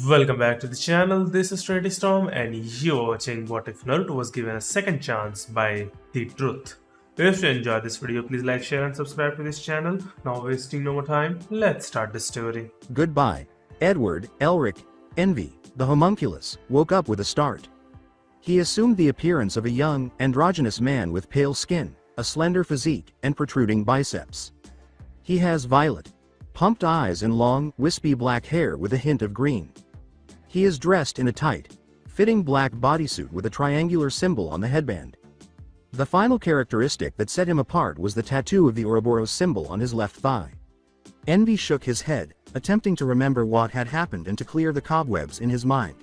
Welcome back to the channel. This is Trinity Storm, and you're watching What If Naruto Was Given a Second Chance by The Truth. If you enjoyed this video, please like, share, and subscribe to this channel. Now, wasting no more time, let's start the story. Goodbye. Edward, Elric, Envy, the homunculus, woke up with a start. He assumed the appearance of a young, androgynous man with pale skin, a slender physique, and protruding biceps. He has violet, pumped eyes and long, wispy black hair with a hint of green. He is dressed in a tight, fitting black bodysuit with a triangular symbol on the headband. The final characteristic that set him apart was the tattoo of the Ouroboros symbol on his left thigh. Envy shook his head, attempting to remember what had happened and to clear the cobwebs in his mind.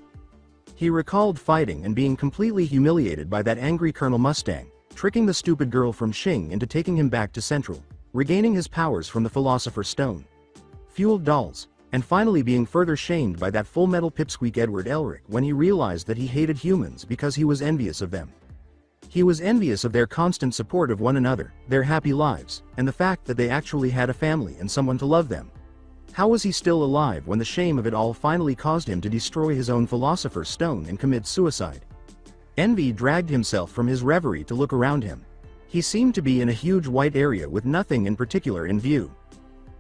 He recalled fighting and being completely humiliated by that angry Colonel Mustang, tricking the stupid girl from Shing into taking him back to Central, regaining his powers from the Philosopher's Stone, fueled dolls, and finally being further shamed by that full-metal pipsqueak Edward Elric when he realized that he hated humans because he was envious of them. He was envious of their constant support of one another, their happy lives, and the fact that they actually had a family and someone to love them. How was he still alive when the shame of it all finally caused him to destroy his own Philosopher's Stone and commit suicide? Envy dragged himself from his reverie to look around him. He seemed to be in a huge white area with nothing in particular in view.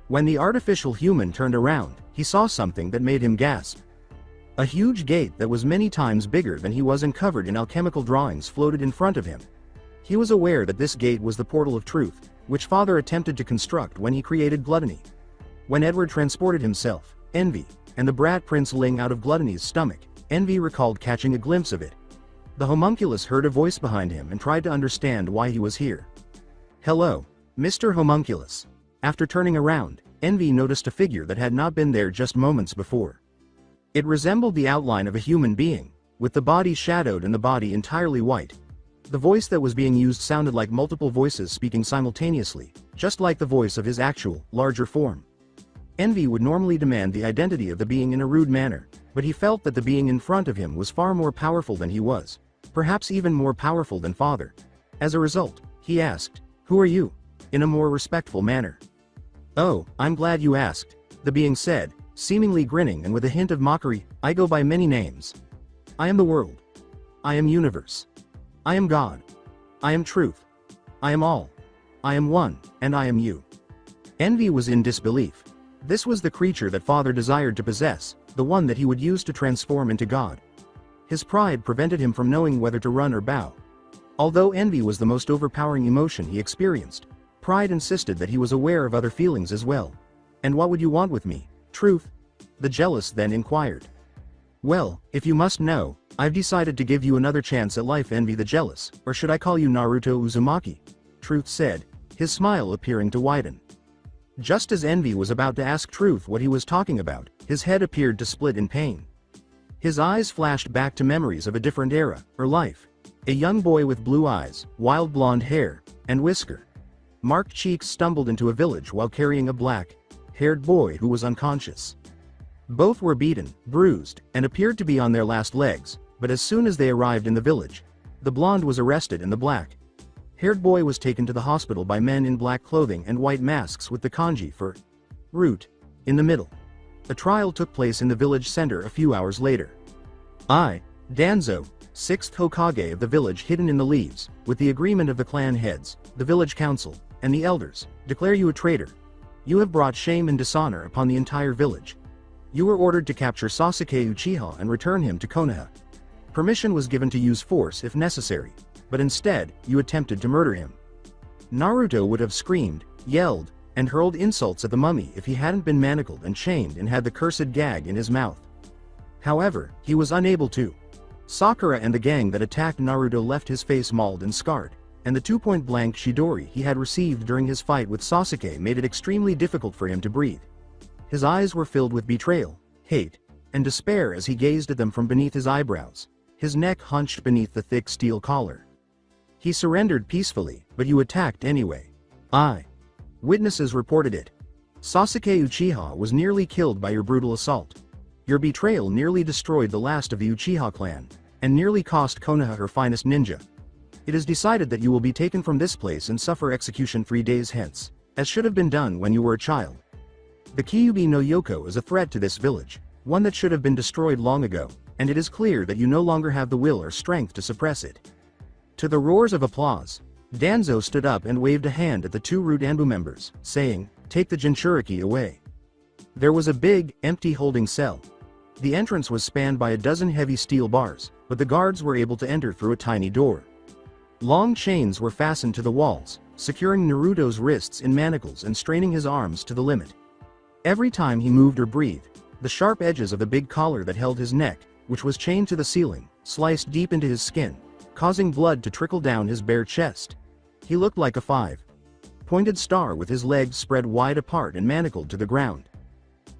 When the artificial human turned around, he saw something that made him gasp. A huge gate that was many times bigger than he was and covered in alchemical drawings floated in front of him. He was aware that this gate was the portal of truth, which Father attempted to construct when he created gluttony. When Edward transported himself, Envy, and the brat Prince Ling out of Gluttony's stomach, Envy recalled catching a glimpse of it. The homunculus heard a voice behind him and tried to understand why he was here. "Hello, Mr. Homunculus." After turning around, Envy noticed a figure that had not been there just moments before. It resembled the outline of a human being, with the body shadowed and the body entirely white. The voice that was being used sounded like multiple voices speaking simultaneously, just like the voice of his actual, larger form. Envy would normally demand the identity of the being in a rude manner, but he felt that the being in front of him was far more powerful than he was, perhaps even more powerful than Father. As a result, he asked, "Who are you?" in a more respectful manner. "Oh, I'm glad you asked," the being said, seemingly grinning and with a hint of mockery. "I go by many names. I am the world. I am universe. I am God. I am truth. I am all. I am one, and I am you." Envy was in disbelief. This was the creature that Father desired to possess, the one that he would use to transform into God. His pride prevented him from knowing whether to run or bow. Although envy was the most overpowering emotion he experienced, pride insisted that he was aware of other feelings as well. "And what would you want with me, Truth?" the jealous then inquired. "Well, if you must know, I've decided to give you another chance at life, Envy the jealous, or should I call you Naruto Uzumaki?" Truth said, his smile appearing to widen. Just as Envy was about to ask Truth what he was talking about, his head appeared to split in pain. His eyes flashed back to memories of a different era, or life. A young boy with blue eyes, wild blonde hair, and whisker marked cheeks stumbled into a village while carrying a black-haired boy who was unconscious. Both were beaten, bruised, and appeared to be on their last legs, but as soon as they arrived in the village, the blonde was arrested and the black-haired boy was taken to the hospital by men in black clothing and white masks with the kanji for root in the middle. A trial took place in the village center a few hours later. I, Danzo, 6th Hokage of the village hidden in the leaves, with the agreement of the clan heads, the village council, and the elders, declare you a traitor. You have brought shame and dishonor upon the entire village. You were ordered to capture Sasuke Uchiha and return him to Konoha. Permission was given to use force if necessary, but instead, you attempted to murder him. Naruto would have screamed, yelled, and hurled insults at the mummy if he hadn't been manacled and chained and had the cursed gag in his mouth. However, he was unable to. Sakura and the gang that attacked Naruto left his face mauled and scarred, and the two-point-blank Chidori he had received during his fight with Sasuke made it extremely difficult for him to breathe. His eyes were filled with betrayal, hate, and despair as he gazed at them from beneath his eyebrows, his neck hunched beneath the thick steel collar. He surrendered peacefully, but you attacked anyway. Witnesses reported it. Sasuke Uchiha was nearly killed by your brutal assault. Your betrayal nearly destroyed the last of the Uchiha clan, and nearly cost Konoha her finest ninja. It is decided that you will be taken from this place and suffer execution 3 days hence, as should have been done when you were a child. The Kyuubi no Yoko is a threat to this village. One that should have been destroyed long ago, and it is clear that you no longer have the will or strength to suppress it. To the roars of applause, Danzo stood up and waved a hand at the two Root Anbu members, saying, "Take the Jinchuriki away." There was a big, empty holding cell. The entrance was spanned by a dozen heavy steel bars, but the guards were able to enter through a tiny door. Long chains were fastened to the walls, securing Naruto's wrists in manacles and straining his arms to the limit. Every time he moved or breathed, the sharp edges of the big collar that held his neck, which was chained to the ceiling, sliced deep into his skin, causing blood to trickle down his bare chest. He looked like a five-pointed star with his legs spread wide apart and manacled to the ground.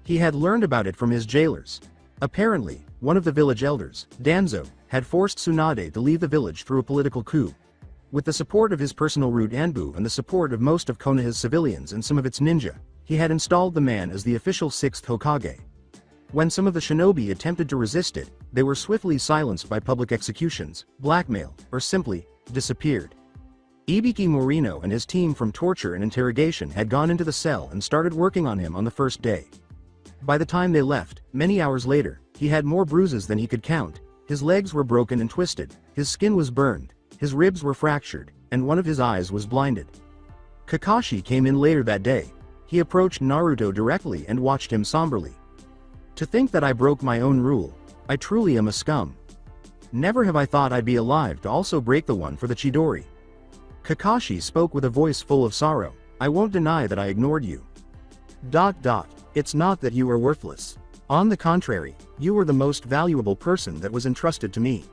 He had learned about it from his jailers. Apparently, one of the village elders, Danzo, had forced Tsunade to leave the village through a political coup. With the support of his personal Root Anbu and the support of most of Konoha's civilians and some of its ninja, he had installed the man as the official 6th Hokage. When some of the shinobi attempted to resist it, they were swiftly silenced by public executions, blackmail, or simply disappeared. Ibiki Morino and his team from torture and interrogation had gone into the cell and started working on him on the first day. By the time they left, many hours later, he had more bruises than he could count. His legs were broken and twisted, his skin was burned, his ribs were fractured, and one of his eyes was blinded. Kakashi came in later that day. He approached Naruto directly and watched him somberly. "To think that I broke my own rule. I truly am a scum. Never have I thought I'd be alive to also break the one for the Chidori." Kakashi spoke with a voice full of sorrow. "I won't deny that I ignored you. It's not that you were worthless. On the contrary, you were the most valuable person that was entrusted to me.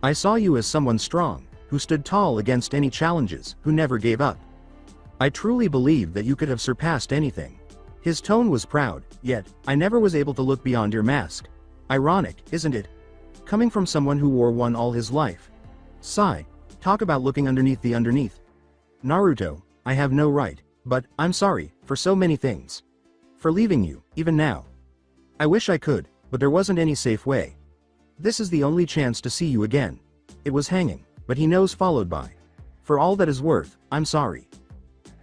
I saw you as someone strong, who stood tall against any challenges, who never gave up. I truly believed that you could have surpassed anything." His tone was proud, yet, "I never was able to look beyond your mask. Ironic, isn't it? Coming from someone who wore one all his life. Sigh, talk about looking underneath the underneath. Naruto, I have no right, but, I'm sorry, for so many things. For leaving you, even now. I wish I could, but there wasn't any safe way. This is the only chance to see you again." It was hanging, but he knows followed by, "For all that is worth, I'm sorry."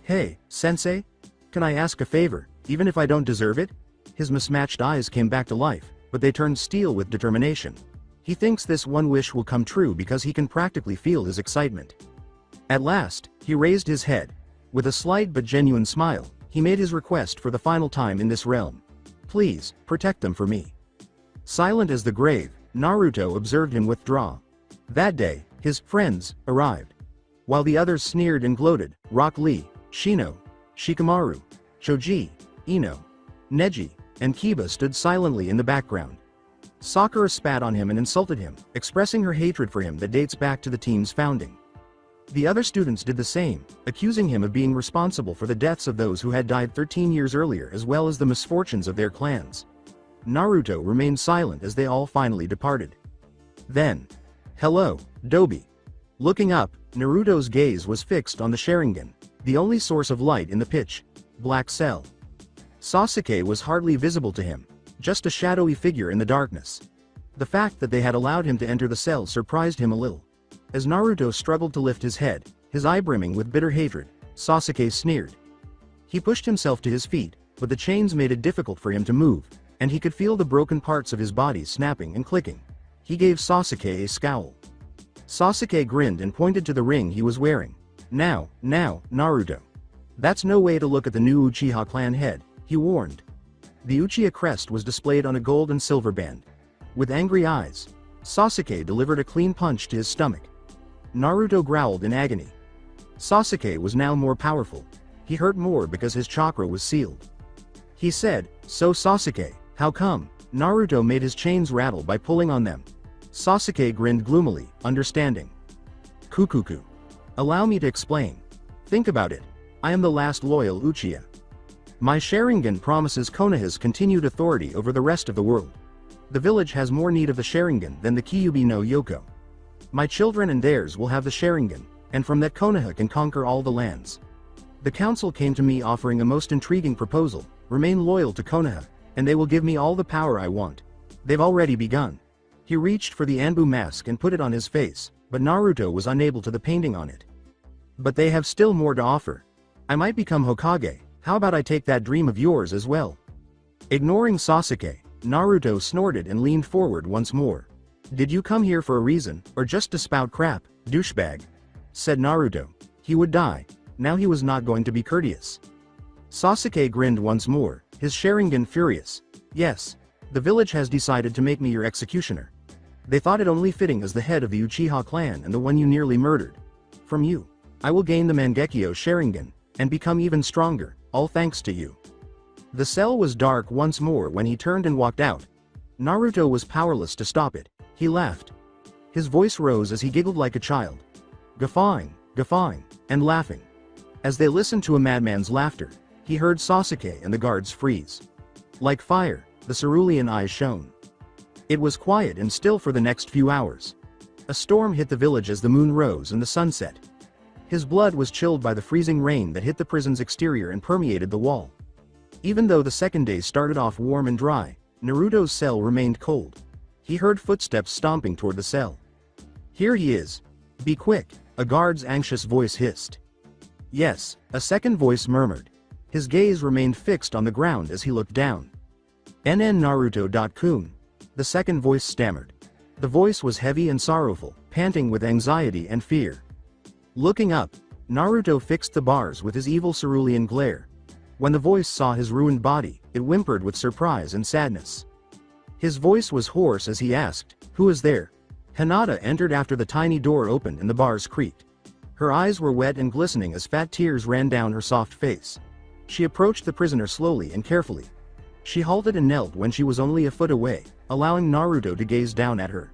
"Hey, sensei? Can I ask a favor, even if I don't deserve it?" His mismatched eyes came back to life, but they turned steel with determination. He thinks this one wish will come true because he can practically feel his excitement. At last, he raised his head. With a slight but genuine smile, he made his request for the final time in this realm. "Please, protect them for me." Silent as the grave, Naruto observed him withdraw. That day, his friends arrived. While the others sneered and gloated, Rock Lee, Shino, Shikamaru, Choji, Ino, Neji, and Kiba stood silently in the background. Sakura spat on him and insulted him, expressing her hatred for him that dates back to the team's founding. The other students did the same, accusing him of being responsible for the deaths of those who had died 13 years earlier as well as the misfortunes of their clans. Naruto remained silent as they all finally departed. Then, "Hello, Dobi." Looking up, Naruto's gaze was fixed on the Sharingan, the only source of light in the pitch black cell. Sasuke was hardly visible to him, just a shadowy figure in the darkness. The fact that they had allowed him to enter the cell surprised him a little. As Naruto struggled to lift his head, his eye brimming with bitter hatred, Sasuke sneered. He pushed himself to his feet, but the chains made it difficult for him to move, and he could feel the broken parts of his body snapping and clicking. He gave Sasuke a scowl. Sasuke grinned and pointed to the ring he was wearing. Now, Naruto. That's no way to look at the new Uchiha clan head," he warned. The Uchiha crest was displayed on a gold and silver band. With angry eyes, Sasuke delivered a clean punch to his stomach. Naruto growled in agony. Sasuke was now more powerful. He hurt more because his chakra was sealed. He said, "So Sasuke, how come?" Naruto made his chains rattle by pulling on them. Sasuke grinned gloomily, understanding. "Kukuku. Allow me to explain. Think about it. I am the last loyal Uchiha. My Sharingan promises Konoha's continued authority over the rest of the world. The village has more need of the Sharingan than the Kyuubi no Yoko. My children and theirs will have the Sharingan, and from that Konoha can conquer all the lands. The council came to me offering a most intriguing proposal, remain loyal to Konoha, and they will give me all the power I want. They've already begun." He reached for the Anbu mask and put it on his face, but Naruto was unable to the painting on it. "But they have still more to offer. I might become Hokage, how about I take that dream of yours as well?" Ignoring Sasuke, Naruto snorted and leaned forward once more. Did you come here for a reason, or just to spout crap, douchebag? Said Naruto. He would die. Now he was not going to be courteous. Sasuke grinned once more, his Sharingan furious. Yes. The village has decided to make me your executioner. They thought it only fitting as the head of the Uchiha clan and the one you nearly murdered. From you, I will gain the Mangekyo Sharingan, and become even stronger, all thanks to you. The cell was dark once more when he turned and walked out. Naruto was powerless to stop it. He laughed. His voice rose as he giggled like a child. Guffawing, and laughing. As they listened to a madman's laughter, he heard Sasuke and the guards freeze. Like fire, the cerulean eyes shone. It was quiet and still for the next few hours. A storm hit the village as the moon rose and the sun set. His blood was chilled by the freezing rain that hit the prison's exterior and permeated the wall. Even though the second day started off warm and dry, Naruto's cell remained cold. He heard footsteps stomping toward the cell. Here he is. Be quick, a guard's anxious voice hissed. Yes, a second voice murmured. His gaze remained fixed on the ground as he looked down. NN Naruto.kun. The second voice stammered. The voice was heavy and sorrowful, panting with anxiety and fear. Looking up, Naruto fixed the bars with his evil cerulean glare. When the voice saw his ruined body, it whimpered with surprise and sadness. His voice was hoarse as he asked, "Who is there?" Hinata entered after the tiny door opened and the bars creaked. Her eyes were wet and glistening as fat tears ran down her soft face. She approached the prisoner slowly and carefully. She halted and knelt when she was only a foot away, allowing Naruto to gaze down at her.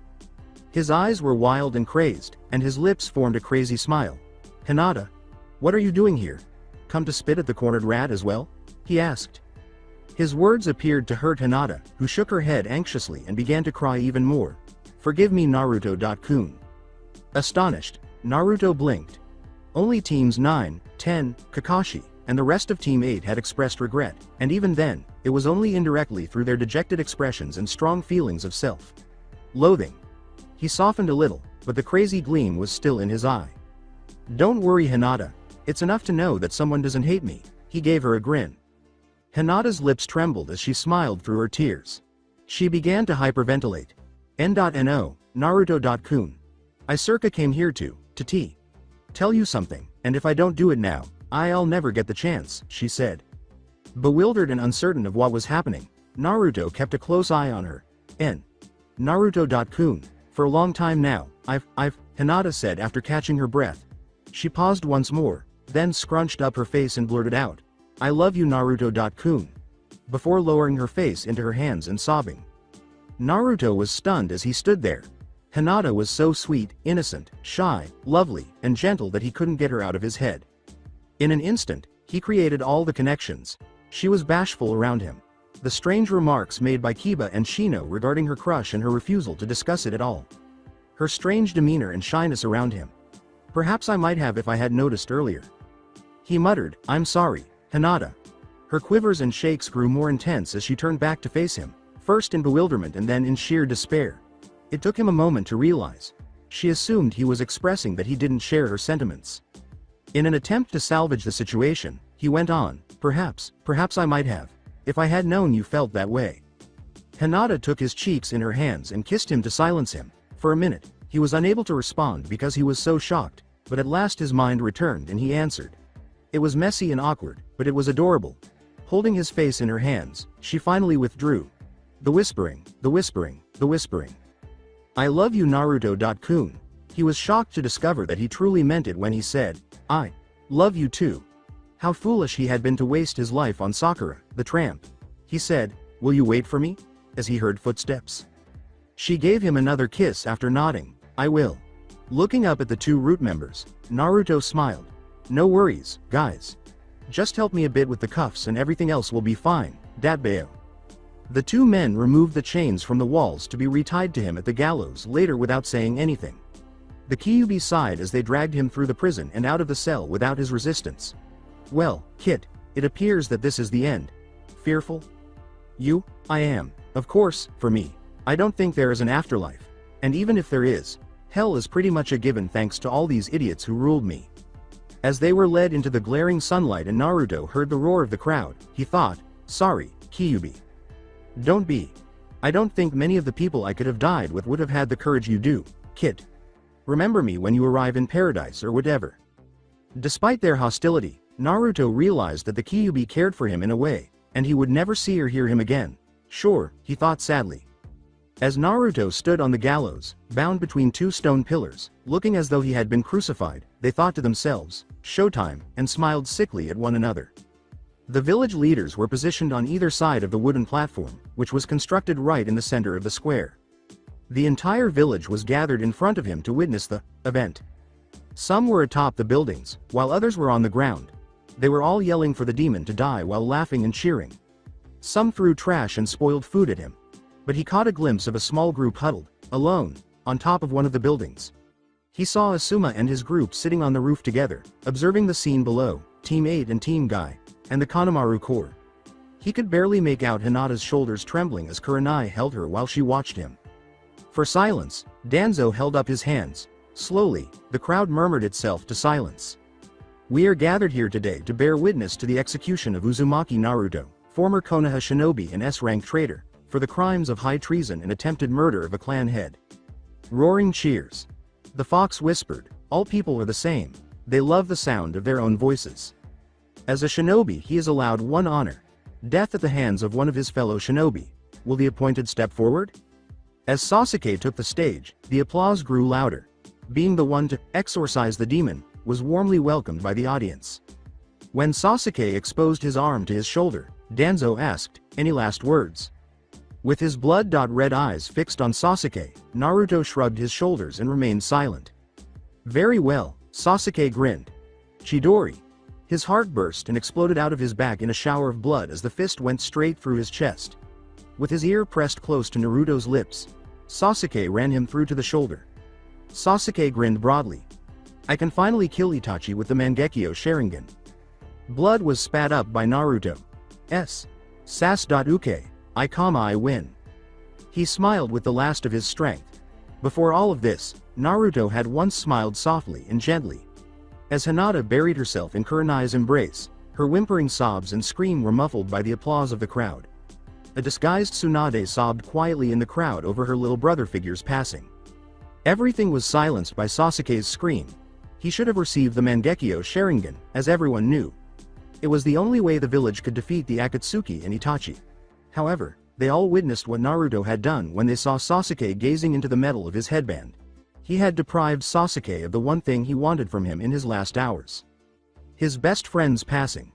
His eyes were wild and crazed, and his lips formed a crazy smile. "Hinata, what are you doing here? Come to spit at the cornered rat as well?" he asked. His words appeared to hurt Hinata, who shook her head anxiously and began to cry even more. "Forgive me Naruto.kun." Astonished, Naruto blinked. Only teams 9, 10, Kakashi, and the rest of Team 8 had expressed regret, and even then, it was only indirectly through their dejected expressions and strong feelings of self-loathing. He softened a little, but the crazy gleam was still in his eye. "Don't worry Hinata, it's enough to know that someone doesn't hate me," he gave her a grin. Hinata's lips trembled as she smiled through her tears. She began to hyperventilate. N.No, Naruto.kun. I circa came here to tell you something, and if I don't do it now, I'll never get the chance, she said. Bewildered and uncertain of what was happening, Naruto kept a close eye on her. Naruto.kun. For a long time now, Hinata said after catching her breath. She paused once more, then scrunched up her face and blurted out, "I love you Naruto.kun," before lowering her face into her hands and sobbing. Naruto was stunned as he stood there. Hinata was so sweet, innocent, shy, lovely, and gentle that he couldn't get her out of his head. In an instant, he created all the connections. She was bashful around him. The strange remarks made by Kiba and Shino regarding her crush and her refusal to discuss it at all. Her strange demeanor and shyness around him. Perhaps I might have if I had noticed earlier. He muttered, "I'm sorry, Hinata." Her quivers and shakes grew more intense as she turned back to face him, first in bewilderment and then in sheer despair. It took him a moment to realize. She assumed he was expressing that he didn't share her sentiments. In an attempt to salvage the situation, he went on, perhaps I might have, if I had known you felt that way." Hinata took his cheeks in her hands and kissed him to silence him. For a minute, he was unable to respond because he was so shocked, but at last his mind returned and he answered. It was messy and awkward, but it was adorable. Holding his face in her hands, she finally withdrew. The whispering. "I love you Naruto.kun." He was shocked to discover that he truly meant it when he said, "I love you too." How foolish he had been to waste his life on Sakura, the tramp. He said, "Will you wait for me?" as he heard footsteps. She gave him another kiss after nodding, "I will." Looking up at the two root members, Naruto smiled. "No worries, guys. Just help me a bit with the cuffs and everything else will be fine, Datbeo." The two men removed the chains from the walls to be retied to him at the gallows later without saying anything. The Kyuubi sighed as they dragged him through the prison and out of the cell without his resistance. "Well, Kit, it appears that this is the end. Fearful? You? I am. Of course, for me. I don't think there is an afterlife. And even if there is, hell is pretty much a given thanks to all these idiots who ruled me." As they were led into the glaring sunlight and Naruto heard the roar of the crowd, he thought, "Sorry, Kyuubi. Don't be I don't think many of the people I could have died with would have had the courage you do, kid. Remember me when you arrive in paradise or whatever. Despite their hostility, Naruto realized that the Kyuubi cared for him in a way, and he would never see or hear him again. Sure, he thought sadly. As Naruto stood on the gallows, bound between two stone pillars, looking as though he had been crucified, they thought to themselves, "Showtime," and smiled sickly at one another. The village leaders were positioned on either side of the wooden platform, which was constructed right in the center of the square. The entire village was gathered in front of him to witness the event. Some were atop the buildings, while others were on the ground. They were all yelling for the demon to die while laughing and cheering. Some threw trash and spoiled food at him. But he caught a glimpse of a small group huddled, alone, on top of one of the buildings. He saw Asuma and his group sitting on the roof together, observing the scene below, Team 8 and Team Guy, and the Konomaru Corps. He could barely make out Hinata's shoulders trembling as Kurenai held her while she watched him. For silence, Danzo held up his hands. Slowly, the crowd murmured itself to silence. We are gathered here today to bear witness to the execution of Uzumaki Naruto, former Konoha shinobi and S-rank traitor, for the crimes of high treason and attempted murder of a clan head. Roaring cheers. The fox whispered, all people are the same, they love the sound of their own voices. As a shinobi he is allowed one honor, death at the hands of one of his fellow shinobi. Will the appointed step forward? As Sasuke took the stage, the applause grew louder. Being the one to exorcise the demon, was warmly welcomed by the audience. When Sasuke exposed his arm to his shoulder, Danzo asked, any last words? With his blood-red eyes fixed on Sasuke, Naruto shrugged his shoulders and remained silent. Very well, Sasuke grinned. Chidori. His heart burst and exploded out of his back in a shower of blood as the fist went straight through his chest. With his ear pressed close to Naruto's lips, Sasuke ran him through to the shoulder. Sasuke grinned broadly. I can finally kill Itachi with the Mangekyo Sharingan. Blood was spat up by Naruto. Sas.uke. I win. He smiled with the last of his strength. Before all of this, Naruto had once smiled softly and gently. As Hinata buried herself in Kurenai's embrace, her whimpering sobs and scream were muffled by the applause of the crowd. A disguised Tsunade sobbed quietly in the crowd over her little brother figure's passing. Everything was silenced by Sasuke's scream. He should have received the Mangekyo Sharingan, as everyone knew. It was the only way the village could defeat the Akatsuki and Itachi. However, they all witnessed what Naruto had done when they saw Sasuke gazing into the metal of his headband. He had deprived Sasuke of the one thing he wanted from him in his last hours. His best friend's passing.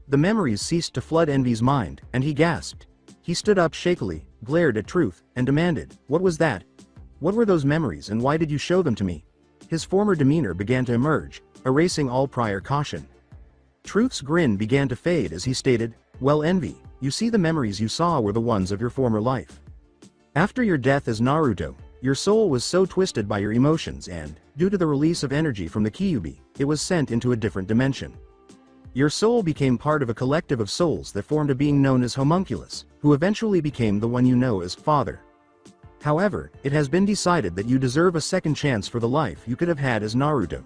The memories ceased to flood Envy's mind, and he gasped. He stood up shakily, glared at Truth, and demanded, what was that? What were those memories and why did you show them to me? His former demeanor began to emerge, erasing all prior caution. Truth's grin began to fade as he stated, well Envy, you see the memories you saw were the ones of your former life. After your death as Naruto, your soul was so twisted by your emotions and, due to the release of energy from the Kyuubi, it was sent into a different dimension. Your soul became part of a collective of souls that formed a being known as Homunculus, who eventually became the one you know as Father. However, it has been decided that you deserve a second chance for the life you could have had as Naruto.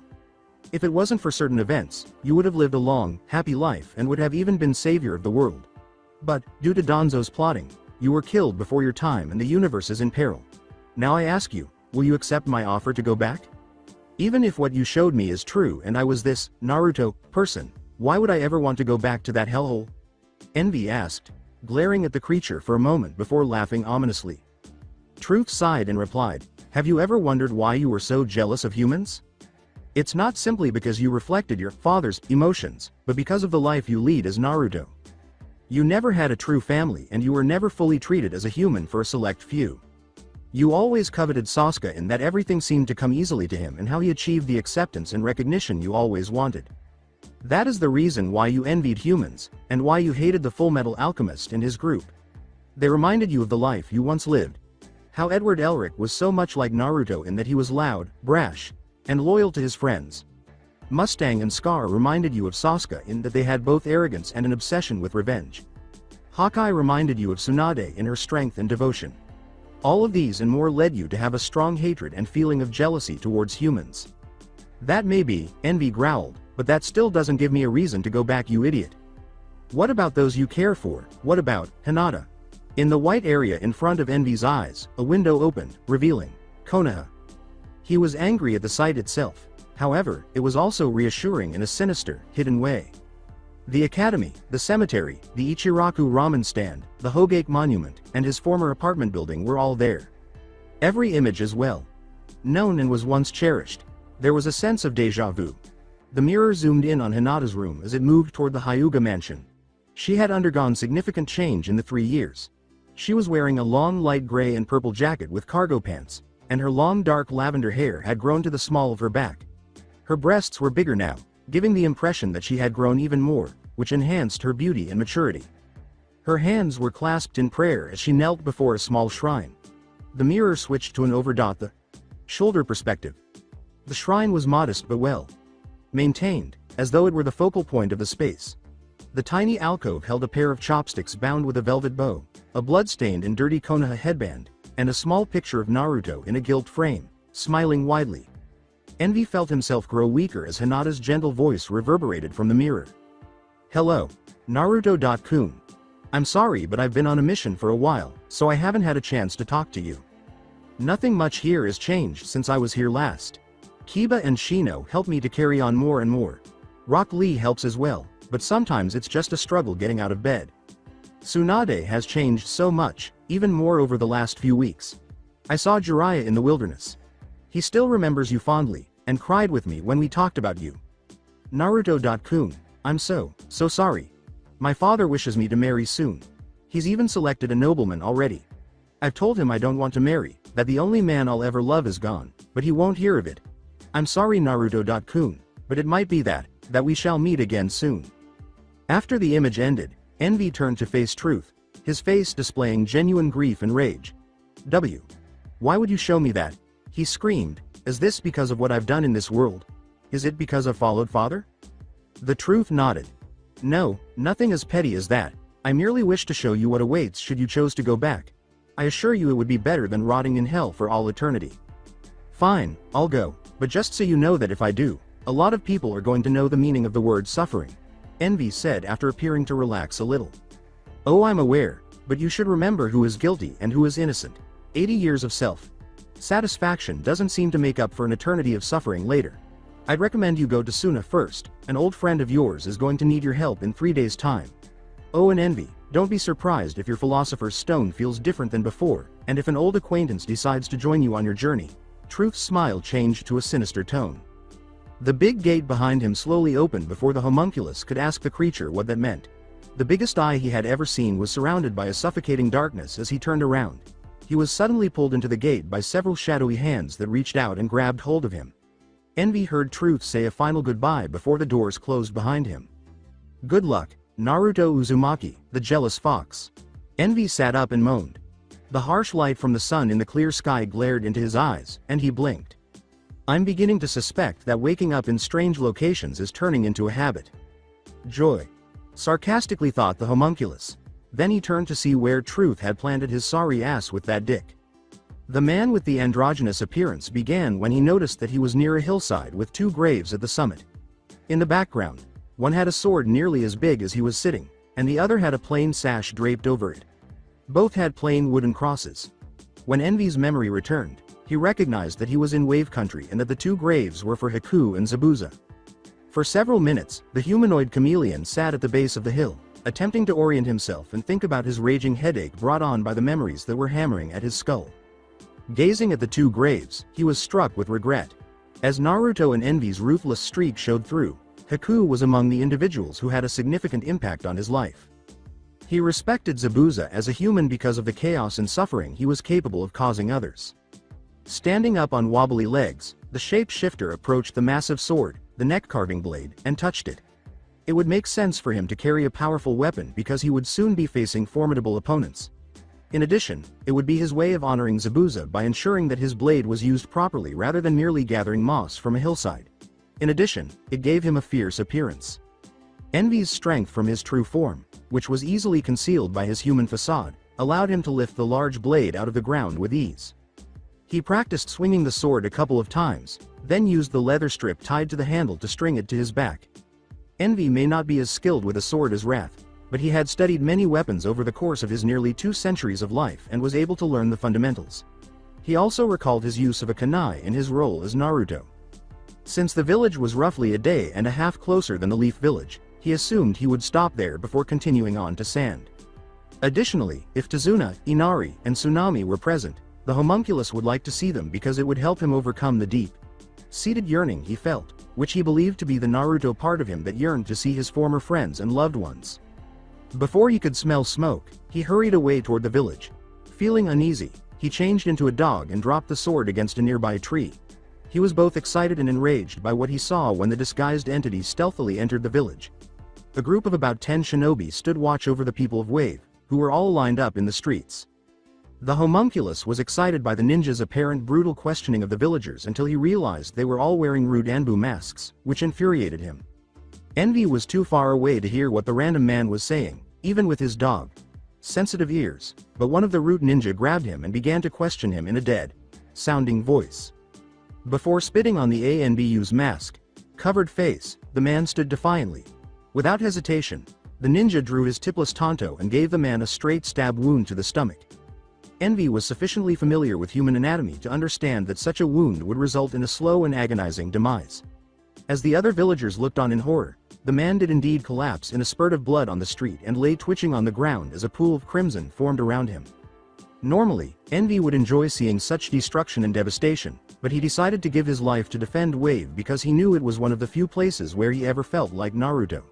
If it wasn't for certain events, you would have lived a long, happy life and would have even been savior of the world. But, due to Danzo's plotting, you were killed before your time and the universe is in peril. Now I ask you, will you accept my offer to go back? Even if what you showed me is true and I was this, Naruto, person, why would I ever want to go back to that hellhole? Envy asked, glaring at the creature for a moment before laughing ominously. Truth sighed and replied, have you ever wondered why you were so jealous of humans? It's not simply because you reflected your father's emotions, but because of the life you lead as Naruto. You never had a true family and you were never fully treated as a human for a select few. You always coveted Sasuke in that everything seemed to come easily to him and how he achieved the acceptance and recognition you always wanted. That is the reason why you envied humans, and why you hated the Full Metal Alchemist and his group. They reminded you of the life you once lived. How Edward Elric was so much like Naruto in that he was loud, brash, and loyal to his friends. Mustang and Scar reminded you of Sasuke in that they had both arrogance and an obsession with revenge. Hawkeye reminded you of Tsunade in her strength and devotion. All of these and more led you to have a strong hatred and feeling of jealousy towards humans. That may be, Envy growled, but that still doesn't give me a reason to go back, you idiot. What about those you care for? What about Hinata? In the white area in front of Envy's eyes, a window opened, revealing Konoha. He was angry at the sight itself. However, it was also reassuring in a sinister, hidden way. The academy, the cemetery, the Ichiraku ramen stand, the Hogake monument, and his former apartment building were all there. Every image as well known and was once cherished. There was a sense of déjà vu. The mirror zoomed in on Hinata's room as it moved toward the Hyuga mansion. She had undergone significant change in the 3 years. She was wearing a long light gray and purple jacket with cargo pants, and her long dark lavender hair had grown to the small of her back. Her breasts were bigger now, giving the impression that she had grown even more, which enhanced her beauty and maturity. Her hands were clasped in prayer as she knelt before a small shrine. The mirror switched to an over-the shoulder perspective. The shrine was modest but well maintained, as though it were the focal point of the space. The tiny alcove held a pair of chopsticks bound with a velvet bow, a blood-stained and dirty Konoha headband, and a small picture of Naruto in a gilt frame, smiling widely. Envy felt himself grow weaker as Hinata's gentle voice reverberated from the mirror. "Hello, Naruto-kun. I'm sorry, but I've been on a mission for a while, so I haven't had a chance to talk to you. Nothing much here has changed since I was here last. Kiba and Shino help me to carry on more and more. Rock Lee helps as well, but sometimes it's just a struggle getting out of bed. Tsunade has changed so much, even more over the last few weeks. I saw Jiraiya in the wilderness. He still remembers you fondly, and cried with me when we talked about you. Naruto-kun, I'm so sorry. My father wishes me to marry soon. He's even selected a nobleman already. I've told him I don't want to marry, that the only man I'll ever love is gone, but he won't hear of it. I'm sorry Naruto-kun, but it might be that we shall meet again soon." After the image ended, Envy turned to face Truth, his face displaying genuine grief and rage. Why would you show me that?" he screamed. "Is this because of what I've done in this world? Is it because I've followed father?" The Truth nodded. "No, nothing as petty as that. I merely wish to show you what awaits should you choose to go back. I assure you it would be better than rotting in hell for all eternity." "Fine, I'll go, but just so you know that if I do, a lot of people are going to know the meaning of the word suffering," Envy said after appearing to relax a little. "Oh, I'm aware, but you should remember who is guilty and who is innocent. 80 years of self-satisfaction doesn't seem to make up for an eternity of suffering later. I'd recommend you go to Suna first. An old friend of yours is going to need your help in 3 days' time. Oh, and Envy, don't be surprised if your philosopher's stone feels different than before, and if an old acquaintance decides to join you on your journey." Truth's smile changed to a sinister tone. The big gate behind him slowly opened before the homunculus could ask the creature what that meant. The biggest eye he had ever seen was surrounded by a suffocating darkness as he turned around. He was suddenly pulled into the gate by several shadowy hands that reached out and grabbed hold of him. Envy heard Truth say a final goodbye before the doors closed behind him. "Good luck, Naruto Uzumaki, the jealous fox." Envy sat up and moaned. The harsh light from the sun in the clear sky glared into his eyes, and he blinked. "I'm beginning to suspect that waking up in strange locations is turning into a habit." "Joy," sarcastically thought the homunculus. Then he turned to see where Truth had planted his sorry ass with that dick. The man with the androgynous appearance began when he noticed that he was near a hillside with 2 graves at the summit. In the background, one had a sword nearly as big as he was sitting, and the other had a plain sash draped over it. Both had plain wooden crosses. When Envy's memory returned, he recognized that he was in Wave Country and that the 2 graves were for Haku and Zabuza. For several minutes, the humanoid chameleon sat at the base of the hill, attempting to orient himself and think about his raging headache brought on by the memories that were hammering at his skull. Gazing at the 2 graves, he was struck with regret. As Naruto and Envy's ruthless streak showed through, Haku was among the individuals who had a significant impact on his life. He respected Zabuza as a human because of the chaos and suffering he was capable of causing others. Standing up on wobbly legs, the shape-shifter approached the massive sword, the neck-carving blade, and touched it. It would make sense for him to carry a powerful weapon because he would soon be facing formidable opponents. In addition, it would be his way of honoring Zabuza by ensuring that his blade was used properly rather than merely gathering moss from a hillside. In addition, it gave him a fierce appearance. Envy's strength from his true form, which was easily concealed by his human facade, allowed him to lift the large blade out of the ground with ease. He practiced swinging the sword a couple of times, then used the leather strip tied to the handle to string it to his back. Envy may not be as skilled with a sword as Wrath, but he had studied many weapons over the course of his nearly 2 centuries of life and was able to learn the fundamentals. He also recalled his use of a kunai in his role as Naruto. Since the village was roughly a day and a half closer than the Leaf Village, he assumed he would stop there before continuing on to Sand. Additionally, if Tazuna, Inari, and Tsunami were present, the homunculus would like to see them because it would help him overcome the deep-seated yearning he felt, which he believed to be the Naruto part of him that yearned to see his former friends and loved ones. Before he could smell smoke, he hurried away toward the village. Feeling uneasy, he changed into a dog and dropped the sword against a nearby tree. He was both excited and enraged by what he saw when the disguised entity stealthily entered the village. A group of about 10 shinobi stood watch over the people of Wave, who were all lined up in the streets. The homunculus was excited by the ninja's apparent brutal questioning of the villagers until he realized they were all wearing rude Anbu masks, which infuriated him. Envy was too far away to hear what the random man was saying, even with his dog-sensitive ears, but one of the rude ninja grabbed him and began to question him in a dead-sounding voice. Before spitting on the Anbu's mask-covered face, the man stood defiantly. Without hesitation, the ninja drew his tipless tanto and gave the man a straight stab wound to the stomach. Envy was sufficiently familiar with human anatomy to understand that such a wound would result in a slow and agonizing demise. As the other villagers looked on in horror, the man did indeed collapse in a spurt of blood on the street and lay twitching on the ground as a pool of crimson formed around him. Normally, Envy would enjoy seeing such destruction and devastation, but he decided to give his life to defend Wave because he knew it was one of the few places where he ever felt like Naruto.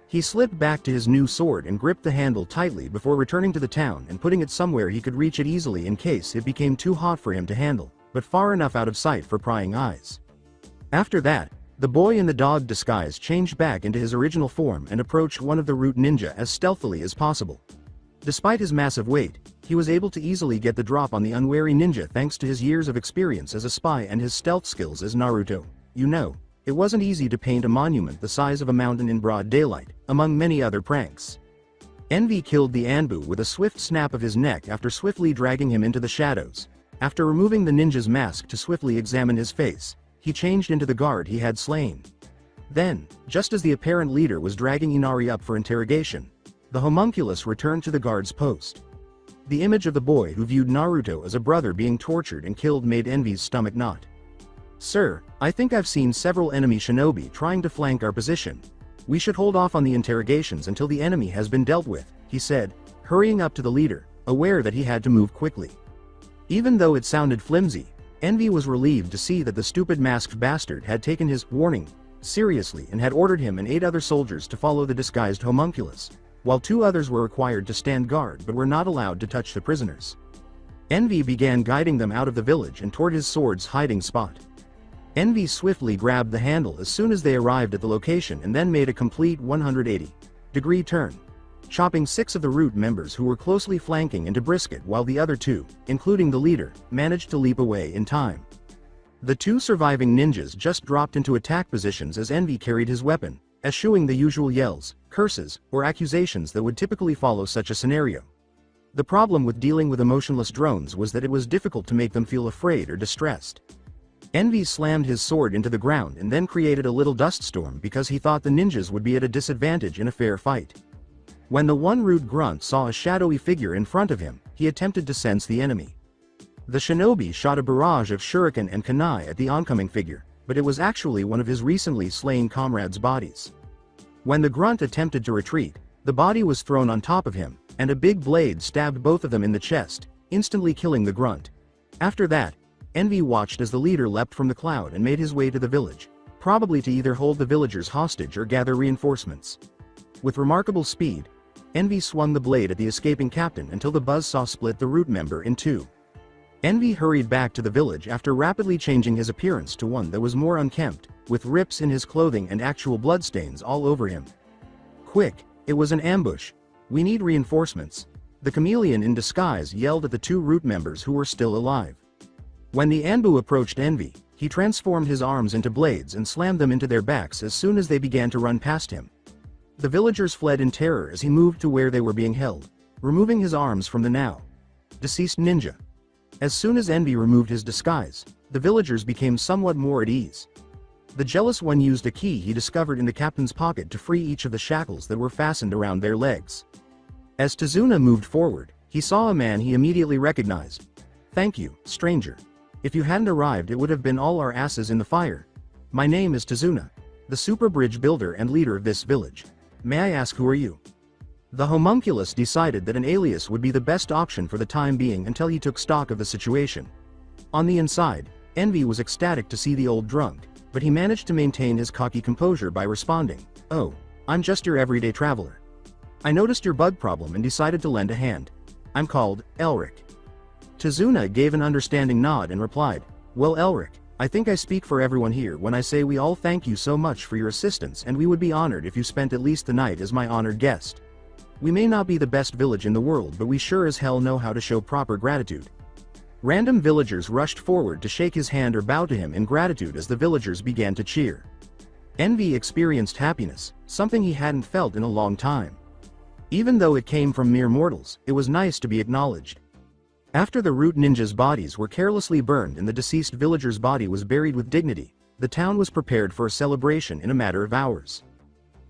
He slipped back to his new sword and gripped the handle tightly before returning to the town and putting it somewhere he could reach it easily in case it became too hot for him to handle, but far enough out of sight for prying eyes. After that, the boy in the dog disguise changed back into his original form and approached one of the root ninja as stealthily as possible. Despite his massive weight, he was able to easily get the drop on the unwary ninja thanks to his years of experience as a spy and his stealth skills as Naruto. You know, it wasn't easy to paint a monument the size of a mountain in broad daylight, among many other pranks. Envy killed the Anbu with a swift snap of his neck after swiftly dragging him into the shadows. After removing the ninja's mask to swiftly examine his face, he changed into the guard he had slain. Then, just as the apparent leader was dragging Inari up for interrogation, the homunculus returned to the guard's post. The image of the boy who viewed Naruto as a brother being tortured and killed made Envy's stomach knot. "Sir, I think I've seen several enemy shinobi trying to flank our position. We should hold off on the interrogations until the enemy has been dealt with," he said, hurrying up to the leader, aware that he had to move quickly. Even though it sounded flimsy, Envy was relieved to see that the stupid masked bastard had taken his warning seriously and had ordered him and 8 other soldiers to follow the disguised homunculus, while 2 others were required to stand guard but were not allowed to touch the prisoners. Envy began guiding them out of the village and toward his sword's hiding spot. Envy swiftly grabbed the handle as soon as they arrived at the location and then made a complete 180-degree turn, chopping 6 of the root members who were closely flanking into brisket while the other 2, including the leader, managed to leap away in time. The 2 surviving ninjas just dropped into attack positions as Envy carried his weapon, eschewing the usual yells, curses, or accusations that would typically follow such a scenario. The problem with dealing with emotionless drones was that it was difficult to make them feel afraid or distressed. Envy slammed his sword into the ground and then created a little dust storm because he thought the ninjas would be at a disadvantage in a fair fight. When the one rude grunt saw a shadowy figure in front of him, he attempted to sense the enemy. The shinobi shot a barrage of shuriken and kunai at the oncoming figure, but it was actually one of his recently slain comrades' bodies. When the grunt attempted to retreat, the body was thrown on top of him, and a big blade stabbed both of them in the chest, instantly killing the grunt. After that, Envy watched as the leader leapt from the cloud and made his way to the village, probably to either hold the villagers hostage or gather reinforcements. With remarkable speed, Envy swung the blade at the escaping captain until the buzzsaw split the root member in 2. Envy hurried back to the village after rapidly changing his appearance to one that was more unkempt, with rips in his clothing and actual bloodstains all over him. "Quick, it was an ambush. We need reinforcements," the chameleon in disguise yelled at the 2 root members who were still alive. When the Anbu approached Envy, he transformed his arms into blades and slammed them into their backs as soon as they began to run past him. The villagers fled in terror as he moved to where they were being held, removing his arms from the now deceased ninja. As soon as Envy removed his disguise, the villagers became somewhat more at ease. The jealous one used a key he discovered in the captain's pocket to free each of the shackles that were fastened around their legs. As Tazuna moved forward, he saw a man he immediately recognized. "Thank you, stranger. If you hadn't arrived it would have been all our asses in the fire. My name is Tazuna, the super bridge builder and leader of this village. May I ask who are you?" The homunculus decided that an alias would be the best option for the time being until he took stock of the situation. On the inside, Envy was ecstatic to see the old drunk, but he managed to maintain his cocky composure by responding, "Oh, I'm just your everyday traveler. I noticed your bug problem and decided to lend a hand. I'm called Elric." Tazuna gave an understanding nod and replied, "Well Elric, I think I speak for everyone here when I say we all thank you so much for your assistance and we would be honored if you spent at least the night as my honored guest. We may not be the best village in the world but we sure as hell know how to show proper gratitude." Random villagers rushed forward to shake his hand or bow to him in gratitude as the villagers began to cheer. Envy experienced happiness, something he hadn't felt in a long time. Even though it came from mere mortals, it was nice to be acknowledged. After the root ninjas' bodies were carelessly burned and the deceased villager's body was buried with dignity, the town was prepared for a celebration in a matter of hours.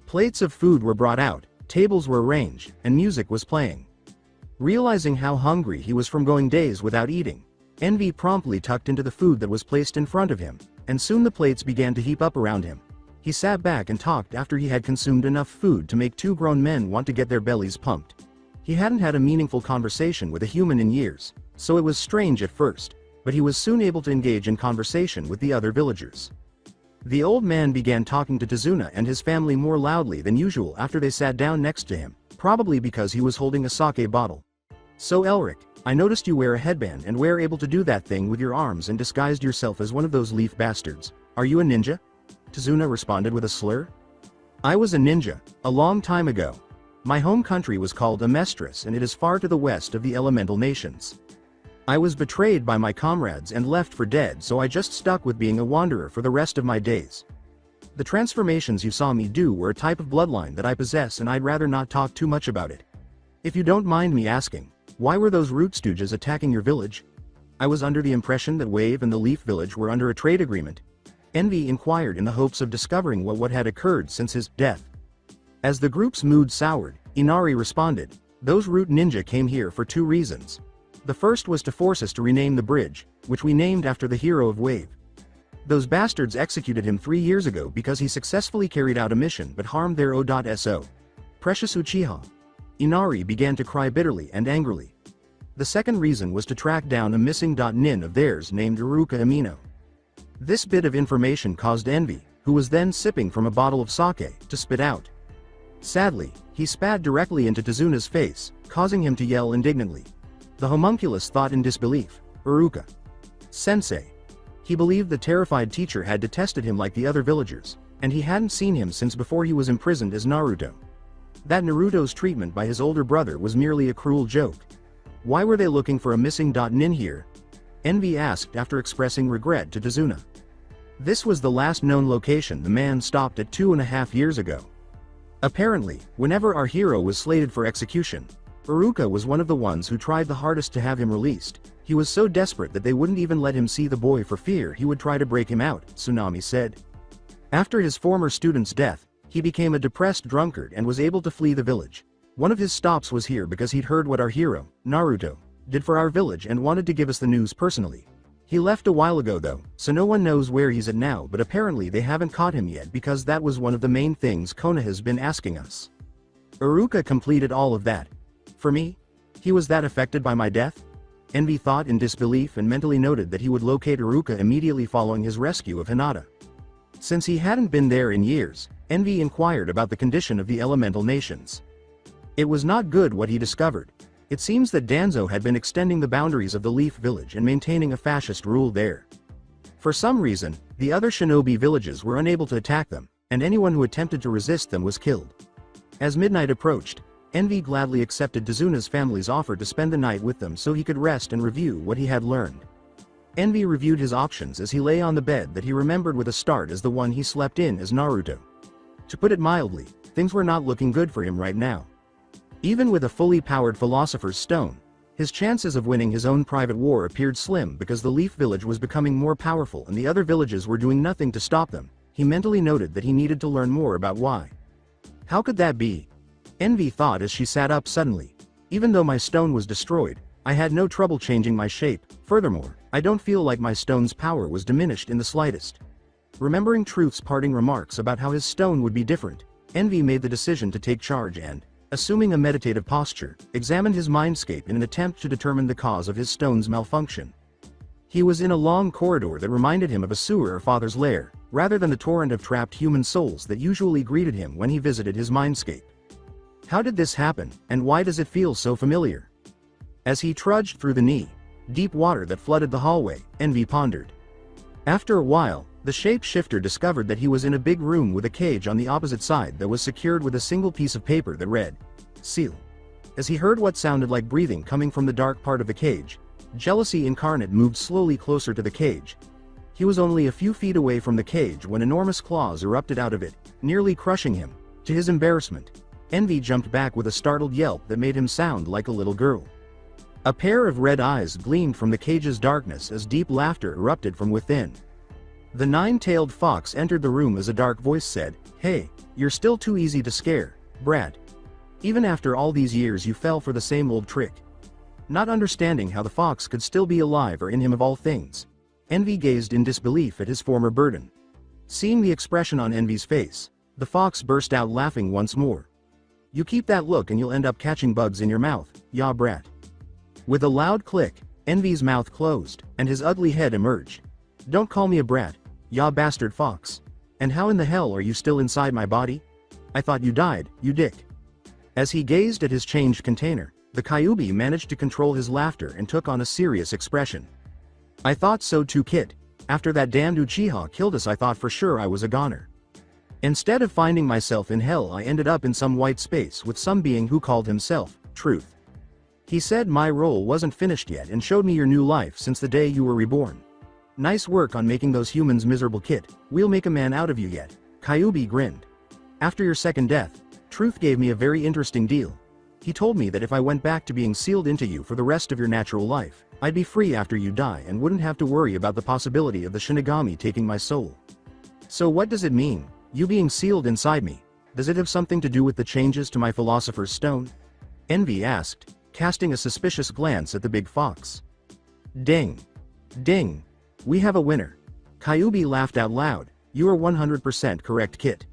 Plates of food were brought out, tables were arranged, and music was playing. Realizing how hungry he was from going days without eating, Envy promptly tucked into the food that was placed in front of him, and soon the plates began to heap up around him. He sat back and talked after he had consumed enough food to make two grown men want to get their bellies pumped. He hadn't had a meaningful conversation with a human in years, so it was strange at first, but he was soon able to engage in conversation with the other villagers. The old man began talking to Tazuna and his family more loudly than usual after they sat down next to him, probably because he was holding a sake bottle. "So Elric, I noticed you wear a headband and were able to do that thing with your arms and disguised yourself as one of those leaf bastards. Are you a ninja?" Tazuna responded with a slur. "I was a ninja, a long time ago. My home country was called Amestris and it is far to the west of the elemental nations. I was betrayed by my comrades and left for dead, so I just stuck with being a wanderer for the rest of my days. The transformations you saw me do were a type of bloodline that I possess and I'd rather not talk too much about it. If you don't mind me asking, why were those root stooges attacking your village? I was under the impression that Wave and the Leaf Village were under a trade agreement." Envy inquired in the hopes of discovering what had occurred since his death. As the group's mood soured, Inari responded, "Those root ninja came here for two reasons. The first was to force us to rename the bridge, which we named after the hero of Wave. Those bastards executed him 3 years ago because he successfully carried out a mission but harmed their O.So. Precious Uchiha." Inari began to cry bitterly and angrily. The second reason was to track down a missing nin of theirs named Iruka Amino. This bit of information caused Envy, who was then sipping from a bottle of sake, to spit out. Sadly, he spat directly into Tazuna's face, causing him to yell indignantly. The homunculus thought in disbelief, "Iruka Sensei." He believed the terrified teacher had detested him like the other villagers, and he hadn't seen him since before he was imprisoned as Naruto. That Naruto's treatment by his older brother was merely a cruel joke. Why were they looking for a missing nin here? Envy asked after expressing regret to Tazuna. This was the last known location the man stopped at 2.5 years ago. Apparently, whenever our hero was slated for execution, Iruka was one of the ones who tried the hardest to have him released. He was so desperate that they wouldn't even let him see the boy for fear he would try to break him out, Tsunami said. After his former student's death, he became a depressed drunkard and was able to flee the village. One of his stops was here because he'd heard what our hero, Naruto, did for our village and wanted to give us the news personally. He left a while ago though, so no one knows where he's at now, but apparently they haven't caught him yet because that was one of the main things Konoha has been asking us. Iruka completed all of that. For me? He was that affected by my death? Envy thought in disbelief and mentally noted that he would locate Iruka immediately following his rescue of Hinata. Since he hadn't been there in years, Envy inquired about the condition of the elemental nations. It was not good what he discovered. It seems that Danzo had been extending the boundaries of the Leaf Village and maintaining a fascist rule there. For some reason, the other shinobi villages were unable to attack them, and anyone who attempted to resist them was killed. As midnight approached, Envy gladly accepted Tazuna's family's offer to spend the night with them so he could rest and review what he had learned. Envy reviewed his options as he lay on the bed that he remembered with a start as the one he slept in as Naruto. To put it mildly, things were not looking good for him right now. Even with a fully powered Philosopher's Stone, his chances of winning his own private war appeared slim because the Leaf Village was becoming more powerful and the other villages were doing nothing to stop them, he mentally noted that he needed to learn more about why. How could that be? Envy thought as she sat up suddenly. Even though my stone was destroyed, I had no trouble changing my shape. Furthermore, I don't feel like my stone's power was diminished in the slightest. Remembering Truth's parting remarks about how his stone would be different, Envy made the decision to take charge and, assuming a meditative posture, examined his mindscape in an attempt to determine the cause of his stone's malfunction. He was in a long corridor that reminded him of a sewer or father's lair, rather than the torrent of trapped human souls that usually greeted him when he visited his mindscape. How did this happen, and why does it feel so familiar? As he trudged through the knee-deep water that flooded the hallway, Envy pondered. After a while, the shapeshifter discovered that he was in a big room with a cage on the opposite side that was secured with a single piece of paper that read, "Seal." As he heard what sounded like breathing coming from the dark part of the cage, jealousy incarnate moved slowly closer to the cage. He was only a few feet away from the cage when enormous claws erupted out of it, nearly crushing him. To his embarrassment, Envy jumped back with a startled yelp that made him sound like a little girl. A pair of red eyes gleamed from the cage's darkness as deep laughter erupted from within. The nine-tailed fox entered the room as a dark voice said, "Hey, you're still too easy to scare, brat. Even after all these years you fell for the same old trick." Not understanding how the fox could still be alive or in him of all things, Envy gazed in disbelief at his former burden. Seeing the expression on Envy's face, the fox burst out laughing once more. "You keep that look and you'll end up catching bugs in your mouth, ya brat." With a loud click, Envy's mouth closed, and his ugly head emerged. "Don't call me a brat, ya bastard fox. And how in the hell are you still inside my body? I thought you died, you dick." As he gazed at his changed container, the Kyuubi managed to control his laughter and took on a serious expression. "I thought so too, kid. After that damned Uchiha killed us I thought for sure I was a goner. Instead of finding myself in hell I ended up in some white space with some being who called himself Truth. He said my role wasn't finished yet and showed me your new life since the day you were reborn. Nice work on making those humans miserable, kid. We'll make a man out of you yet." Kyuubi grinned. "After your second death, Truth gave me a very interesting deal. He told me that if I went back to being sealed into you for the rest of your natural life, I'd be free after you die and wouldn't have to worry about the possibility of the Shinigami taking my soul." "So what does it mean, you being sealed inside me? Does it have something to do with the changes to my Philosopher's Stone?" Envy asked, casting a suspicious glance at the big fox. "Ding. Ding. We have a winner." Kyuubi laughed out loud. "You are 100% correct, kid.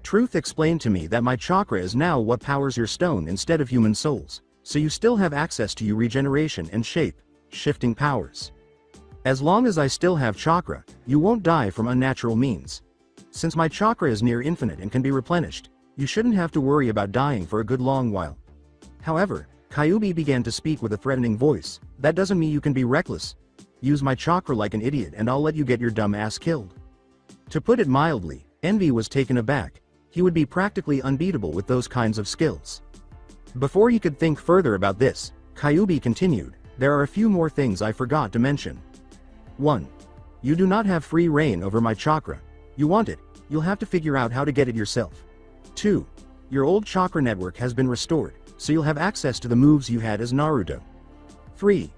Truth explained to me that my chakra is now what powers your stone instead of human souls, so you still have access to your regeneration and shape-shifting powers. As long as I still have chakra, you won't die from unnatural means. Since my chakra is near infinite and can be replenished, you shouldn't have to worry about dying for a good long while." However, Kyuubi began to speak with a threatening voice. "That doesn't mean you can be reckless. Use my chakra like an idiot and I'll let you get your dumb ass killed." To put it mildly, Envy was taken aback. He would be practically unbeatable with those kinds of skills. Before he could think further about this, Kyuubi continued, "There are a few more things I forgot to mention. 1. You do not have free reign over my chakra. You want it, you'll have to figure out how to get it yourself. 2. Your old chakra network has been restored, so you'll have access to the moves you had as Naruto. 3.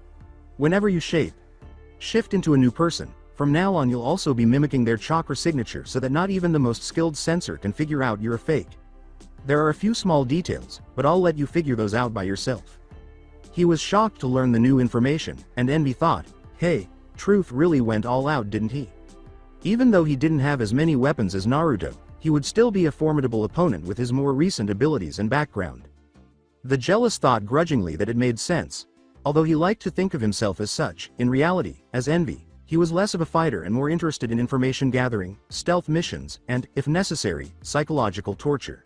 Whenever you shift into a new person, from now on you'll also be mimicking their chakra signature so that not even the most skilled sensor can figure out you're a fake. There are a few small details, but I'll let you figure those out by yourself." He was shocked to learn the new information, and Envy thought, "Hey, Truth really went all out, didn't he?" Even though he didn't have as many weapons as Naruto, he would still be a formidable opponent with his more recent abilities and background. The jealous thought grudgingly that it made sense. Although he liked to think of himself as such, in reality, as Envy, he was less of a fighter and more interested in information gathering, stealth missions, and, if necessary, psychological torture.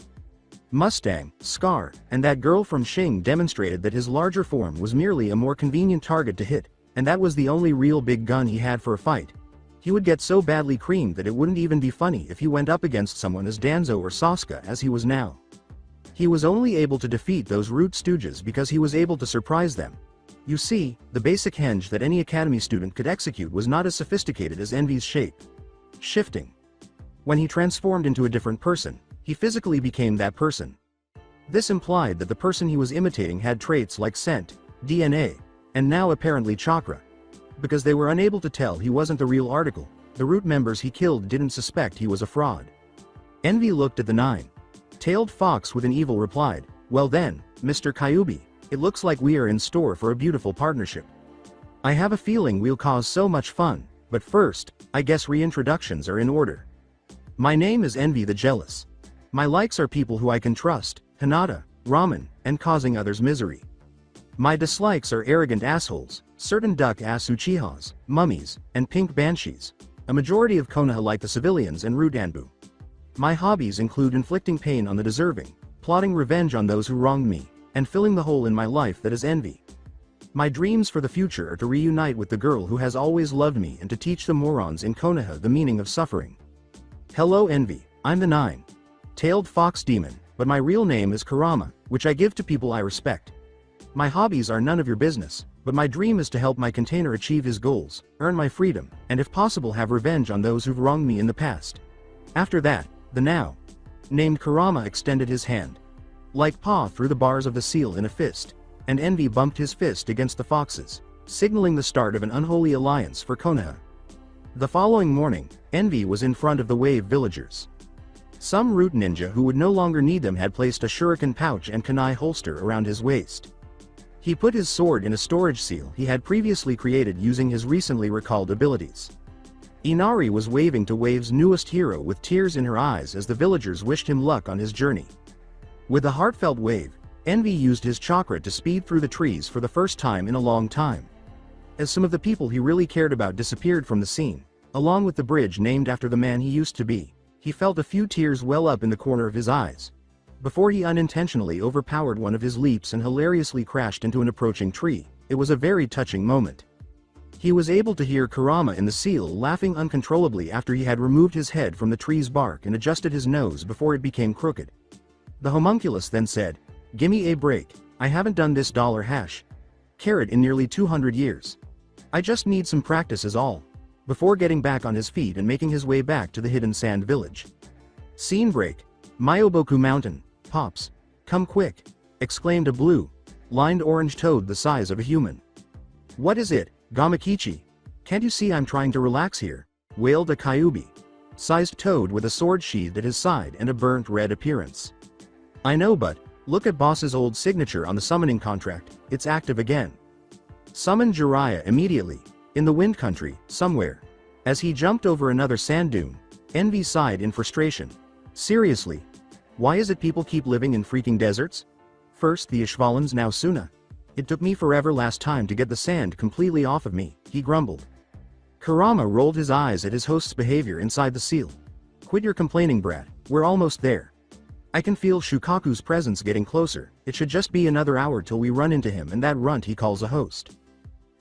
Mustang, Scar, and that girl from Xing demonstrated that his larger form was merely a more convenient target to hit, and that was the only real big gun he had for a fight. He would get so badly creamed that it wouldn't even be funny if he went up against someone as Danzo or Sasuke as he was now. He was only able to defeat those root stooges because he was able to surprise them. You see, the basic henge that any academy student could execute was not as sophisticated as Envy's shape-shifting. When he transformed into a different person, he physically became that person. This implied that the person he was imitating had traits like scent, DNA, and now apparently chakra. Because they were unable to tell he wasn't the real article, the root members he killed didn't suspect he was a fraud. Envy looked at the nine-tailed fox with an evil replied, "Well then, Mr. Kyubi, it looks like we are in store for a beautiful partnership. I have a feeling we'll cause so much fun, but first, I guess reintroductions are in order. My name is Envy the Jealous. My likes are people who I can trust, Hinata, ramen, and causing others misery. My dislikes are arrogant assholes, certain duck-ass Uchihas, mummies, and pink banshees. A majority of Konoha like the civilians and root Anbu. My hobbies include inflicting pain on the deserving, plotting revenge on those who wronged me, and filling the hole in my life that is envy. My dreams for the future are to reunite with the girl who has always loved me and to teach the morons in Konoha the meaning of suffering. Hello Envy, I'm the nine-tailed fox demon, but my real name is Kurama, which I give to people I respect. My hobbies are none of your business, but my dream is to help my container achieve his goals, earn my freedom, and if possible have revenge on those who've wronged me in the past." After that, the now-named Kurama extended his hand, like paw through the bars of the seal in a fist, and Envy bumped his fist against the foxes, signaling the start of an unholy alliance for Konoha. The following morning, Envy was in front of the wave villagers. Some root ninja who would no longer need them had placed a shuriken pouch and kunai holster around his waist. He put his sword in a storage seal he had previously created using his recently recalled abilities. Inari was waving to Wave's newest hero with tears in her eyes as the villagers wished him luck on his journey. With a heartfelt wave, Envy used his chakra to speed through the trees for the first time in a long time. As some of the people he really cared about disappeared from the scene, along with the bridge named after the man he used to be, he felt a few tears well up in the corner of his eyes. Before he unintentionally overpowered one of his leaps and hilariously crashed into an approaching tree, it was a very touching moment. He was able to hear Kurama in the seal laughing uncontrollably after he had removed his head from the tree's bark and adjusted his nose before it became crooked. The homunculus then said, "Gimme a break, I haven't done this $hash in nearly 200 years. I just need some practice is all," before getting back on his feet and making his way back to the hidden sand village. Scene break. Myoboku Mountain, Pops, come quick, exclaimed a blue-lined orange toad the size of a human. "What is it, Gamakichi? Can't you see I'm trying to relax here?" wailed a Kyubi-sized toad with a sword sheathed at his side and a burnt red appearance. "I know, but look at boss's old signature on the summoning contract, it's active again. Summon Jiraiya immediately, in the wind country, somewhere." As he jumped over another sand dune, Envy sighed in frustration. "Seriously? Why is it people keep living in freaking deserts? First the Ishvalans, now Suna. It took me forever last time to get the sand completely off of me," he grumbled. Kurama rolled his eyes at his host's behavior inside the seal. "Quit your complaining, brat, we're almost there. I can feel Shukaku's presence getting closer, it should just be another hour till we run into him and that runt he calls a host.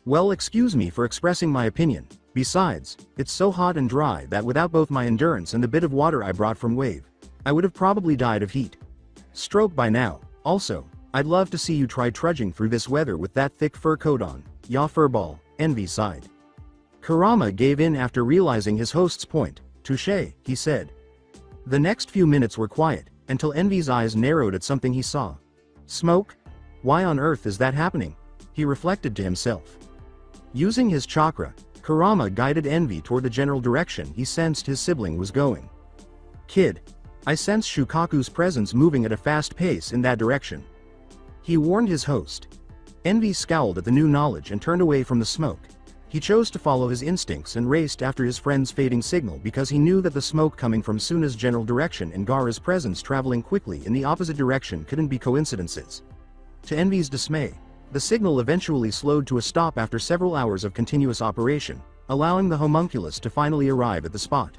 Well, excuse me for expressing my opinion, besides, it's so hot and dry that without both my endurance and the bit of water I brought from Wave, I would have probably died of heat stroke by now. Also, I'd love to see you try trudging through this weather with that thick fur coat on, ya furball," Envy sighed. Kurama gave in after realizing his host's point. "Touché," he said. The next few minutes were quiet, until Envy's eyes narrowed at something he saw. "Smoke? Why on earth is that happening?" he reflected to himself. Using his chakra, Kurama guided Envy toward the general direction he sensed his sibling was going. "Kid, I sense Shukaku's presence moving at a fast pace in that direction," he warned his host. Envy scowled at the new knowledge and turned away from the smoke. He chose to follow his instincts and raced after his friend's fading signal because he knew that the smoke coming from Suna's general direction and Gaara's presence traveling quickly in the opposite direction couldn't be coincidences. To Envy's dismay, the signal eventually slowed to a stop after several hours of continuous operation, allowing the homunculus to finally arrive at the spot.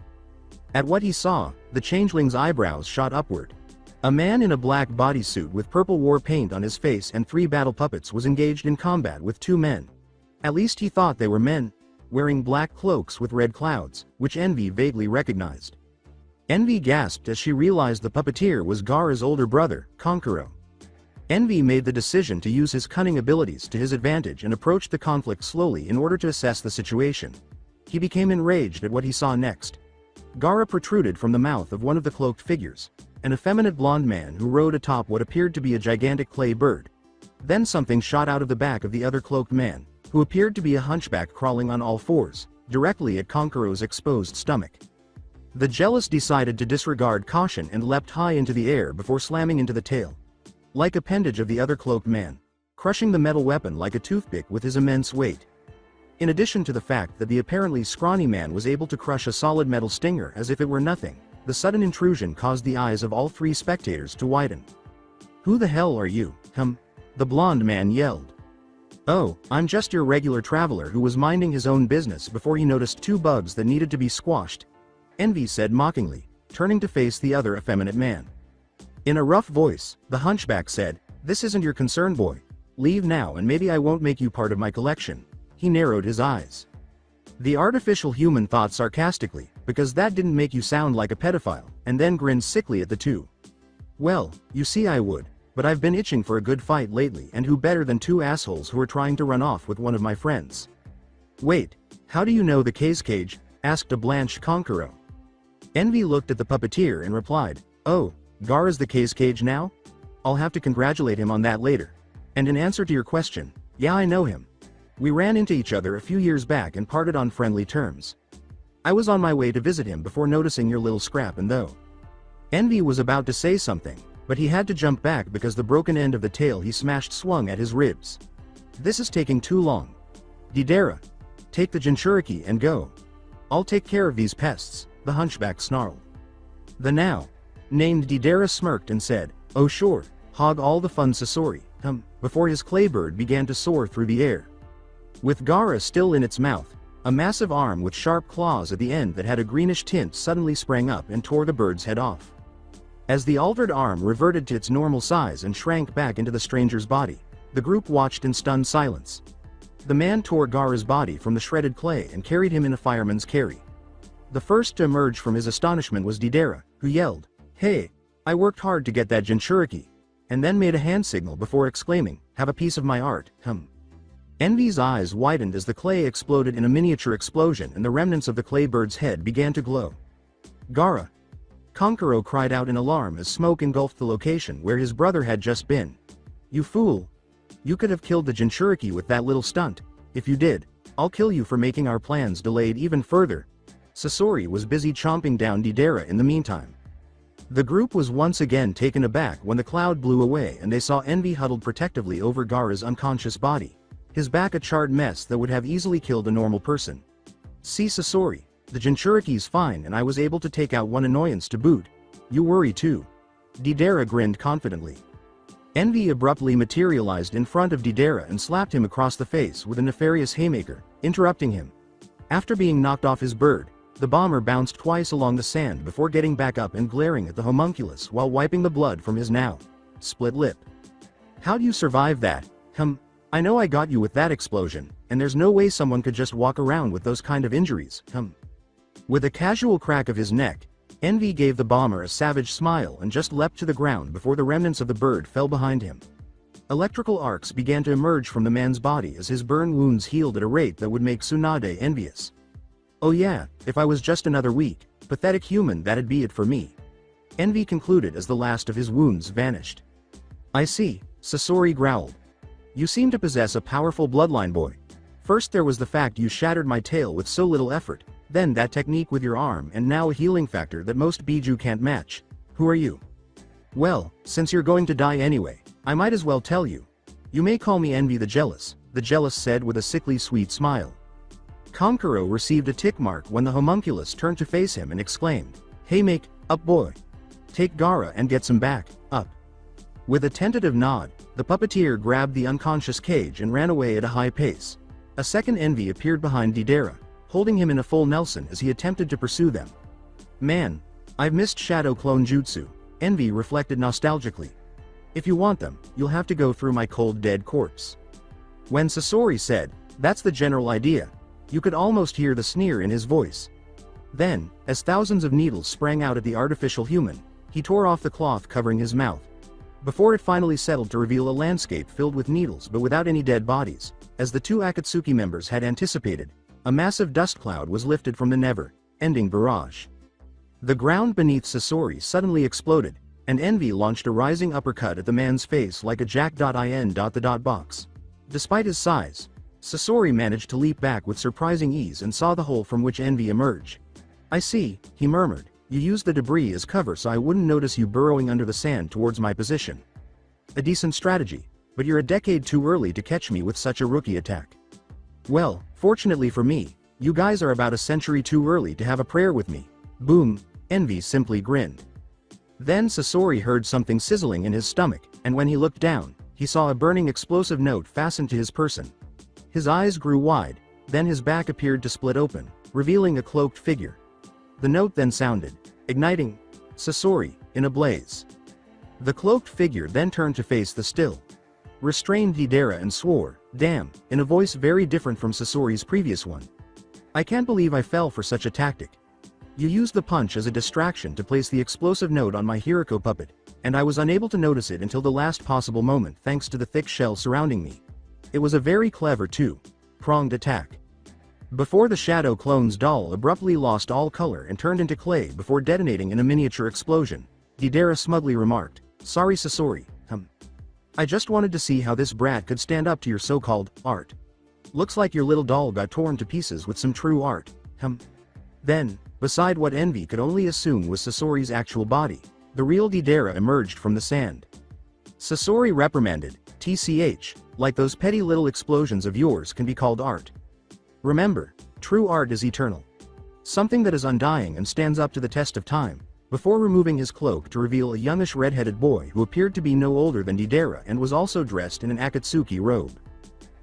At what he saw, the changeling's eyebrows shot upward. A man in a black bodysuit with purple war paint on his face and 3 battle puppets was engaged in combat with 2 men. At least he thought they were men, wearing black cloaks with red clouds, which Envy vaguely recognized. Envy gasped as she realized the puppeteer was Gaara's older brother, Konkuro. Envy made the decision to use his cunning abilities to his advantage and approached the conflict slowly in order to assess the situation. He became enraged at what he saw next. Gaara protruded from the mouth of one of the cloaked figures, an effeminate blonde man who rode atop what appeared to be a gigantic clay bird. Then something shot out of the back of the other cloaked man, who appeared to be a hunchback crawling on all fours, directly at Konkuro's exposed stomach. The jealous decided to disregard caution and leapt high into the air before slamming into the tail, like appendage of the other cloaked man, crushing the metal weapon like a toothpick with his immense weight. In addition to the fact that the apparently scrawny man was able to crush a solid metal stinger as if it were nothing, the sudden intrusion caused the eyes of all three spectators to widen. "Who the hell are you, the blonde man yelled. "Oh, I'm just your regular traveler who was minding his own business before he noticed two bugs that needed to be squashed," Envy said mockingly, turning to face the other effeminate man. In a rough voice, the hunchback said, "This isn't your concern, boy. Leave now and maybe I won't make you part of my collection." He narrowed his eyes. The artificial human thought sarcastically, because that didn't make you sound like a pedophile, and then grinned sickly at the two. "Well, you see I would, but I've been itching for a good fight lately, and who better than two assholes who are trying to run off with one of my friends." "Wait, how do you know the cage?" asked a blanched Konkuro. Envy looked at the puppeteer and replied, "Oh, Gaara's the cage now? I'll have to congratulate him on that later. And in answer to your question, yeah, I know him. We ran into each other a few years back and parted on friendly terms. I was on my way to visit him before noticing your little scrap and though." Envy was about to say something, but he had to jump back because the broken end of the tail he smashed swung at his ribs. "This is taking too long. Deidara, take the Jinchuriki and go. I'll take care of these pests," the hunchback snarled. The now named Deidara smirked and said, "Oh sure, hog all the fun, Sasori," before his claybird began to soar through the air. With Gaara still in its mouth, a massive arm with sharp claws at the end that had a greenish tint suddenly sprang up and tore the bird's head off. As the altered arm reverted to its normal size and shrank back into the stranger's body, the group watched in stunned silence. The man tore Gaara's body from the shredded clay and carried him in a fireman's carry. The first to emerge from his astonishment was Deidara, who yelled, "Hey, I worked hard to get that Jinchuriki," and then made a hand signal before exclaiming, "Have a piece of my art, Envy's eyes widened as the clay exploded in a miniature explosion and the remnants of the clay bird's head began to glow. "Gaara!" Konkuro cried out in alarm as smoke engulfed the location where his brother had just been. "You fool! You could have killed the Jinchuriki with that little stunt. If you did, I'll kill you for making our plans delayed even further." Sasori was busy chomping down Deidara in the meantime. The group was once again taken aback when the cloud blew away and they saw Envy huddled protectively over Gaara's unconscious body, his back a charred mess that would have easily killed a normal person. "See, Sasori, the Jinchuriki's fine and I was able to take out one annoyance to boot. You worry too." Deidara grinned confidently. Envy abruptly materialized in front of Deidara and slapped him across the face with a nefarious haymaker, interrupting him. After being knocked off his bird, the bomber bounced twice along the sand before getting back up and glaring at the homunculus while wiping the blood from his now split lip. "How'd you survive that? I know I got you with that explosion, and there's no way someone could just walk around with those kind of injuries, With a casual crack of his neck, Envy gave the bomber a savage smile and just leapt to the ground before the remnants of the bird fell behind him. Electrical arcs began to emerge from the man's body as his burn wounds healed at a rate that would make Tsunade envious. "Oh yeah, if I was just another weak, pathetic human that'd be it for me," Envy concluded as the last of his wounds vanished. "I see," Sasori growled. "You seem to possess a powerful bloodline, boy. First there was the fact you shattered my tail with so little effort, then that technique with your arm and now a healing factor that most Biju can't match. Who are you?" "Well, since you're going to die anyway, I might as well tell you. You may call me Envy the Jealous," the Jealous said with a sickly sweet smile. Konkuro received a tick mark when the homunculus turned to face him and exclaimed, "Hey, make up, boy. Take Gaara and get some back up." With a tentative nod, the puppeteer grabbed the unconscious cage and ran away at a high pace. A second Envy appeared behind Deidara, holding him in a full Nelson as he attempted to pursue them. "Man, I've missed Shadow Clone Jutsu," Envy reflected nostalgically. "If you want them, you'll have to go through my cold dead corpse." When Sasori said, "That's the general idea," you could almost hear the sneer in his voice. Then, as thousands of needles sprang out at the artificial human, he tore off the cloth covering his mouth. Before it finally settled to reveal a landscape filled with needles but without any dead bodies, as the two Akatsuki members had anticipated, a massive dust cloud was lifted from the never-ending barrage. The ground beneath Sasori suddenly exploded, and Envy launched a rising uppercut at the man's face like a jack.in. The box. Despite his size, Sasori managed to leap back with surprising ease and saw the hole from which Envy emerged. "I see," he murmured. "You used the debris as cover so I wouldn't notice you burrowing under the sand towards my position. A decent strategy, but you're a decade too early to catch me with such a rookie attack." "Well, fortunately for me, you guys are about a century too early to have a prayer with me." Boom, Envy simply grinned. Then Sasori heard something sizzling in his stomach, and when he looked down, he saw a burning explosive note fastened to his person. His eyes grew wide, then his back appeared to split open, revealing a cloaked figure. The note then sounded, igniting Sasori in a blaze. The cloaked figure then turned to face the still restrained Deidara and swore, "Damn," in a voice very different from Sasori's previous one. "I can't believe I fell for such a tactic. You used the punch as a distraction to place the explosive note on my Hiriko puppet, and I was unable to notice it until the last possible moment thanks to the thick shell surrounding me. It was a very clever two-pronged attack." Before the Shadow Clone's doll abruptly lost all color and turned into clay before detonating in a miniature explosion, Deidara smugly remarked, "Sorry Sasori, I just wanted to see how this brat could stand up to your so-called art. Looks like your little doll got torn to pieces with some true art, Then, beside what Envy could only assume was Sasori's actual body, the real Deidara emerged from the sand. Sasori reprimanded, "TCH, like those petty little explosions of yours can be called art. Remember, true art is eternal. Something that is undying and stands up to the test of time," before removing his cloak to reveal a youngish red-headed boy who appeared to be no older than Deidara and was also dressed in an Akatsuki robe.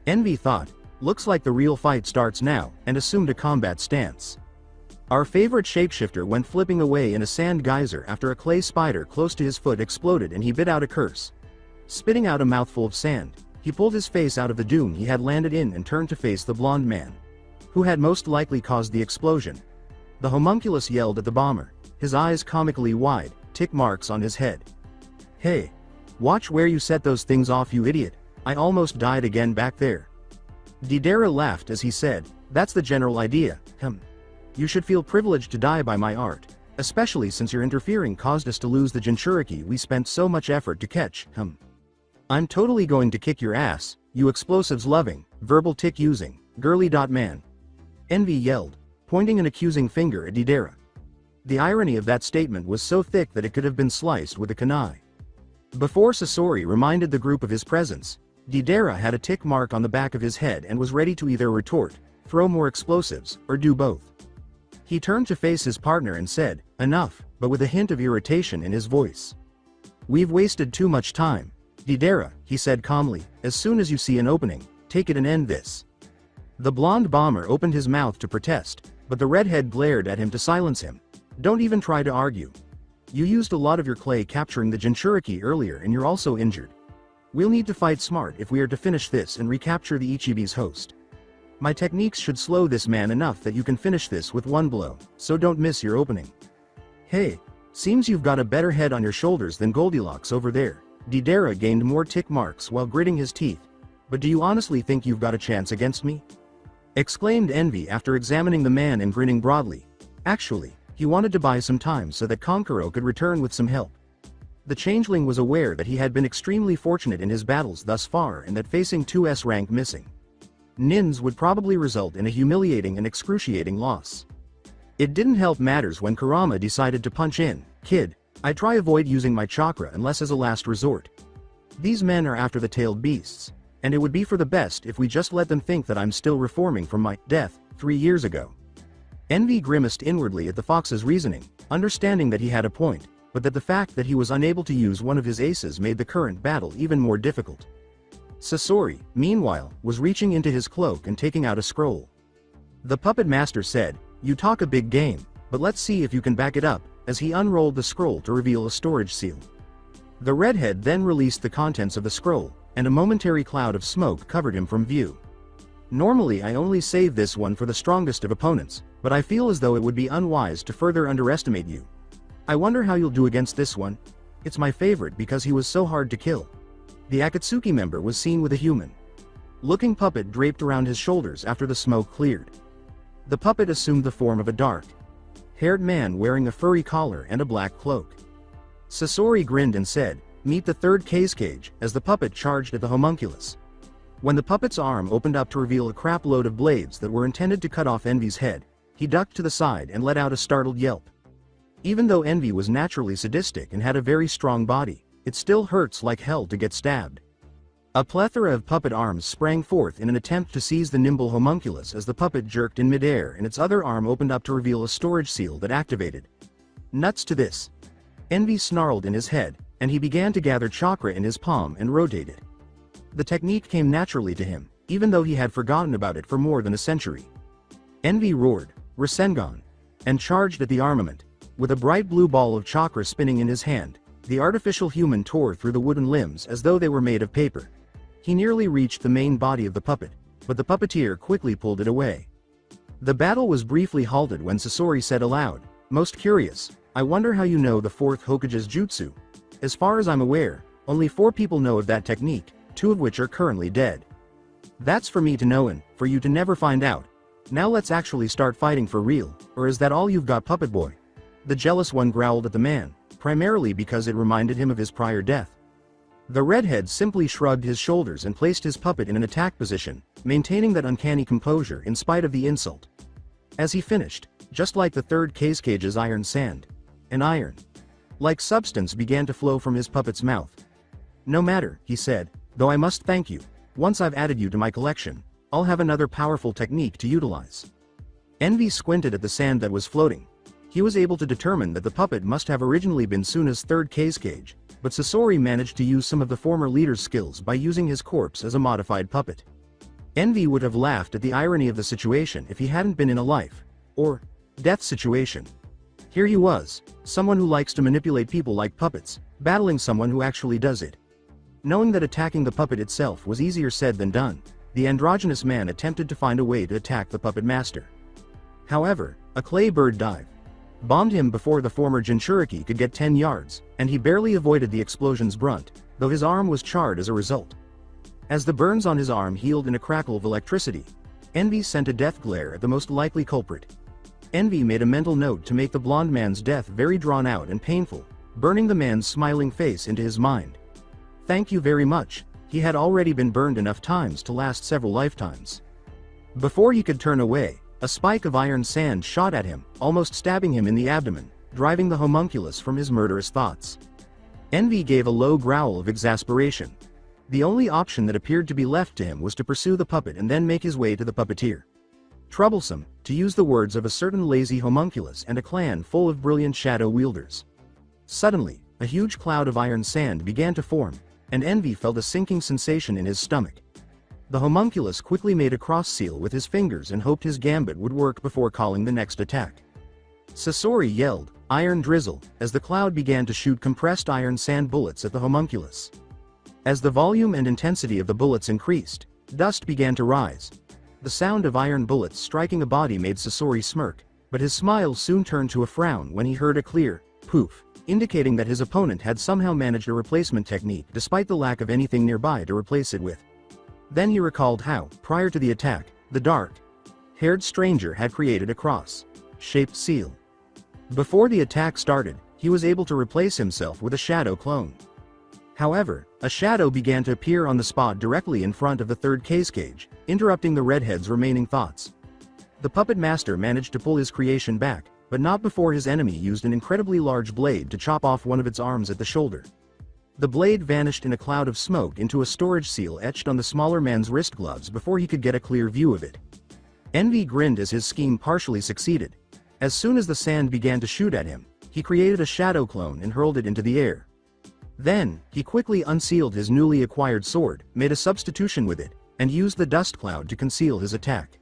Envy thought, "Looks like the real fight starts now," and assumed a combat stance. Our favorite shapeshifter went flipping away in a sand geyser after a clay spider close to his foot exploded and he bit out a curse. Spitting out a mouthful of sand, he pulled his face out of the dune he had landed in and turned to face the blonde man, who had most likely caused the explosion. The homunculus yelled at the bomber, his eyes comically wide, tick marks on his head. "Hey! Watch where you set those things off, you idiot. I almost died again back there." Deidara laughed as he said, "That's the general idea, You should feel privileged to die by my art, especially since your interfering caused us to lose the Jinchuriki we spent so much effort to catch, I'm totally going to kick your ass, you explosives-loving, verbal tick-using, girly.man." Envy yelled, pointing an accusing finger at Deidara. The irony of that statement was so thick that it could have been sliced with a kunai. Before Sasori reminded the group of his presence, Deidara had a tick mark on the back of his head and was ready to either retort, throw more explosives, or do both. He turned to face his partner and said, "Enough," but with a hint of irritation in his voice. "We've wasted too much time. Deidara," he said calmly, "as soon as you see an opening, take it and end this." The blonde bomber opened his mouth to protest, but the redhead glared at him to silence him. "Don't even try to argue. You used a lot of your clay capturing the Jinchuriki earlier and you're also injured. We'll need to fight smart if we are to finish this and recapture the Ichibi's host. My techniques should slow this man enough that you can finish this with one blow, so don't miss your opening." "Hey, seems you've got a better head on your shoulders than Goldilocks over there." Deidara gained more tick marks while gritting his teeth. "But do you honestly think you've got a chance against me?" exclaimed Envy after examining the man and grinning broadly. Actually, he wanted to buy some time so that Konkuro could return with some help. The changeling was aware that he had been extremely fortunate in his battles thus far and that facing two S-rank missing Nins would probably result in a humiliating and excruciating loss. It didn't help matters when Kurama decided to punch in, "Kid, I try avoid using my chakra unless as a last resort. These men are after the tailed beasts, and it would be for the best if we just let them think that I'm still reforming from my death 3 years ago." Envy grimaced inwardly at the fox's reasoning, understanding that he had a point, but that the fact that he was unable to use one of his aces made the current battle even more difficult. Sasori, meanwhile, was reaching into his cloak and taking out a scroll. The puppet master said, "You talk a big game, but let's see if you can back it up," as he unrolled the scroll to reveal a storage seal. The redhead then released the contents of the scroll, and a momentary cloud of smoke covered him from view. "Normally I only save this one for the strongest of opponents, but I feel as though it would be unwise to further underestimate you. I wonder how you'll do against this one. It's my favorite because he was so hard to kill." The Akatsuki member was seen with a human-looking puppet draped around his shoulders after the smoke cleared. The puppet assumed the form of a dark-haired man wearing a furry collar and a black cloak. Sasori grinned and said, "Meet the third case cage," as the puppet charged at the homunculus. When the puppet's arm opened up to reveal a crap load of blades that were intended to cut off Envy's head, he ducked to the side and let out a startled yelp. Even though Envy was naturally sadistic and had a very strong body, it still hurts like hell to get stabbed. A plethora of puppet arms sprang forth in an attempt to seize the nimble homunculus as the puppet jerked in midair and its other arm opened up to reveal a storage seal that activated. Nuts to this! Envy snarled in his head, and he began to gather chakra in his palm and rotate it. The technique came naturally to him, even though he had forgotten about it for more than a century. Envy roared, Rasengan, and charged at the armament. With a bright blue ball of chakra spinning in his hand, the artificial human tore through the wooden limbs as though they were made of paper. He nearly reached the main body of the puppet, but the puppeteer quickly pulled it away. The battle was briefly halted when Sasori said aloud, "Most curious, I wonder how you know the fourth Hokage's jutsu. As far as I'm aware, only 4 people know of that technique, 2 of which are currently dead. That's for me to know and for you to never find out. Now let's actually start fighting for real, or is that all you've got, puppet boy?" The jealous one growled at the man, primarily because it reminded him of his prior death. The redhead simply shrugged his shoulders and placed his puppet in an attack position, maintaining that uncanny composure in spite of the insult. As he finished, just like the third cage's iron sand, an iron-like substance began to flow from his puppet's mouth. "No matter," he said, "though I must thank you. Once I've added you to my collection, I'll have another powerful technique to utilize." Envy squinted at the sand that was floating. He was able to determine that the puppet must have originally been Suna's third cage, but Sasori managed to use some of the former leader's skills by using his corpse as a modified puppet. Envy would have laughed at the irony of the situation if he hadn't been in a life, or death situation. Here he was, someone who likes to manipulate people like puppets, battling someone who actually does it. Knowing that attacking the puppet itself was easier said than done, the androgynous man attempted to find a way to attack the puppet master. However, a clay bird dive bombed him before the former Jinchuriki could get 10 yards, and he barely avoided the explosion's brunt, though his arm was charred as a result. As the burns on his arm healed in a crackle of electricity, Envy sent a death glare at the most likely culprit. Envy made a mental note to make the blonde man's death very drawn out and painful, burning the man's smiling face into his mind. Thank you very much. He had already been burned enough times to last several lifetimes. Before he could turn away, a spike of iron sand shot at him, almost stabbing him in the abdomen, driving the homunculus from his murderous thoughts. Envy gave a low growl of exasperation. The only option that appeared to be left to him was to pursue the puppet and then make his way to the puppeteer. Troublesome, to use the words of a certain lazy homunculus and a clan full of brilliant shadow wielders. Suddenly, a huge cloud of iron sand began to form, and Envy felt a sinking sensation in his stomach. The homunculus quickly made a cross seal with his fingers and hoped his gambit would work before calling the next attack. Sasori yelled, "Iron drizzle," as the cloud began to shoot compressed iron sand bullets at the homunculus. As the volume and intensity of the bullets increased, dust began to rise. The sound of iron bullets striking a body made Sasori smirk, but his smile soon turned to a frown when he heard a clear poof, indicating that his opponent had somehow managed a replacement technique despite the lack of anything nearby to replace it with. Then he recalled how, prior to the attack, the dark-haired stranger had created a cross-shaped seal. Before the attack started, he was able to replace himself with a shadow clone. However, a shadow began to appear on the spot directly in front of the third cage, interrupting the redhead's remaining thoughts. The puppet master managed to pull his creation back, but not before his enemy used an incredibly large blade to chop off one of its arms at the shoulder. The blade vanished in a cloud of smoke into a storage seal etched on the smaller man's wrist gloves before he could get a clear view of it. Envy grinned as his scheme partially succeeded. As soon as the sand began to shoot at him, he created a shadow clone and hurled it into the air. Then, he quickly unsealed his newly acquired sword, made a substitution with it, and used the dust cloud to conceal his attack.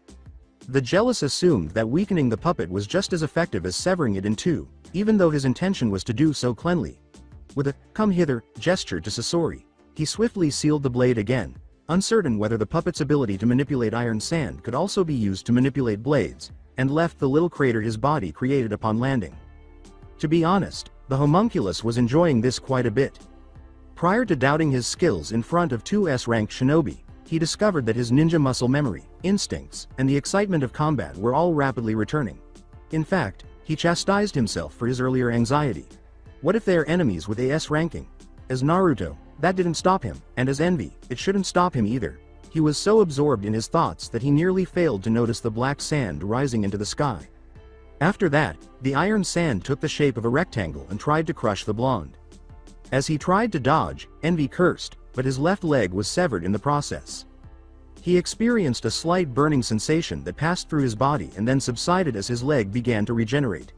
The jealous assumed that weakening the puppet was just as effective as severing it in two, even though his intention was to do so cleanly. With a "come hither" gesture to Sasori, he swiftly sealed the blade again, uncertain whether the puppet's ability to manipulate iron sand could also be used to manipulate blades, and left the little crater his body created upon landing. To be honest, the homunculus was enjoying this quite a bit. Prior to doubting his skills in front of 2 S-ranked shinobi, he discovered that his ninja muscle memory, instincts, and the excitement of combat were all rapidly returning. In fact, he chastised himself for his earlier anxiety. What if they are enemies with a S ranking? As Naruto, that didn't stop him, and as Envy, it shouldn't stop him either. He was so absorbed in his thoughts that he nearly failed to notice the black sand rising into the sky. After that, the iron sand took the shape of a rectangle and tried to crush the blonde. As he tried to dodge, Envy cursed, but his left leg was severed in the process. He experienced a slight burning sensation that passed through his body and then subsided as his leg began to regenerate.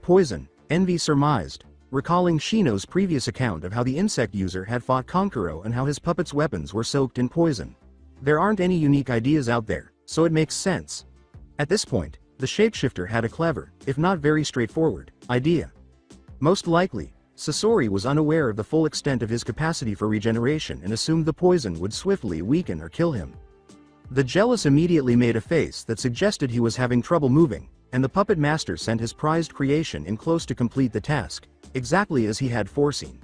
Poison, Envy surmised, recalling Shino's previous account of how the insect user had fought Konkuro and how his puppet's weapons were soaked in poison. There aren't any unique ideas out there, so it makes sense. At this point, the shapeshifter had a clever, if not very straightforward, idea. Most likely, Sasori was unaware of the full extent of his capacity for regeneration and assumed the poison would swiftly weaken or kill him. The jealous immediately made a face that suggested he was having trouble moving, and the puppet master sent his prized creation in close to complete the task, exactly as he had foreseen.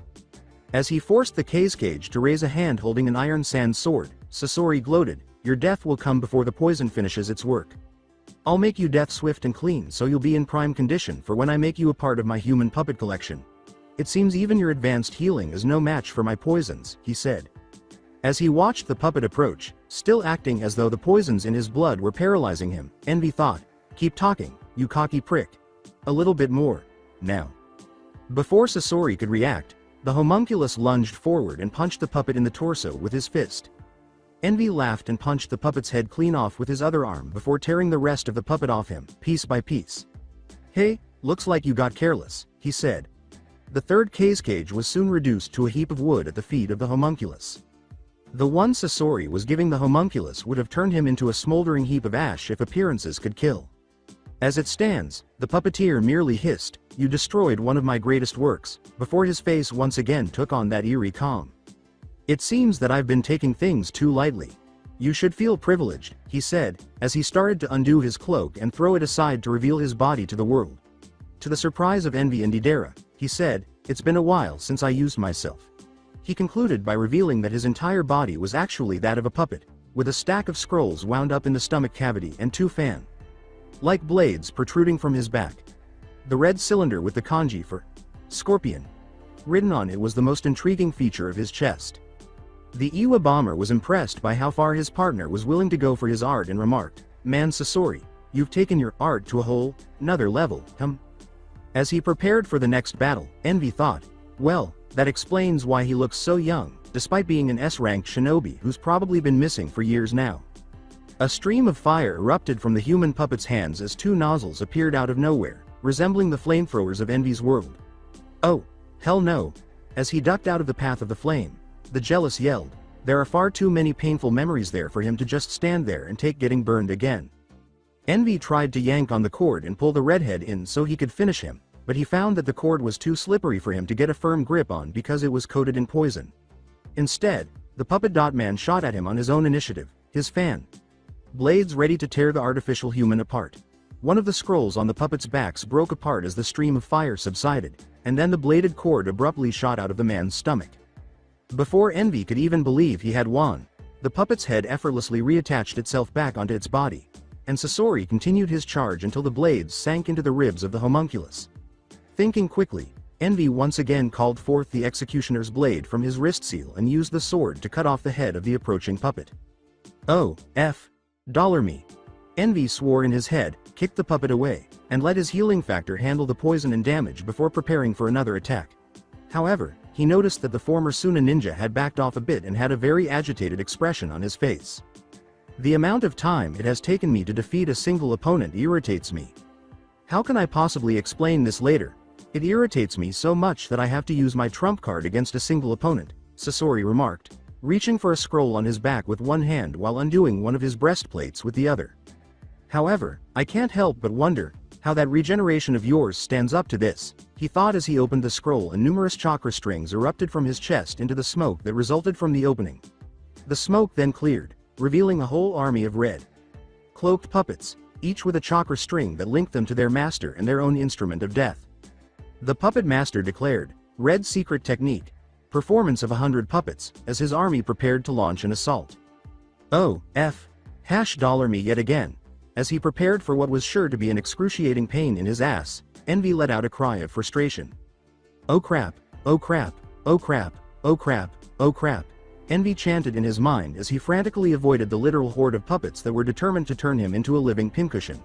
As he forced the cage to raise a hand holding an iron sand sword, Sasori gloated, "Your death will come before the poison finishes its work. I'll make you death swift and clean so you'll be in prime condition for when I make you a part of my human puppet collection. It seems even your advanced healing is no match for my poisons," he said. As he watched the puppet approach, still acting as though the poisons in his blood were paralyzing him, Envy thought, "Keep talking, you cocky prick. A little bit more, now." Before Sasori could react, the homunculus lunged forward and punched the puppet in the torso with his fist. Envy laughed and punched the puppet's head clean off with his other arm before tearing the rest of the puppet off him, piece by piece. "Hey, looks like you got careless," he said. The third cage was soon reduced to a heap of wood at the feet of the homunculus. The one Sasori was giving the homunculus would have turned him into a smoldering heap of ash if appearances could kill. As it stands, the puppeteer merely hissed, "You destroyed one of my greatest works," before his face once again took on that eerie calm. "It seems that I've been taking things too lightly. You should feel privileged," he said, as he started to undo his cloak and throw it aside to reveal his body to the world. To the surprise of Envy and Idera, he said, "It's been a while since I used myself." He concluded by revealing that his entire body was actually that of a puppet, with a stack of scrolls wound up in the stomach cavity and two fan-like blades protruding from his back. The red cylinder with the kanji for Scorpion written on it was the most intriguing feature of his chest. The Iwa bomber was impressed by how far his partner was willing to go for his art and remarked, "Man Sasori, you've taken your art to a whole nother level, As he prepared for the next battle, Envy thought, well, that explains why he looks so young, despite being an S-ranked shinobi who's probably been missing for years now. A stream of fire erupted from the human puppet's hands as two nozzles appeared out of nowhere, resembling the flamethrowers of Envy's world. "Oh, hell no." As he ducked out of the path of the flame, the jealous yelled, "There are far too many painful memories there for him to just stand there and take getting burned again." Envy tried to yank on the cord and pull the redhead in so he could finish him, but he found that the cord was too slippery for him to get a firm grip on because it was coated in poison. Instead, the puppet man shot at him on his own initiative, his fan blades ready to tear the artificial human apart. One of the scrolls on the puppet's backs broke apart as the stream of fire subsided, and then the bladed cord abruptly shot out of the man's stomach. Before Envy could even believe he had won, the puppet's head effortlessly reattached itself back onto its body, and Sasori continued his charge until the blades sank into the ribs of the homunculus. Thinking quickly, Envy once again called forth the executioner's blade from his wrist seal and used the sword to cut off the head of the approaching puppet. "Oh, $me. Envy swore in his head, kicked the puppet away, and let his healing factor handle the poison and damage before preparing for another attack. However, he noticed that the former Suna ninja had backed off a bit and had a very agitated expression on his face. "The amount of time it has taken me to defeat a single opponent irritates me. How can I possibly explain this later? It irritates me so much that I have to use my trump card against a single opponent," Sasori remarked, reaching for a scroll on his back with one hand while undoing one of his breastplates with the other. "However, I can't help but wonder how that regeneration of yours stands up to this," he thought as he opened the scroll, and numerous chakra strings erupted from his chest into the smoke that resulted from the opening. The smoke then cleared, revealing a whole army of red cloaked puppets, each with a chakra string that linked them to their master and their own instrument of death. The puppet master declared, "Red secret technique. Performance of 100 puppets," as his army prepared to launch an assault. "Oh, $me yet again." As he prepared for what was sure to be an excruciating pain in his ass, Envy let out a cry of frustration. "Oh crap, oh crap, oh crap, oh crap, oh crap." Envy chanted in his mind as he frantically avoided the literal horde of puppets that were determined to turn him into a living pincushion.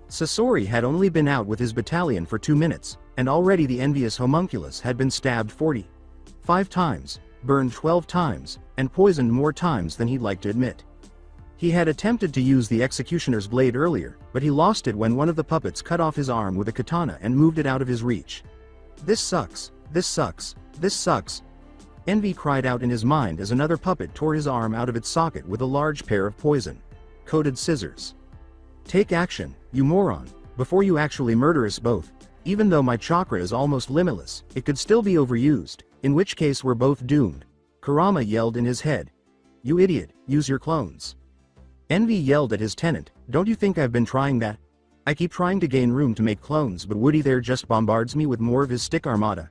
Sasori had only been out with his battalion for 2 minutes, and already the envious homunculus had been stabbed 45 times, burned 12 times, and poisoned more times than he'd like to admit. He had attempted to use the executioner's blade earlier, but he lost it when one of the puppets cut off his arm with a katana and moved it out of his reach. This sucks, this sucks, this sucks. Envy cried out in his mind as another puppet tore his arm out of its socket with a large pair of poison-coated scissors. Take action, you moron, before you actually murder us both. Even though my chakra is almost limitless, it could still be overused, in which case we're both doomed. Kurama yelled in his head. You idiot, use your clones. Envy yelled at his tenant, don't you think I've been trying that? I keep trying to gain room to make clones, but Woody there just bombards me with more of his stick armada.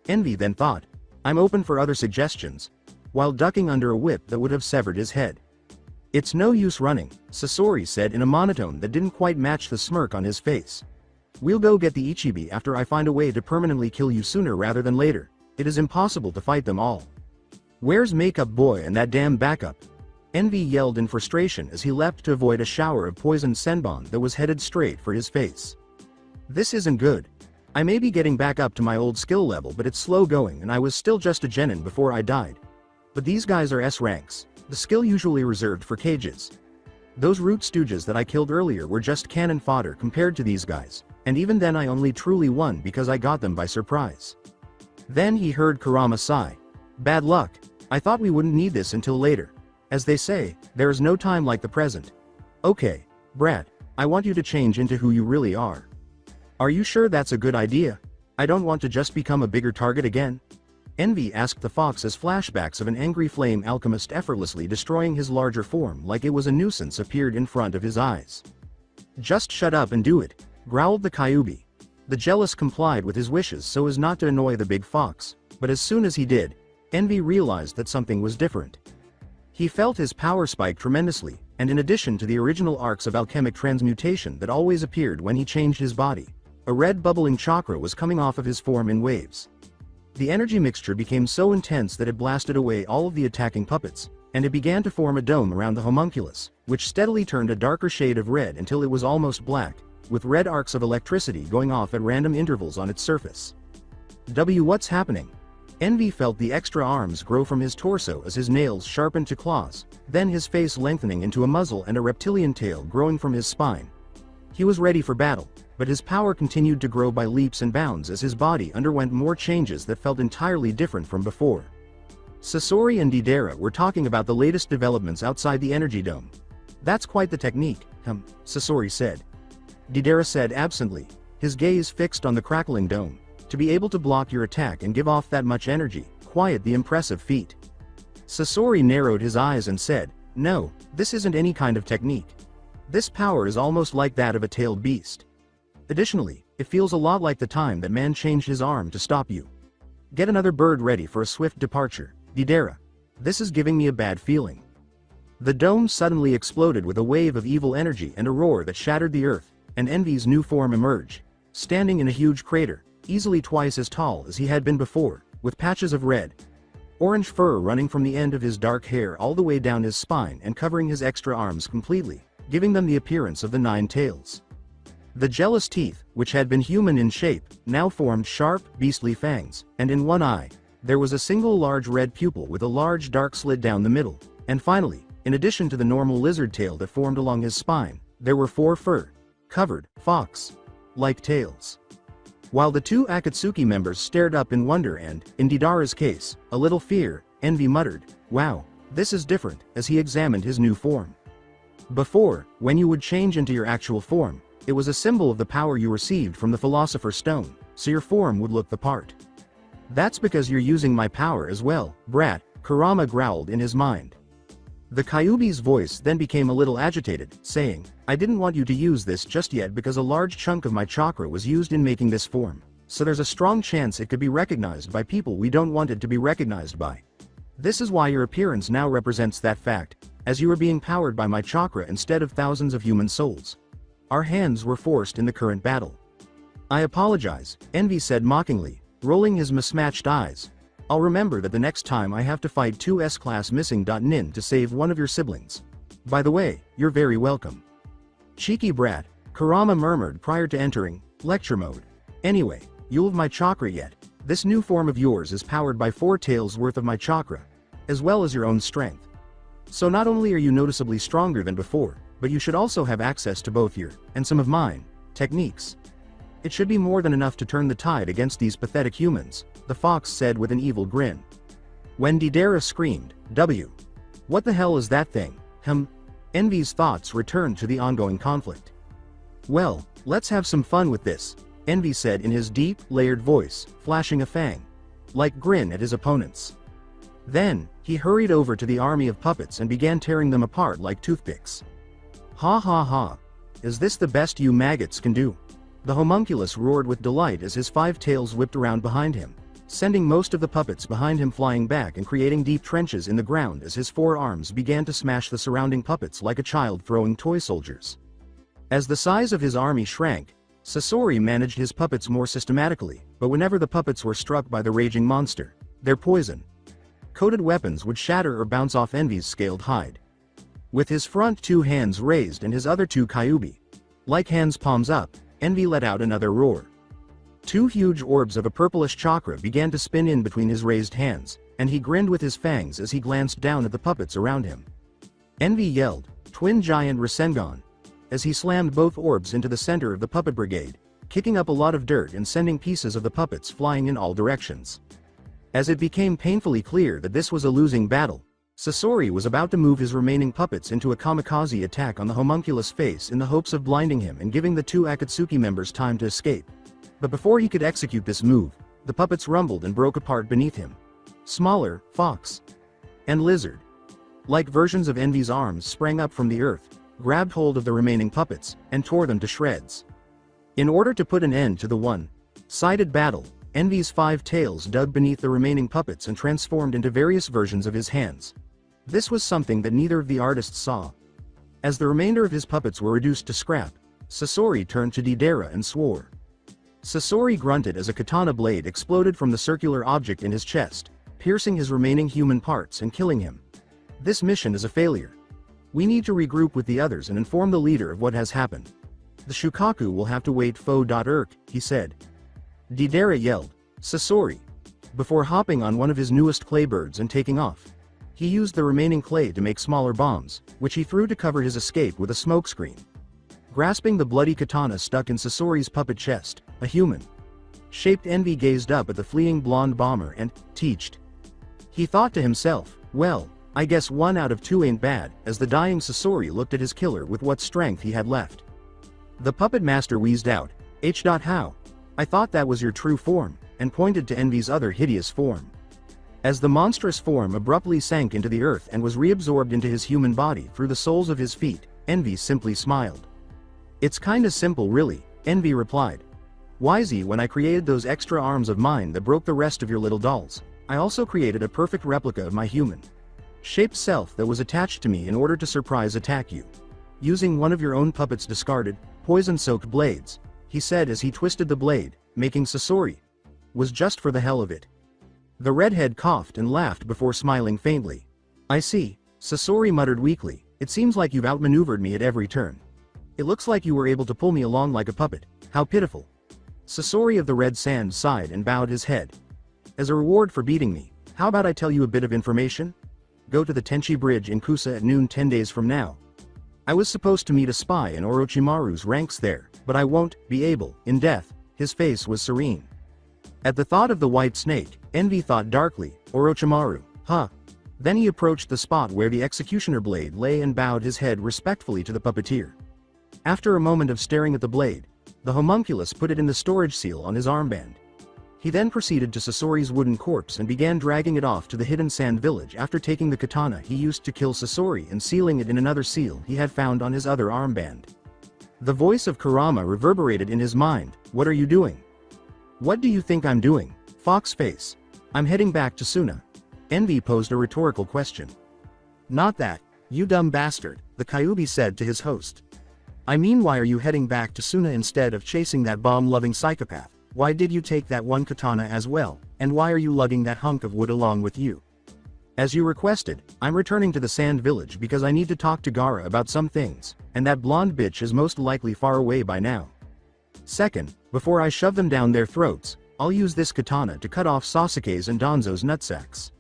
Envy then thought, I'm open for other suggestions, while ducking under a whip that would have severed his head. It's no use running, Sasori said in a monotone that didn't quite match the smirk on his face. We'll go get the Ichibi after I find a way to permanently kill you sooner rather than later. It is impossible to fight them all. Where's Makeup Boy and that damn backup? Envy yelled in frustration as he leapt to avoid a shower of poisoned senbon that was headed straight for his face. This isn't good. I may be getting back up to my old skill level, but it's slow going and I was still just a genin before I died. But these guys are S ranks, the skill usually reserved for cages. Those root stooges that I killed earlier were just cannon fodder compared to these guys, and even then I only truly won because I got them by surprise. Then he heard Kurama sigh. Bad luck. I thought we wouldn't need this until later. As they say, there is no time like the present. Okay, brat, I want you to change into who you really are. Are you sure that's a good idea? I don't want to just become a bigger target again. Envy asked the fox as flashbacks of an angry flame alchemist effortlessly destroying his larger form like it was a nuisance appeared in front of his eyes. Just shut up and do it, growled the Kyuubi. The jealous complied with his wishes so as not to annoy the big fox, but as soon as he did, Envy realized that something was different. He felt his power spike tremendously, and in addition to the original arcs of alchemic transmutation that always appeared when he changed his body, a red bubbling chakra was coming off of his form in waves. The energy mixture became so intense that it blasted away all of the attacking puppets, and it began to form a dome around the homunculus, which steadily turned a darker shade of red until it was almost black, with red arcs of electricity going off at random intervals on its surface. What's happening? Envy felt the extra arms grow from his torso as his nails sharpened to claws, then his face lengthening into a muzzle and a reptilian tail growing from his spine. He was ready for battle, but his power continued to grow by leaps and bounds as his body underwent more changes that felt entirely different from before. Sasori and Deidara were talking about the latest developments outside the energy dome. That's quite the technique, Sasori said. Deidara said absently, his gaze fixed on the crackling dome. To be able to block your attack and give off that much energy, quite the impressive feat. Sasori narrowed his eyes and said, no, this isn't any kind of technique. This power is almost like that of a tailed beast. Additionally, it feels a lot like the time that man changed his arm to stop you. Get another bird ready for a swift departure, Deidara. This is giving me a bad feeling. The dome suddenly exploded with a wave of evil energy and a roar that shattered the earth, and Envy's new form emerged, standing in a huge crater, easily twice as tall as he had been before, with patches of red, orange fur running from the end of his dark hair all the way down his spine and covering his extra arms completely, giving them the appearance of the 9 tails. The jealous teeth, which had been human in shape, now formed sharp, beastly fangs, and in one eye, there was a single large red pupil with a large dark slit down the middle, and finally, in addition to the normal lizard tail that formed along his spine, there were 4 fur-covered, fox-like tails. While the 2 Akatsuki members stared up in wonder and, in Deidara's case, a little fear, Envy muttered, wow, this is different, as he examined his new form. Before, when you would change into your actual form, it was a symbol of the power you received from the Philosopher's Stone, so your form would look the part. That's because you're using my power as well, brat, Kurama growled in his mind. The Kyuubi's voice then became a little agitated, saying, I didn't want you to use this just yet because a large chunk of my chakra was used in making this form, so there's a strong chance it could be recognized by people we don't want it to be recognized by. This is why your appearance now represents that fact, as you are being powered by my chakra instead of thousands of human souls. Our hands were forced in the current battle. I apologize, Envy said mockingly, rolling his mismatched eyes. I'll remember that the next time I have to fight two S-class missing nin to save one of your siblings. By the way, you're very welcome. Cheeky brat, Kurama murmured prior to entering lecture mode. Anyway, you'll have my chakra yet. This new form of yours is powered by 4 taels worth of my chakra, as well as your own strength. So not only are you noticeably stronger than before, but you should also have access to both your, and some of mine, techniques. It should be more than enough to turn the tide against these pathetic humans, the fox said with an evil grin. When Deidara screamed, "W! What the hell is that thing?" Envy's thoughts returned to the ongoing conflict. "Well, let's have some fun with this," Envy said in his deep, layered voice, flashing a fang-like grin at his opponents. Then, he hurried over to the army of puppets and began tearing them apart like toothpicks. "Ha ha ha! Is this the best you maggots can do?" The homunculus roared with delight as his 5 tails whipped around behind him, sending most of the puppets behind him flying back and creating deep trenches in the ground as his 4 arms began to smash the surrounding puppets like a child throwing toy soldiers. As the size of his army shrank, Sasori managed his puppets more systematically, but whenever the puppets were struck by the raging monster, their poison-coated weapons would shatter or bounce off Envy's scaled hide. With his front 2 hands raised and his other 2 kyuubi-like hands palms up, Envy let out another roar. 2 huge orbs of a purplish chakra began to spin in between his raised hands, and he grinned with his fangs as he glanced down at the puppets around him. Envy yelled, "Twin Giant Rasengan," as he slammed both orbs into the center of the puppet brigade, kicking up a lot of dirt and sending pieces of the puppets flying in all directions. As it became painfully clear that this was a losing battle, Sasori was about to move his remaining puppets into a kamikaze attack on the homunculus face in the hopes of blinding him and giving the 2 Akatsuki members time to escape. But before he could execute this move, the puppets rumbled and broke apart beneath him. Smaller, fox, and lizard-like versions of Envy's arms sprang up from the earth, grabbed hold of the remaining puppets, and tore them to shreds. In order to put an end to the one-sided battle, Envy's 5 tails dug beneath the remaining puppets and transformed into various versions of his hands. This was something that neither of the artists saw. As the remainder of his puppets were reduced to scrap, Sasori turned to Deidara and swore. Sasori grunted as a katana blade exploded from the circular object in his chest, piercing his remaining human parts and killing him. "This mission is a failure. We need to regroup with the others and inform the leader of what has happened. The Shukaku will have to wait fo.irk, he said. Deidara yelled, "Sasori!" before hopping on one of his newest clay birds and taking off. He used the remaining clay to make smaller bombs, which he threw to cover his escape with a smokescreen. Grasping the bloody katana stuck in Sasori's puppet chest, a human-shaped Envy gazed up at the fleeing blonde bomber and teached. He thought to himself, well, I guess 1 out of 2 ain't bad, as the dying Sasori looked at his killer with what strength he had left. The puppet master wheezed out, How? I thought that was your true form, and pointed to Envy's other hideous form. As the monstrous form abruptly sank into the earth and was reabsorbed into his human body through the soles of his feet, Envy simply smiled. "It's kinda simple really," Envy replied. "Wisey, when I created those extra arms of mine that broke the rest of your little dolls, I also created a perfect replica of my human-shaped self that was attached to me in order to surprise attack you. Using one of your own puppet's discarded, poison-soaked blades," he said as he twisted the blade, making Sasori. "Was just for the hell of it." The redhead coughed and laughed before smiling faintly. "I see," Sasori muttered weakly, "it seems like you've outmaneuvered me at every turn. It looks like you were able to pull me along like a puppet, how pitiful." Sasori of the Red Sand sighed and bowed his head. "As a reward for beating me, how about I tell you a bit of information? Go to the Tenchi Bridge in Kusa at noon 10 days from now. I was supposed to meet a spy in Orochimaru's ranks there, but I won't be able, in death." His face was serene. At the thought of the white snake, Envy thought darkly, Orochimaru, huh? Then he approached the spot where the executioner blade lay and bowed his head respectfully to the puppeteer. After a moment of staring at the blade, the homunculus put it in the storage seal on his armband. He then proceeded to Sasori's wooden corpse and began dragging it off to the hidden sand village after taking the katana he used to kill Sasori and sealing it in another seal he had found on his other armband. The voice of Kurama reverberated in his mind, "What are you doing?" "What do you think I'm doing, fox face?" "I'm heading back to Suna." Envy posed a rhetorical question. "Not that, you dumb bastard," the Kyuubi said to his host. "I mean, why are you heading back to Suna instead of chasing that bomb-loving psychopath? Why did you take that one katana as well?" And why are you lugging that hunk of wood along with you? As you requested, I'm returning to the Sand Village because I need to talk to Gaara about some things, and that blonde bitch is most likely far away by now. Second, before I shove them down their throats, I'll use this katana to cut off Sasuke's and Danzo's nutsacks.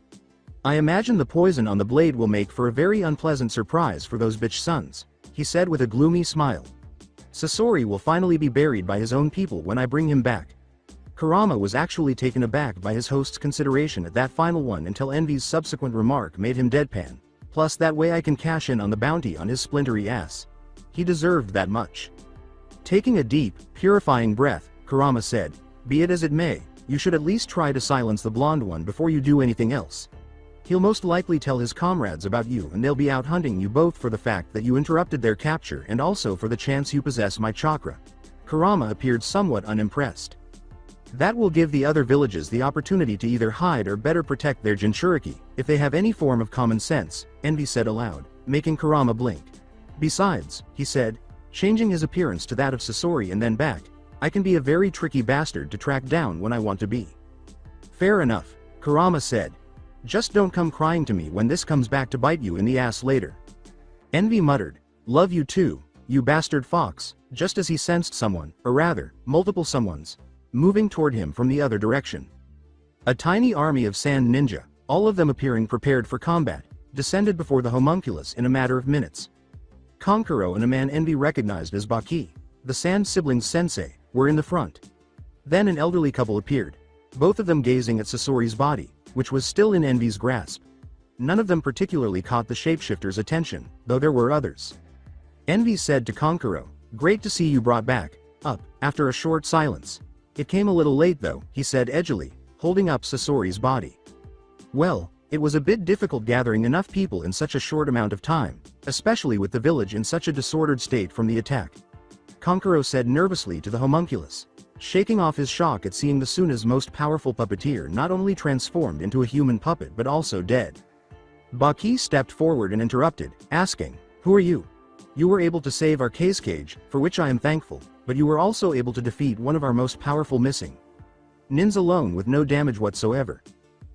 I imagine the poison on the blade will make for a very unpleasant surprise for those bitch sons, he said with a gloomy smile. Sasori will finally be buried by his own people when I bring him back. Kurama was actually taken aback by his host's consideration at that final one until Envy's subsequent remark made him deadpan. Plus that way I can cash in on the bounty on his splintery ass. He deserved that much. Taking a deep, purifying breath, Kurama said, "Be it as it may, you should at least try to silence the blonde one before you do anything else. He'll most likely tell his comrades about you and they'll be out hunting you both for the fact that you interrupted their capture and also for the chance you possess my chakra." Kurama appeared somewhat unimpressed. That will give the other villages the opportunity to either hide or better protect their Jinchuriki, if they have any form of common sense, Envy said aloud, making Kurama blink. Besides, he said, changing his appearance to that of Sasori and then back, I can be a very tricky bastard to track down when I want to be. Fair enough, Kurama said. Just don't come crying to me when this comes back to bite you in the ass later. Envy muttered, "Love you too, you bastard fox," just as he sensed someone, or rather, multiple someones, moving toward him from the other direction. A tiny army of sand ninja, all of them appearing prepared for combat, descended before the homunculus in a matter of minutes. Kankuro and a man Envy recognized as Baki, the sand siblings sensei, were in the front. Then an elderly couple appeared, both of them gazing at Sasori's body, which was still in Envy's grasp. None of them particularly caught the shapeshifter's attention, though there were others. Envy said to Kankuro, "Great to see you brought back up," after a short silence. "It came a little late though," he said edgily, holding up Sasori's body. "Well, it was a bit difficult gathering enough people in such a short amount of time, especially with the village in such a disordered state from the attack," Kankuro said nervously to the homunculus, shaking off his shock at seeing the Suna's most powerful puppeteer not only transformed into a human puppet but also dead. Baki stepped forward and interrupted, asking, "Who are you? You were able to save our case cage, for which I am thankful, but you were also able to defeat one of our most powerful missing nins alone with no damage whatsoever.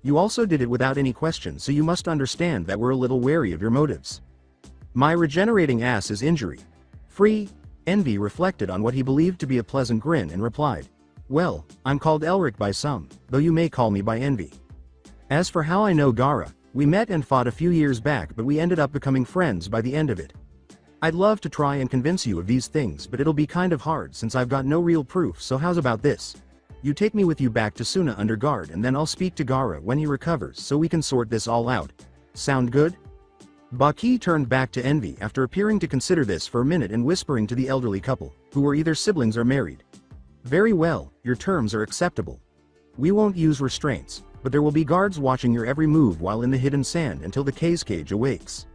You also did it without any question, so you must understand that we're a little wary of your motives. My regenerating ass is injury free." Envy reflected on what he believed to be a pleasant grin and replied, "Well, I'm called Elric by some, though you may call me by Envy. As for how I know Gaara, we met and fought a few years back but we ended up becoming friends by the end of it. I'd love to try and convince you of these things but it'll be kind of hard since I've got no real proof, so how's about this? You take me with you back to Suna under guard and then I'll speak to Gaara when he recovers so we can sort this all out. Sound good?" Baki turned back to Envy after appearing to consider this for a minute and whispering to the elderly couple, who were either siblings or married. "Very well, your terms are acceptable. We won't use restraints, but there will be guards watching your every move while in the hidden sand until the case cage awakes."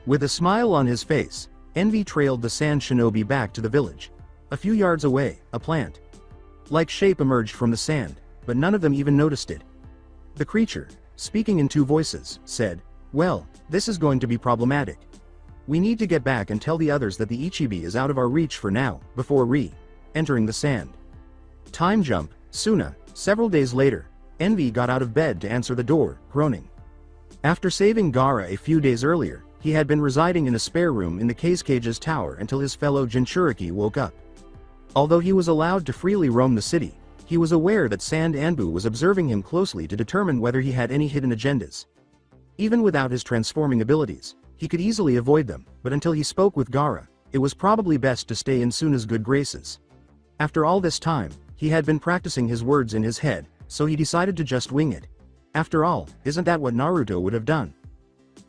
With a smile on his face, Envy trailed the sand shinobi back to the village. A few yards away, a plant-like shape emerged from the sand, but none of them even noticed it. The creature, speaking in two voices, said, "Well, this is going to be problematic. We need to get back and tell the others that the Ichibi is out of our reach for now, before entering the sand." Time jump, Suna, several days later, Envy got out of bed to answer the door, groaning. After saving Gaara a few days earlier, he had been residing in a spare room in the case cage's tower until his fellow Jinchuriki woke up. Although he was allowed to freely roam the city, he was aware that Sand Anbu was observing him closely to determine whether he had any hidden agendas. Even without his transforming abilities, he could easily avoid them, but until he spoke with Gaara, it was probably best to stay in Suna's good graces. After all this time, he had been practicing his words in his head, so he decided to just wing it. After all, isn't that what Naruto would have done?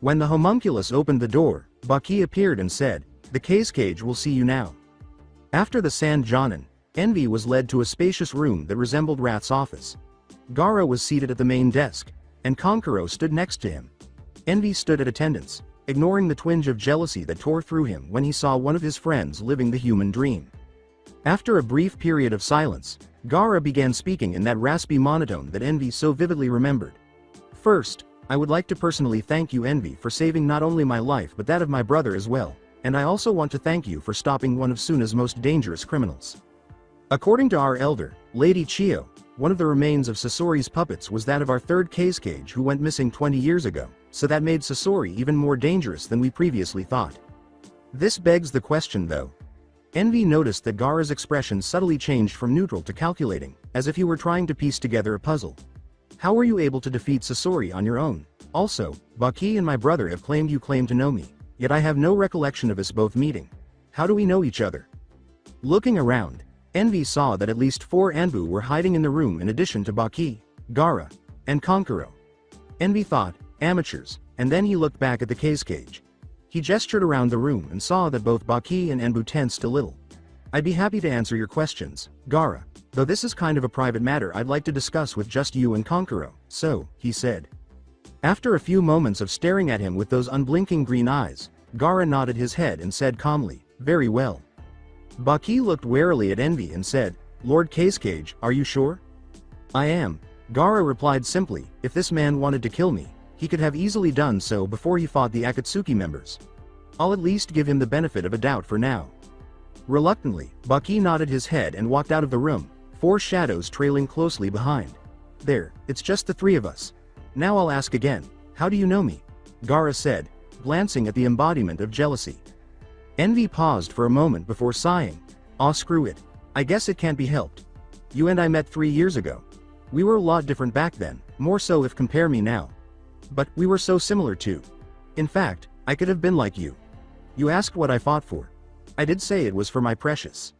When the homunculus opened the door, Baki appeared and said, "The case cage will see you now." After the sand jonin, Envy was led to a spacious room that resembled Rath's office. Gaara was seated at the main desk, and Kankuro stood next to him. Envy stood at attendance, ignoring the twinge of jealousy that tore through him when he saw one of his friends living the human dream. After a brief period of silence, Gaara began speaking in that raspy monotone that Envy so vividly remembered. "First, I would like to personally thank you, Envy, for saving not only my life but that of my brother as well, and I also want to thank you for stopping one of Suna's most dangerous criminals. According to our elder, Lady Chiyo, One of the remains of Sasori's puppets was that of our third case cage who went missing 20 years ago, so that made Sasori even more dangerous than we previously thought. This begs the question though. Envy noticed that Gaara's expression subtly changed from neutral to calculating, as if you were trying to piece together a puzzle. How were you able to defeat Sasori on your own? Also, Baki and my brother have claimed you claim to know me, yet I have no recollection of us both meeting. How do we know each other? Looking around, Envy saw that at least 4 Anbu were hiding in the room in addition to Baki, Gaara, and Konkuro. Envy thought, amateurs, and then he looked back at the case cage. He gestured around the room and saw that both Baki and Enbu tensed a little. I'd be happy to answer your questions, Gaara, though this is kind of a private matter I'd like to discuss with just you and Konkuro, so, he said. After a few moments of staring at him with those unblinking green eyes, Gaara nodded his head and said calmly, very well. Baki looked warily at Envy and said, Lord Case Cage, are you sure? I am. Gaara replied simply, if this man wanted to kill me, he could have easily done so before he fought the Akatsuki members. I'll at least give him the benefit of a doubt for now. Reluctantly, Baki nodded his head and walked out of the room, 4 shadows trailing closely behind. There, it's just the 3 of us. Now I'll ask again, how do you know me? Gaara said, glancing at the embodiment of jealousy. Envy paused for a moment before sighing. Aw, screw it. I guess it can't be helped. You and I met 3 years ago. We were a lot different back then, more so if compare me now. But we were so similar too. In fact, I could have been like you. You asked what I fought for. I did say it was for my precious.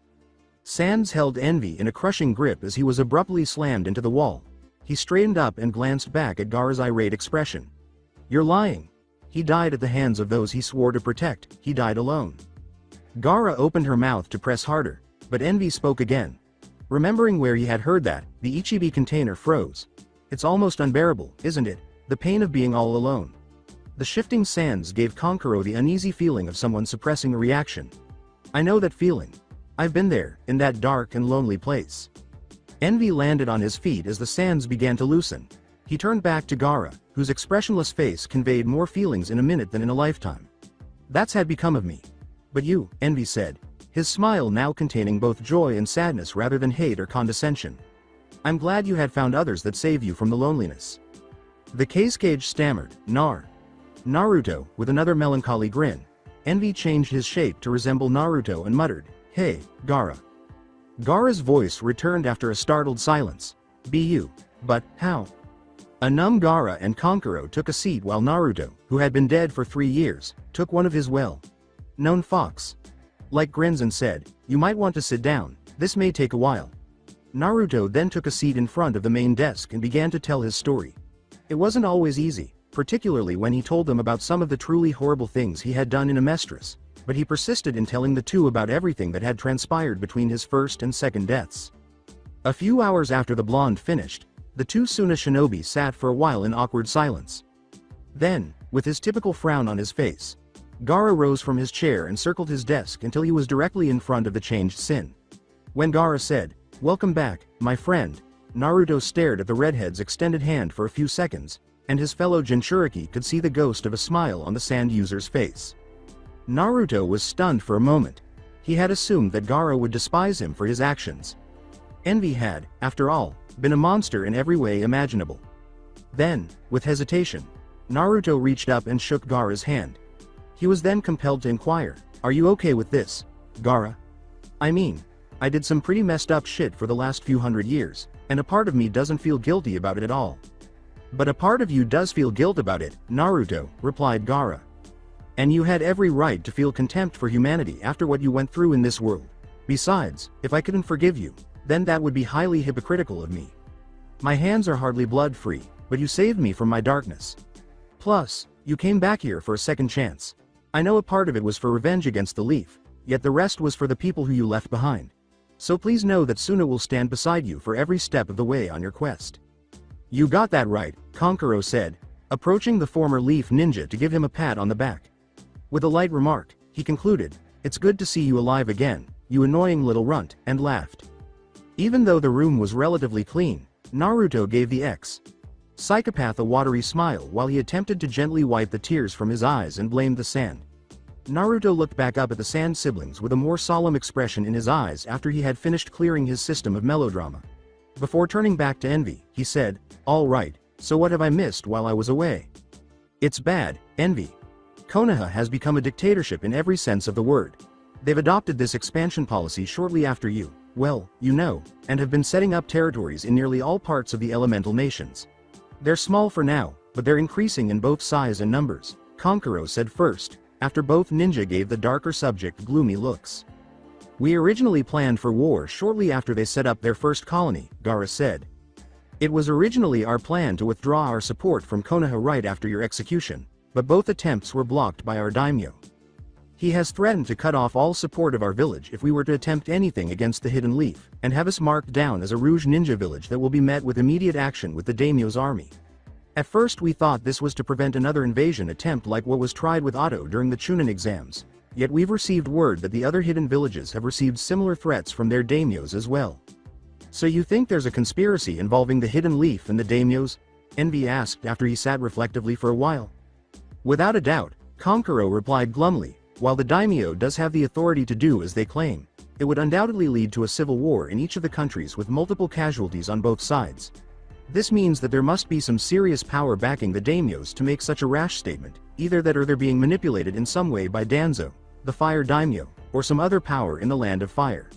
Sans held Envy in a crushing grip as he was abruptly slammed into the wall. He straightened up and glanced back at Gaara's irate expression. You're lying. He died at the hands of those he swore to protect, he died alone. Gaara opened her mouth to press harder, but Envy spoke again. Remembering where he had heard that, the Ichibi container froze. It's almost unbearable, isn't it? The pain of being all alone. The shifting sands gave Konkuro the uneasy feeling of someone suppressing a reaction. I know that feeling. I've been there, in that dark and lonely place. Envy landed on his feet as the sands began to loosen. He turned back to Gaara, whose expressionless face conveyed more feelings in a minute than in a lifetime. That's had become of me. But you, Envy said, his smile now containing both joy and sadness rather than hate or condescension. I'm glad you had found others that save you from the loneliness. The case cage stammered, Naruto, with another melancholy grin. Envy changed his shape to resemble Naruto and muttered, hey, Gaara. Gaara's voice returned after a startled silence. Be you. But, how? A numb Gaara and Konkuro took a seat while Naruto, who had been dead for 3 years, took one of his well-known fox. Like grins and said, you might want to sit down, this may take a while. Naruto then took a seat in front of the main desk and began to tell his story. It wasn't always easy, particularly when he told them about some of the truly horrible things he had done in Amestris, but he persisted in telling the 2 about everything that had transpired between his first and second deaths. A few hours after the blonde finished, the 2 Suna shinobi sat for a while in awkward silence. Then, with his typical frown on his face, Gaara rose from his chair and circled his desk until he was directly in front of the changed Sin. When Gaara said, welcome back, my friend, Naruto stared at the redhead's extended hand for a few seconds, and his fellow Jinchuriki could see the ghost of a smile on the sand user's face. Naruto was stunned for a moment. He had assumed that Gaara would despise him for his actions. Envy had, after all, been a monster in every way imaginable. Then, with hesitation, Naruto reached up and shook Gaara's hand. He was then compelled to inquire, are you okay with this, Gaara? I mean, I did some pretty messed up shit for the last few hundred years, and a part of me doesn't feel guilty about it at all. But a part of you does feel guilt about it, Naruto, replied Gaara. And you had every right to feel contempt for humanity after what you went through in this world. Besides, if I couldn't forgive you, then that would be highly hypocritical of me. My hands are hardly blood-free, but you saved me from my darkness. Plus, you came back here for a second chance. I know a part of it was for revenge against the Leaf, yet the rest was for the people who you left behind. So please know that Suna will stand beside you for every step of the way on your quest. You got that right, Konkuro said, approaching the former Leaf ninja to give him a pat on the back. With a light remark, he concluded, it's good to see you alive again, you annoying little runt, and laughed. Even though the room was relatively clean, Naruto gave the psychopath a watery smile while he attempted to gently wipe the tears from his eyes and blamed the sand. Naruto looked back up at the Sand siblings with a more solemn expression in his eyes after he had finished clearing his system of melodrama. Before turning back to Envy, he said, "All right, so what have I missed while I was away?" "It's bad, Envy. Konoha has become a dictatorship in every sense of the word. They've adopted this expansion policy shortly after you, well, you know, and have been setting up territories in nearly all parts of the elemental nations. They're small for now, but they're increasing in both size and numbers," Kankuro said first, after both ninja gave the darker subject gloomy looks. "We originally planned for war shortly after they set up their first colony," Gaara said. "It was originally our plan to withdraw our support from Konoha right after your execution, but both attempts were blocked by our daimyo. He has threatened to cut off all support of our village if we were to attempt anything against the Hidden Leaf, and have us marked down as a Rouge ninja village that will be met with immediate action with the daimyo's army. At first we thought this was to prevent another invasion attempt like what was tried with Otto during the Chunin exams, yet we've received word that the other hidden villages have received similar threats from their daimyos as well." "So you think there's a conspiracy involving the Hidden Leaf and the daimyos?" Envy asked after he sat reflectively for a while. "Without a doubt," Kankuro replied glumly. "While the daimyo does have the authority to do as they claim, it would undoubtedly lead to a civil war in each of the countries with multiple casualties on both sides. This means that there must be some serious power backing the daimyos to make such a rash statement, either that or they're being manipulated in some way by Danzo, the fire daimyo, or some other power in the land of fire.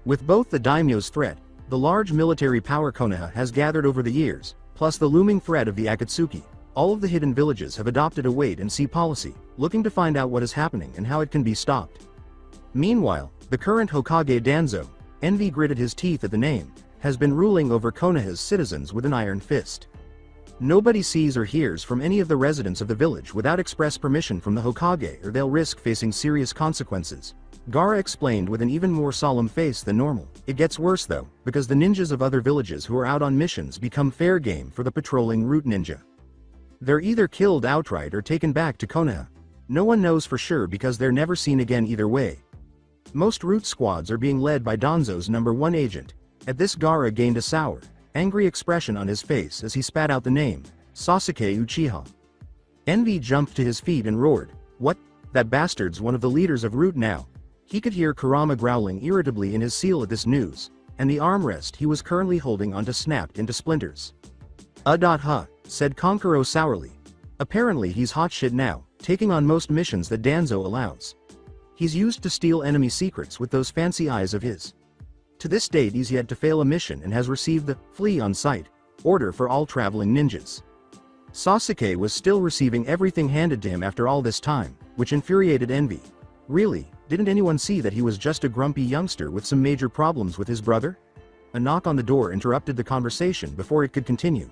With both the daimyo's threat, the large military power Konoha has gathered over the years, plus the looming threat of the Akatsuki, all of the hidden villages have adopted a wait-and-see policy, looking to find out what is happening and how it can be stopped. Meanwhile, the current Hokage Danzo, Envy gritted his teeth at the name, has been ruling over Konoha's citizens with an iron fist. Nobody sees or hears from any of the residents of the village without express permission from the Hokage or they'll risk facing serious consequences," Gaara explained with an even more solemn face than normal. "It gets worse though, because the ninjas of other villages who are out on missions become fair game for the patrolling root ninja. They're either killed outright or taken back to Konoha. No one knows for sure because they're never seen again either way. Most root squads are being led by Danzo's #1 agent." At this, Gaara gained a sour, angry expression on his face as he spat out the name, Sasuke Uchiha. Envy jumped to his feet and roared, "What? That bastard's one of the leaders of Root now." He could hear Kurama growling irritably in his seal at this news, and the armrest he was currently holding onto snapped into splinters. Huh," said Kankuro sourly. "Apparently he's hot shit now, taking on most missions that Danzo allows. He's used to steal enemy secrets with those fancy eyes of his. To this date he's yet to fail a mission and has received the flee on sight order for all traveling ninjas." Sasuke was still receiving everything handed to him after all this time, which infuriated Envy. Really, didn't anyone see that he was just a grumpy youngster with some major problems with his brother? A knock on the door interrupted the conversation before it could continue.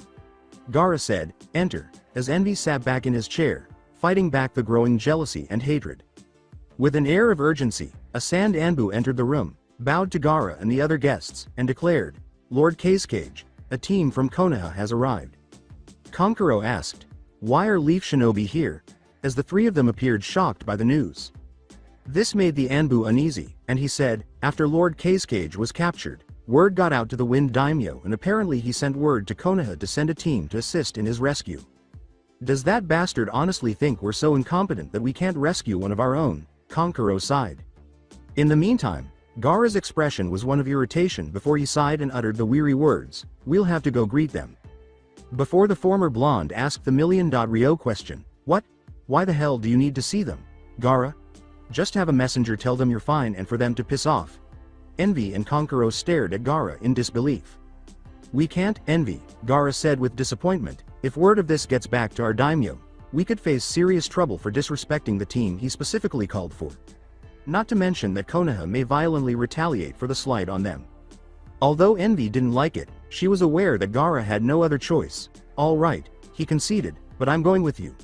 Gaara said, "Enter," as Envy sat back in his chair, fighting back the growing jealousy and hatred. With an air of urgency, a Sand Anbu entered the room, bowed to Gaara and the other guests, and declared, "Lord Casecage, a team from Konoha has arrived." Kankuro asked, "Why are Leaf Shinobi here?" as the three of them appeared shocked by the news. This made the Anbu uneasy, and he said, "After Lord Casecage was captured, word got out to the Wind Daimyo and apparently he sent word to Konoha to send a team to assist in his rescue. Does that bastard honestly think we're so incompetent that we can't rescue one of our own?" Kankuro sighed. In the meantime, Gaara's expression was one of irritation before he sighed and uttered the weary words, "We'll have to go greet them." Before the former blonde asked the million-Rio question, "What? Why the hell do you need to see them, Gaara? Just have a messenger tell them you're fine and for them to piss off." Envy and Kankuro stared at Gaara in disbelief. "We can't, Envy," Gaara said with disappointment. "If word of this gets back to our daimyo, we could face serious trouble for disrespecting the team he specifically called for. Not to mention that Konoha may violently retaliate for the slight on them." Although Envy didn't like it, she was aware that Gaara had no other choice. "All right," he conceded, "but I'm going with you.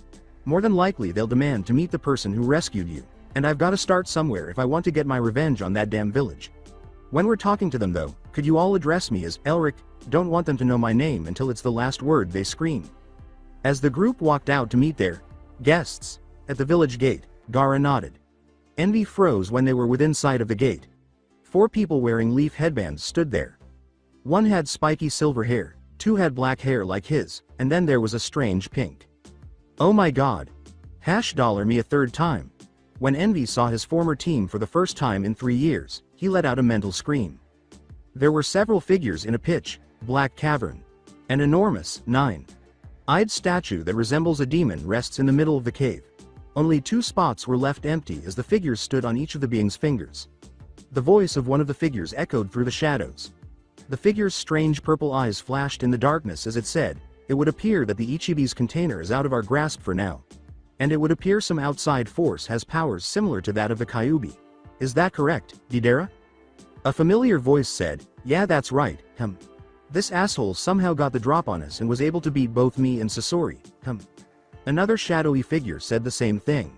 More than likely they'll demand to meet the person who rescued you, and I've got to start somewhere if I want to get my revenge on that damn village. When we're talking to them though, could you all address me as Elric? Don't want them to know my name until it's the last word they scream." As the group walked out to meet their guests at the village gate, Gaara nodded. Envy froze when they were within sight of the gate. 4 people wearing leaf headbands stood there. One had spiky silver hair, 2 had black hair like his, and then there was a strange pink. "Oh my god. $me a third time." When Envy saw his former team for the first time in 3 years, he let out a mental scream. There were several figures in a pitch, black cavern. An enormous, nine-eyed statue that resembles a demon rests in the middle of the cave. Only 2 spots were left empty as the figures stood on each of the being's fingers. The voice of one of the figures echoed through the shadows. The figure's strange purple eyes flashed in the darkness as it said, "It would appear that the Ichibi's container is out of our grasp for now. And it would appear some outside force has powers similar to that of the Kyuubi. Is that correct, Deidara?" A familiar voice said, "Yeah, that's right, This asshole somehow got the drop on us and was able to beat both me and Sasori, Another shadowy figure said the same thing.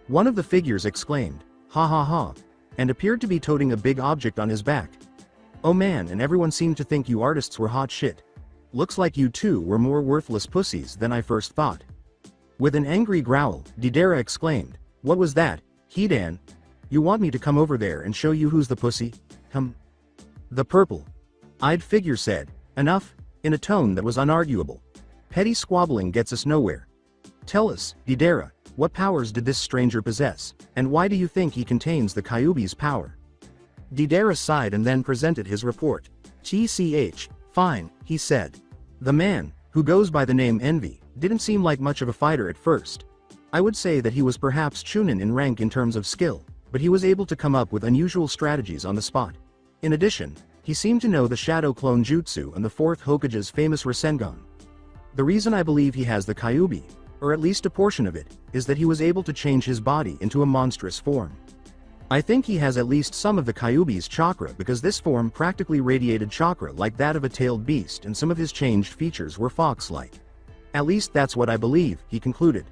One of the figures exclaimed, "Ha ha ha," and appeared to be toting a big object on his back. "Oh man, and everyone seemed to think you artists were hot shit. Looks like you two were more worthless pussies than I first thought." With an angry growl, Deidara exclaimed, "What was that, Hidan? You want me to come over there and show you who's the pussy? The purple-eyed figure said, "Enough," in a tone that was unarguable. "Petty squabbling gets us nowhere. Tell us, Deidara, what powers did this stranger possess, and why do you think he contains the Kyuubi's power?" Deidara sighed and then presented his report. "Fine," he said. "The man, who goes by the name Envy, didn't seem like much of a fighter at first. I would say that he was perhaps chunin in rank in terms of skill, but he was able to come up with unusual strategies on the spot. In addition, he seemed to know the Shadow Clone Jutsu and the 4th Hokage's famous Rasengan. The reason I believe he has the Kyuubi, or at least a portion of it, is that he was able to change his body into a monstrous form. I think he has at least some of the Kyuubi's chakra because this form practically radiated chakra like that of a tailed beast and some of his changed features were fox-like. At least that's what I believe," he concluded.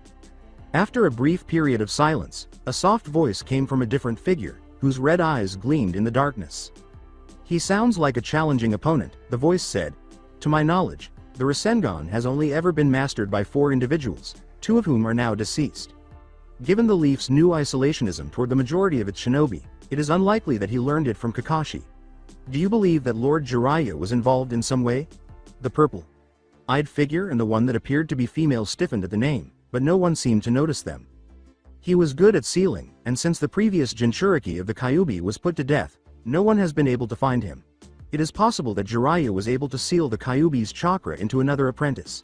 After a brief period of silence, a soft voice came from a different figure, whose red eyes gleamed in the darkness. "He sounds like a challenging opponent," the voice said. "To my knowledge, the Rasengan has only ever been mastered by 4 individuals, 2 of whom are now deceased. Given the Leaf's new isolationism toward the majority of its shinobi, it is unlikely that he learned it from Kakashi. Do you believe that Lord Jiraiya was involved in some way?" The purple-eyed figure and the one that appeared to be female stiffened at the name, but no one seemed to notice them. "He was good at sealing, and since the previous Jinchuriki of the Kyuubi was put to death, no one has been able to find him. It is possible that Jiraiya was able to seal the Kyuubi's chakra into another apprentice."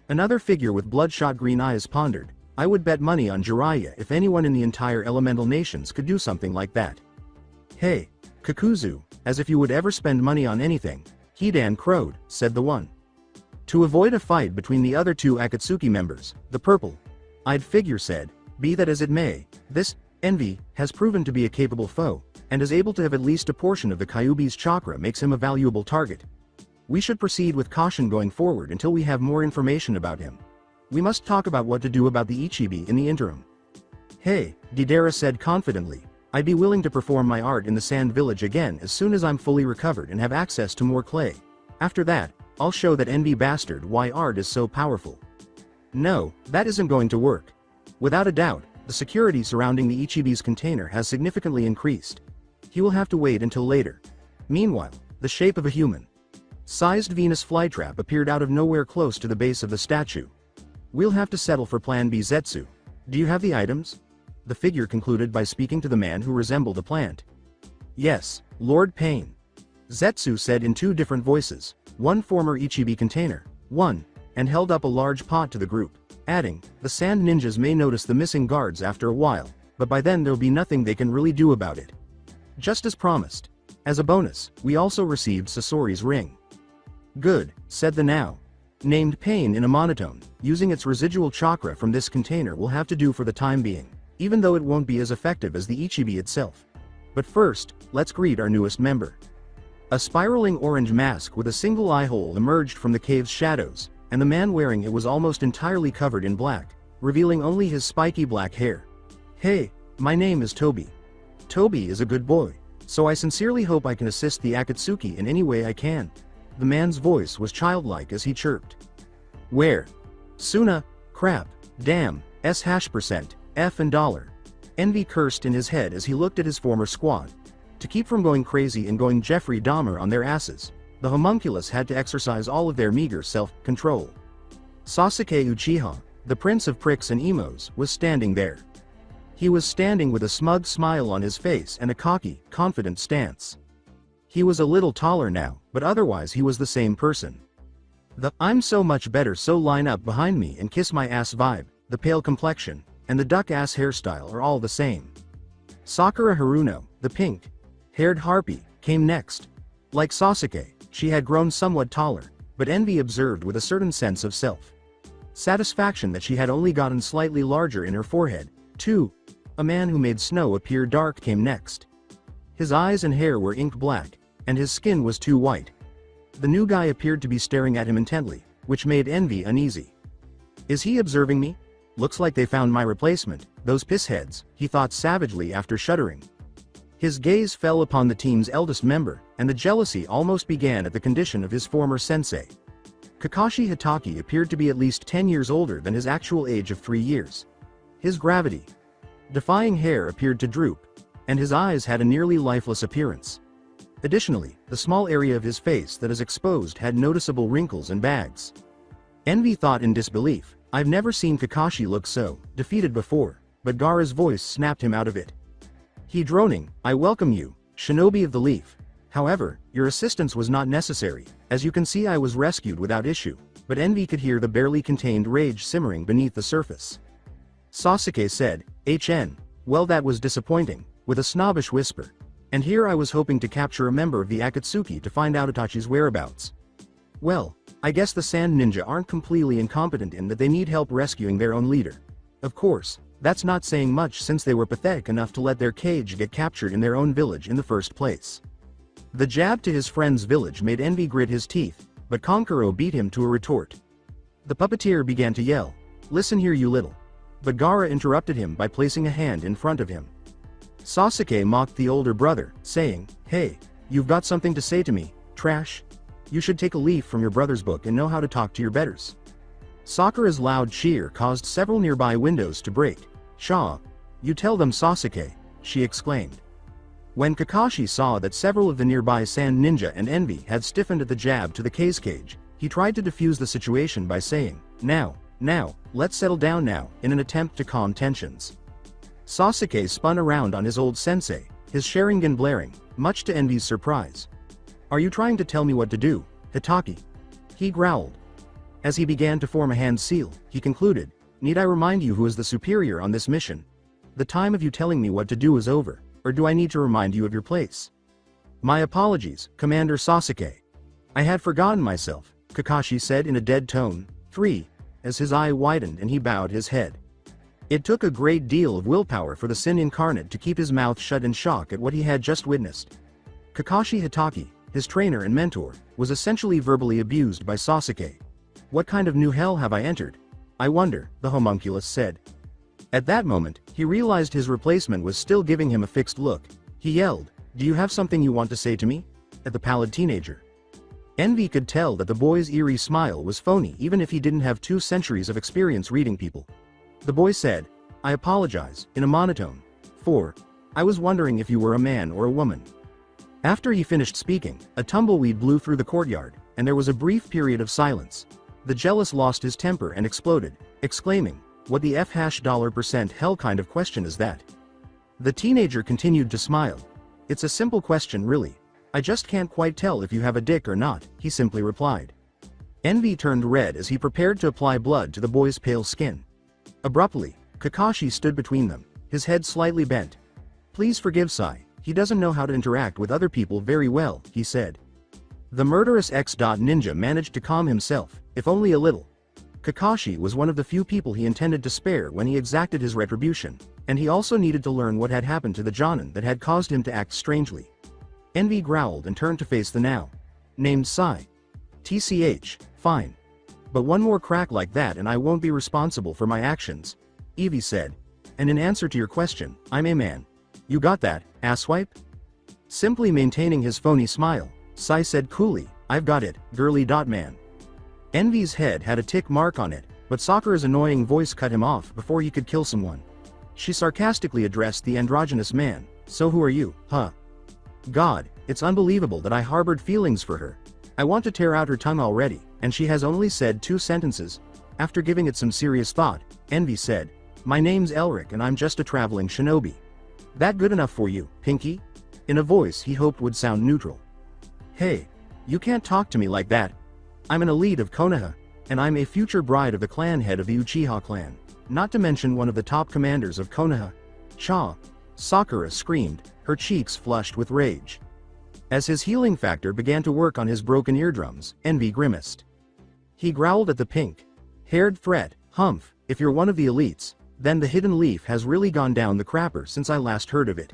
Another figure with bloodshot green eyes pondered, "I would bet money on Jiraiya if anyone in the entire elemental nations could do something like that." "Hey, Kakuzu, as if you would ever spend money on anything," Hidan crowed, said the one. To avoid a fight between the other 2 Akatsuki members, the purple-eyed figure said, "Be that as it may, this Envy has proven to be a capable foe, and is able to have at least a portion of the Kyuubi's chakra makes him a valuable target. We should proceed with caution going forward until we have more information about him. We must talk about what to do about the Ichibi in the interim." "Hey," Deidara said confidently, "I'd be willing to perform my art in the Sand Village again as soon as I'm fully recovered and have access to more clay. After that, I'll show that Envy bastard why art is so powerful." "No, that isn't going to work. Without a doubt, the security surrounding the Ichibi's container has significantly increased. He will have to wait until later. Meanwhile, the shape of a human-sized Venus flytrap appeared out of nowhere close to the base of the statue. We'll have to settle for Plan B. Zetsu. Do you have the items?" The figure concluded by speaking to the man who resembled a plant. "Yes, Lord Pain," Zetsu said in 2 different voices, "One former Ichibi container, one," and held up a large pot to the group, adding, "The sand ninjas may notice the missing guards after a while, but by then there'll be nothing they can really do about it. Just as promised. As a bonus, we also received Sasori's ring." "Good," said the now named Pain in a monotone, "using its residual chakra from this container will have to do for the time being, even though it won't be as effective as the Ichibi itself. But first, let's greet our newest member." A spiraling orange mask with a single eye hole emerged from the cave's shadows, and the man wearing it was almost entirely covered in black, revealing only his spiky black hair. "Hey, my name is Toby. Toby is a good boy, so I sincerely hope I can assist the Akatsuki in any way I can." The man's voice was childlike as he chirped. "Where? Suna, crap, damn, %, F and $. Envy cursed in his head as he looked at his former squad. To keep from going crazy and going Jeffrey Dahmer on their asses, the homunculus had to exercise all of their meager self-control. Sasuke Uchiha, the prince of pricks and emos, was standing there. He was standing with a smug smile on his face and a cocky, confident stance. He was a little taller now, but otherwise he was the same person. The "I'm so much better so line up behind me and kiss my ass" vibe, the pale complexion, and the duck-ass hairstyle are all the same. Sakura Haruno, the pink-haired harpy, came next. Like Sasuke, she had grown somewhat taller, but Envy observed with a certain sense of self-satisfaction that she had only gotten slightly larger in her forehead, too. A man who made snow appear dark came next. His eyes and hair were ink black, and his skin was too white. The new guy appeared to be staring at him intently, which made Envy uneasy. Is he observing me? Looks like they found my replacement, those pissheads, he thought savagely after shuddering. His gaze fell upon the team's eldest member, and the jealousy almost began at the condition of his former sensei. Kakashi Hitaki appeared to be at least 10 years older than his actual age of 3 years. His gravity-defying hair appeared to droop, and his eyes had a nearly lifeless appearance. Additionally, the small area of his face that is exposed had noticeable wrinkles and bags. Envy thought in disbelief, I've never seen Kakashi look so defeated before, but Gaara's voice snapped him out of it. He droning, I welcome you, Shinobi of the Leaf. However, your assistance was not necessary, as you can see I was rescued without issue, but Envy could hear the barely contained rage simmering beneath the surface. Sasuke said, well that was disappointing, with a snobbish whisper. And here I was hoping to capture a member of the Akatsuki to find out Itachi's whereabouts. Well, I guess the Sand Ninja aren't completely incompetent in that they need help rescuing their own leader. Of course, that's not saying much since they were pathetic enough to let their cage get captured in their own village in the first place. The jab to his friend's village made Envy grit his teeth, but Konkuro beat him to a retort. The puppeteer began to yell, listen here you little. But Gaara interrupted him by placing a hand in front of him. Sasuke mocked the older brother, saying, hey, you've got something to say to me, trash? You should take a leaf from your brother's book and know how to talk to your betters. Sakura's loud cheer caused several nearby windows to break. Shaw, you tell them Sasuke, she exclaimed. When Kakashi saw that several of the nearby Sand Ninja and Envy had stiffened at the jab to the cage, he tried to defuse the situation by saying, now, let's settle down now, in an attempt to calm tensions. Sasuke spun around on his old sensei, his Sharingan blaring, much to Envy's surprise. Are you trying to tell me what to do, Hitaki? He growled. As he began to form a hand seal, he concluded, need I remind you who is the superior on this mission? The time of you telling me what to do is over, or do I need to remind you of your place? My apologies, Commander Sasuke. I had forgotten myself, Kakashi said in a dead tone, as his eye widened and he bowed his head. It took a great deal of willpower for the Sin incarnate to keep his mouth shut in shock at what he had just witnessed. Kakashi Hitaki, his trainer and mentor, was essentially verbally abused by Sasuke. What kind of new hell have I entered? I wonder, the homunculus said. At that moment, he realized his replacement was still giving him a fixed look. He yelled, do you have something you want to say to me? At the pallid teenager. Envy could tell that the boy's eerie smile was phony even if he didn't have 2 centuries of experience reading people. The boy said, I apologize, in a monotone. I was wondering if you were a man or a woman. After he finished speaking, a tumbleweed blew through the courtyard, and there was a brief period of silence. The jealous lost his temper and exploded, exclaiming, what the $% hell kind of question is that? The teenager continued to smile. It's a simple question really. I just can't quite tell if you have a dick or not, he simply replied. Envy turned red as he prepared to apply blood to the boy's pale skin. Abruptly, Kakashi stood between them, his head slightly bent. Please forgive Sai, he doesn't know how to interact with other people very well, he said. The murderous X.Ninja managed to calm himself, if only a little. Kakashi was one of the few people he intended to spare when he exacted his retribution, and he also needed to learn what had happened to the Jonin that had caused him to act strangely. Envy growled and turned to face the now named Sai. TCH, fine. But one more crack like that and I won't be responsible for my actions, Evie said. And in answer to your question, I'm a man. You got that, asswipe? Simply maintaining his phony smile, Sai said coolly, I've got it, girly. Man. Envy's head had a tick mark on it, but Sakura's annoying voice cut him off before he could kill someone. She sarcastically addressed the androgynous man, so who are you, huh? God, it's unbelievable that I harbored feelings for her. I want to tear out her tongue already, and she has only said 2 sentences. After giving it some serious thought, Envy said, my name's Elric and I'm just a traveling shinobi. That good enough for you, Pinky? In a voice he hoped would sound neutral. Hey, you can't talk to me like that. I'm an elite of Konoha, and I'm a future bride of the clan head of the Uchiha clan, not to mention one of the top commanders of Konoha. Cha! Sakura screamed, her cheeks flushed with rage. As his healing factor began to work on his broken eardrums, Envy grimaced. He growled at the pink-haired threat, "Humph, if you're one of the elites, then the hidden leaf has really gone down the crapper since I last heard of it."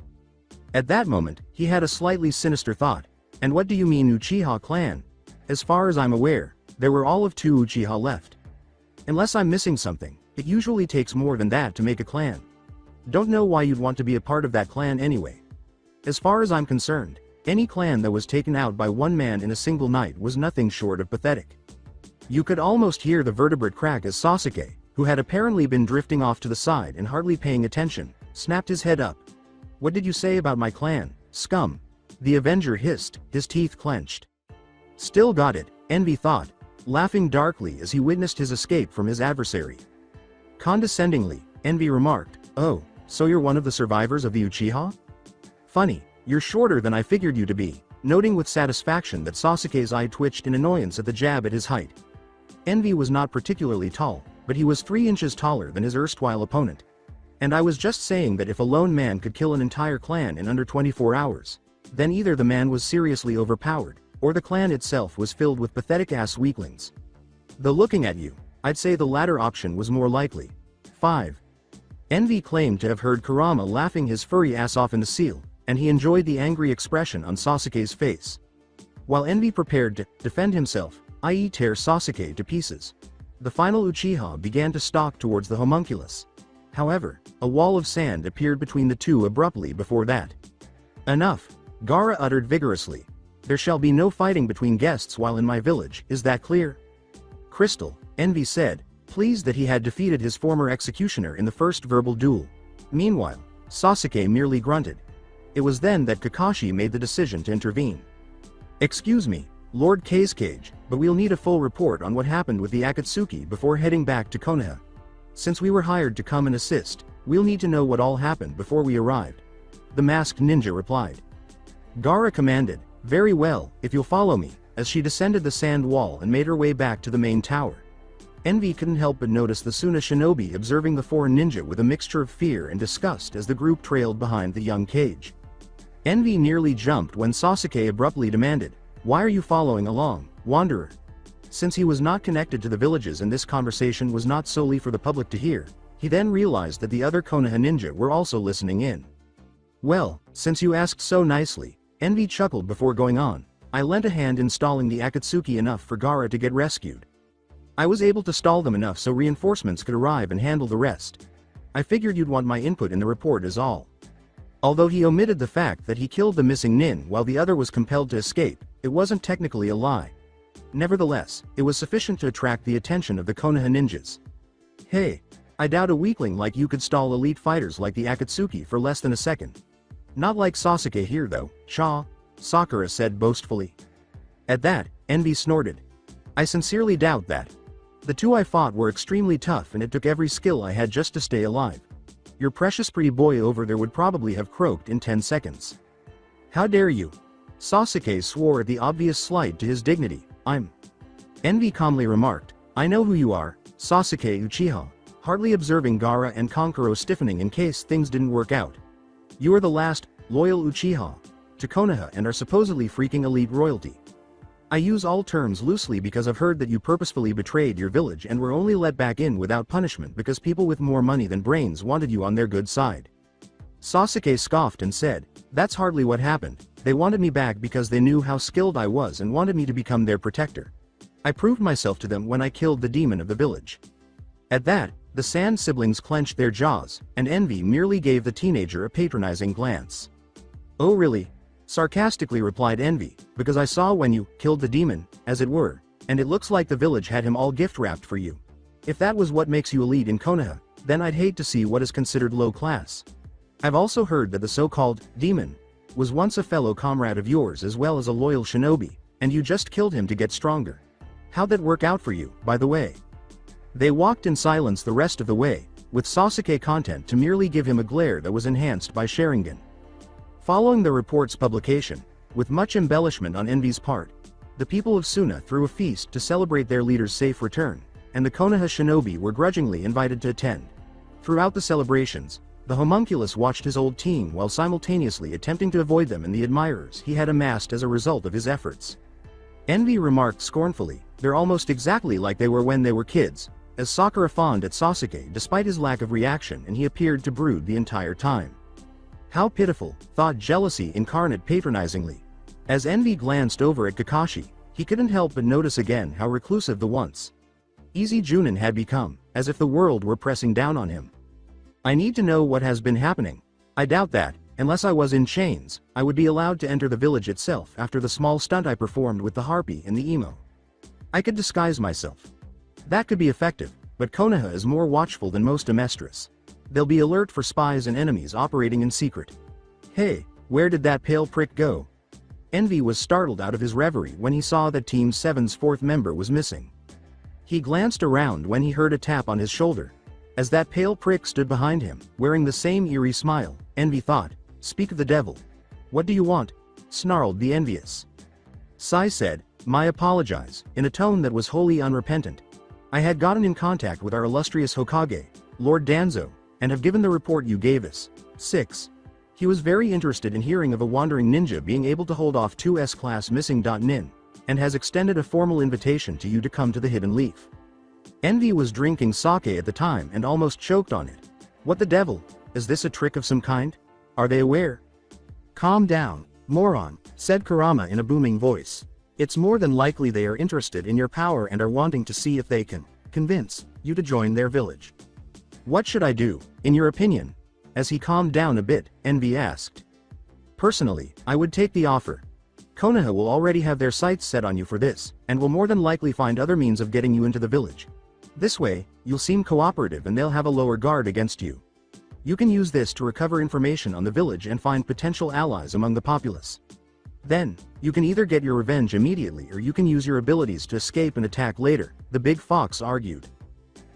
At that moment, he had a slightly sinister thought. And what do you mean Uchiha clan? As far as I'm aware, there were all of 2 Uchiha left. Unless I'm missing something, it usually takes more than that to make a clan. Don't know why you'd want to be a part of that clan anyway. As far as I'm concerned, any clan that was taken out by one man in a single night was nothing short of pathetic. You could almost hear the vertebrate crack as Sasuke, who had apparently been drifting off to the side and hardly paying attention, snapped his head up. "What did you say about my clan, scum?" the Avenger hissed, his teeth clenched. Still got it, Envy thought, laughing darkly as he witnessed his escape from his adversary. Condescendingly, Envy remarked, "Oh, so you're one of the survivors of the Uchiha? Funny, you're shorter than I figured you to be," noting with satisfaction that Sasuke's eye twitched in annoyance at the jab at his height. Envy was not particularly tall, but he was 3 inches taller than his erstwhile opponent. "And I was just saying that if a lone man could kill an entire clan in under 24 hours, then either the man was seriously overpowered, or the clan itself was filled with pathetic-ass weaklings. Though looking at you, I'd say the latter option was more likely." 5. Envy claimed to have heard Kurama laughing his furry ass off in the seal, and he enjoyed the angry expression on Sasuke's face. While Envy prepared to defend himself, i.e. tear Sasuke to pieces, the final Uchiha began to stalk towards the homunculus. However, a wall of sand appeared between the two abruptly before that. "Enough," Gaara uttered vigorously. "There shall be no fighting between guests while in my village, is that clear?" "Crystal," Envy said, pleased that he had defeated his former executioner in the first verbal duel. Meanwhile, Sasuke merely grunted. It was then that Kakashi made the decision to intervene. "Excuse me, Lord Cage, but we'll need a full report on what happened with the Akatsuki before heading back to Konoha. Since we were hired to come and assist, we'll need to know what all happened before we arrived," the masked ninja replied. Gaara commanded, "Very well, if you'll follow me," as she descended the sand wall and made her way back to the main tower. Envy couldn't help but notice the Suna shinobi observing the foreign ninja with a mixture of fear and disgust as the group trailed behind the young Cage. Envy nearly jumped when Sasuke abruptly demanded, "Why are you following along, wanderer?" Since he was not connected to the villages and this conversation was not solely for the public to hear, he then realized that the other Konoha ninja were also listening in. "Well, since you asked so nicely," Envy chuckled before going on, "I lent a hand installing the Akatsuki enough for Gaara to get rescued. I was able to stall them enough so reinforcements could arrive and handle the rest. I figured you'd want my input in the report is all." Although he omitted the fact that he killed the missing nin while the other was compelled to escape, it wasn't technically a lie. Nevertheless, it was sufficient to attract the attention of the Konoha ninjas. "Hey, I doubt a weakling like you could stall elite fighters like the Akatsuki for less than a second. Not like Sasuke here though, Cha," Sakura said boastfully. At that, Envy snorted. "I sincerely doubt that. The 2 I fought were extremely tough and it took every skill I had just to stay alive. Your precious pretty boy over there would probably have croaked in 10 seconds. How dare you?" Sasuke swore at the obvious slight to his dignity. Envy calmly remarked, "I know who you are, Sasuke Uchiha," hardly observing Gaara and Kankuro stiffening in case things didn't work out. "You are the last, loyal Uchiha to Konoha and are supposedly freaking elite royalty. I use all terms loosely because I've heard that you purposefully betrayed your village and were only let back in without punishment because people with more money than brains wanted you on their good side." Sasuke scoffed and said, "That's hardly what happened. They wanted me back because they knew how skilled I was and wanted me to become their protector. I proved myself to them when I killed the demon of the village." At that, the Sand siblings clenched their jaws, and Envy merely gave the teenager a patronizing glance. "Oh really?" sarcastically replied Envy, "because I saw when you killed the demon, as it were, and it looks like the village had him all gift-wrapped for you. If that was what makes you elite in Konoha, then I'd hate to see what is considered low class. I've also heard that the so-called demon was once a fellow comrade of yours as well as a loyal shinobi, and you just killed him to get stronger. How'd that work out for you, by the way?" They walked in silence the rest of the way, with Sasuke content to merely give him a glare that was enhanced by Sharingan. Following the report's publication, with much embellishment on Envy's part. The people of Suna threw a feast to celebrate their leader's safe return, and the Konoha shinobi were grudgingly invited to attend. Throughout the celebrations, the homunculus watched his old team while simultaneously attempting to avoid them and the admirers he had amassed as a result of his efforts. Envy remarked scornfully, "They're almost exactly like they were when they were kids," as Sakura fawned at Sasuke despite his lack of reaction, and he appeared to brood the entire time. How pitiful, thought jealousy incarnate patronizingly. As Envy glanced over at Kakashi, he couldn't help but notice again how reclusive the once easy Junin had become, as if the world were pressing down on him. "I need to know what has been happening. I doubt that, unless I was in chains, I would be allowed to enter the village itself after the small stunt I performed with the harpy and the emo. I could disguise myself. That could be effective, but Konoha is more watchful than most Amestris. They'll be alert for spies and enemies operating in secret. Hey, where did that pale prick go?" Envy was startled out of his reverie when he saw that Team 7's fourth member was missing. He glanced around when he heard a tap on his shoulder. As that pale prick stood behind him, wearing the same eerie smile, Envy thought, "Speak of the devil. What do you want?" snarled the envious. Sai said, "My apologize," in a tone that was wholly unrepentant. "I had gotten in contact with our illustrious Hokage, Lord Danzo, and have given the report you gave us." 6. He was very interested in hearing of a wandering ninja being able to hold off two S-class missing. Nin, and has extended a formal invitation to you to come to the Hidden Leaf. Envy was drinking sake at the time and almost choked on it. What the devil? Is this a trick of some kind? Are they aware? "Calm down, moron," said Kurama in a booming voice. "It's more than likely they are interested in your power and are wanting to see if they can convince you to join their village." "What should I do, in your opinion?" As he calmed down a bit, Envy asked. "Personally, I would take the offer. Konoha will already have their sights set on you for this, and will more than likely find other means of getting you into the village. This way, you'll seem cooperative and they'll have a lower guard against you. You can use this to recover information on the village and find potential allies among the populace. Then, you can either get your revenge immediately or you can use your abilities to escape and attack later," the big fox argued.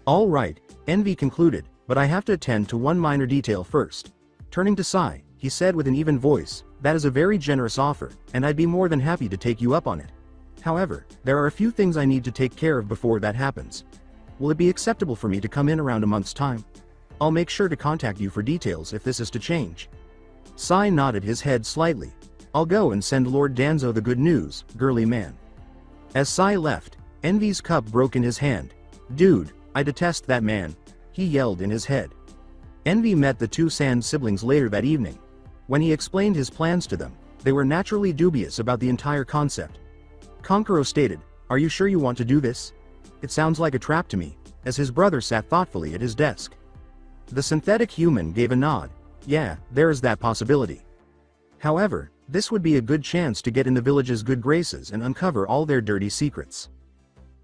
"All right," Envy concluded, "but I have to attend to one minor detail first." Turning to Sai, he said with an even voice, "That is a very generous offer, and I'd be more than happy to take you up on it. However, there are a few things I need to take care of before that happens. Will it be acceptable for me to come in around a month's time? I'll make sure to contact you for details if this is to change." Sai nodded his head slightly. "I'll go and send Lord Danzo the good news, girly man." As Sai left, Envy's cup broke in his hand. "Dude, I detest that man," he yelled in his head. Envy met the two Sand siblings later that evening. When he explained his plans to them, they were naturally dubious about the entire concept. Kankuro stated, "Are you sure you want to do this? It sounds like a trap to me," as his brother sat thoughtfully at his desk. The synthetic human gave a nod. "Yeah, there is that possibility. However, this would be a good chance to get in the village's good graces and uncover all their dirty secrets.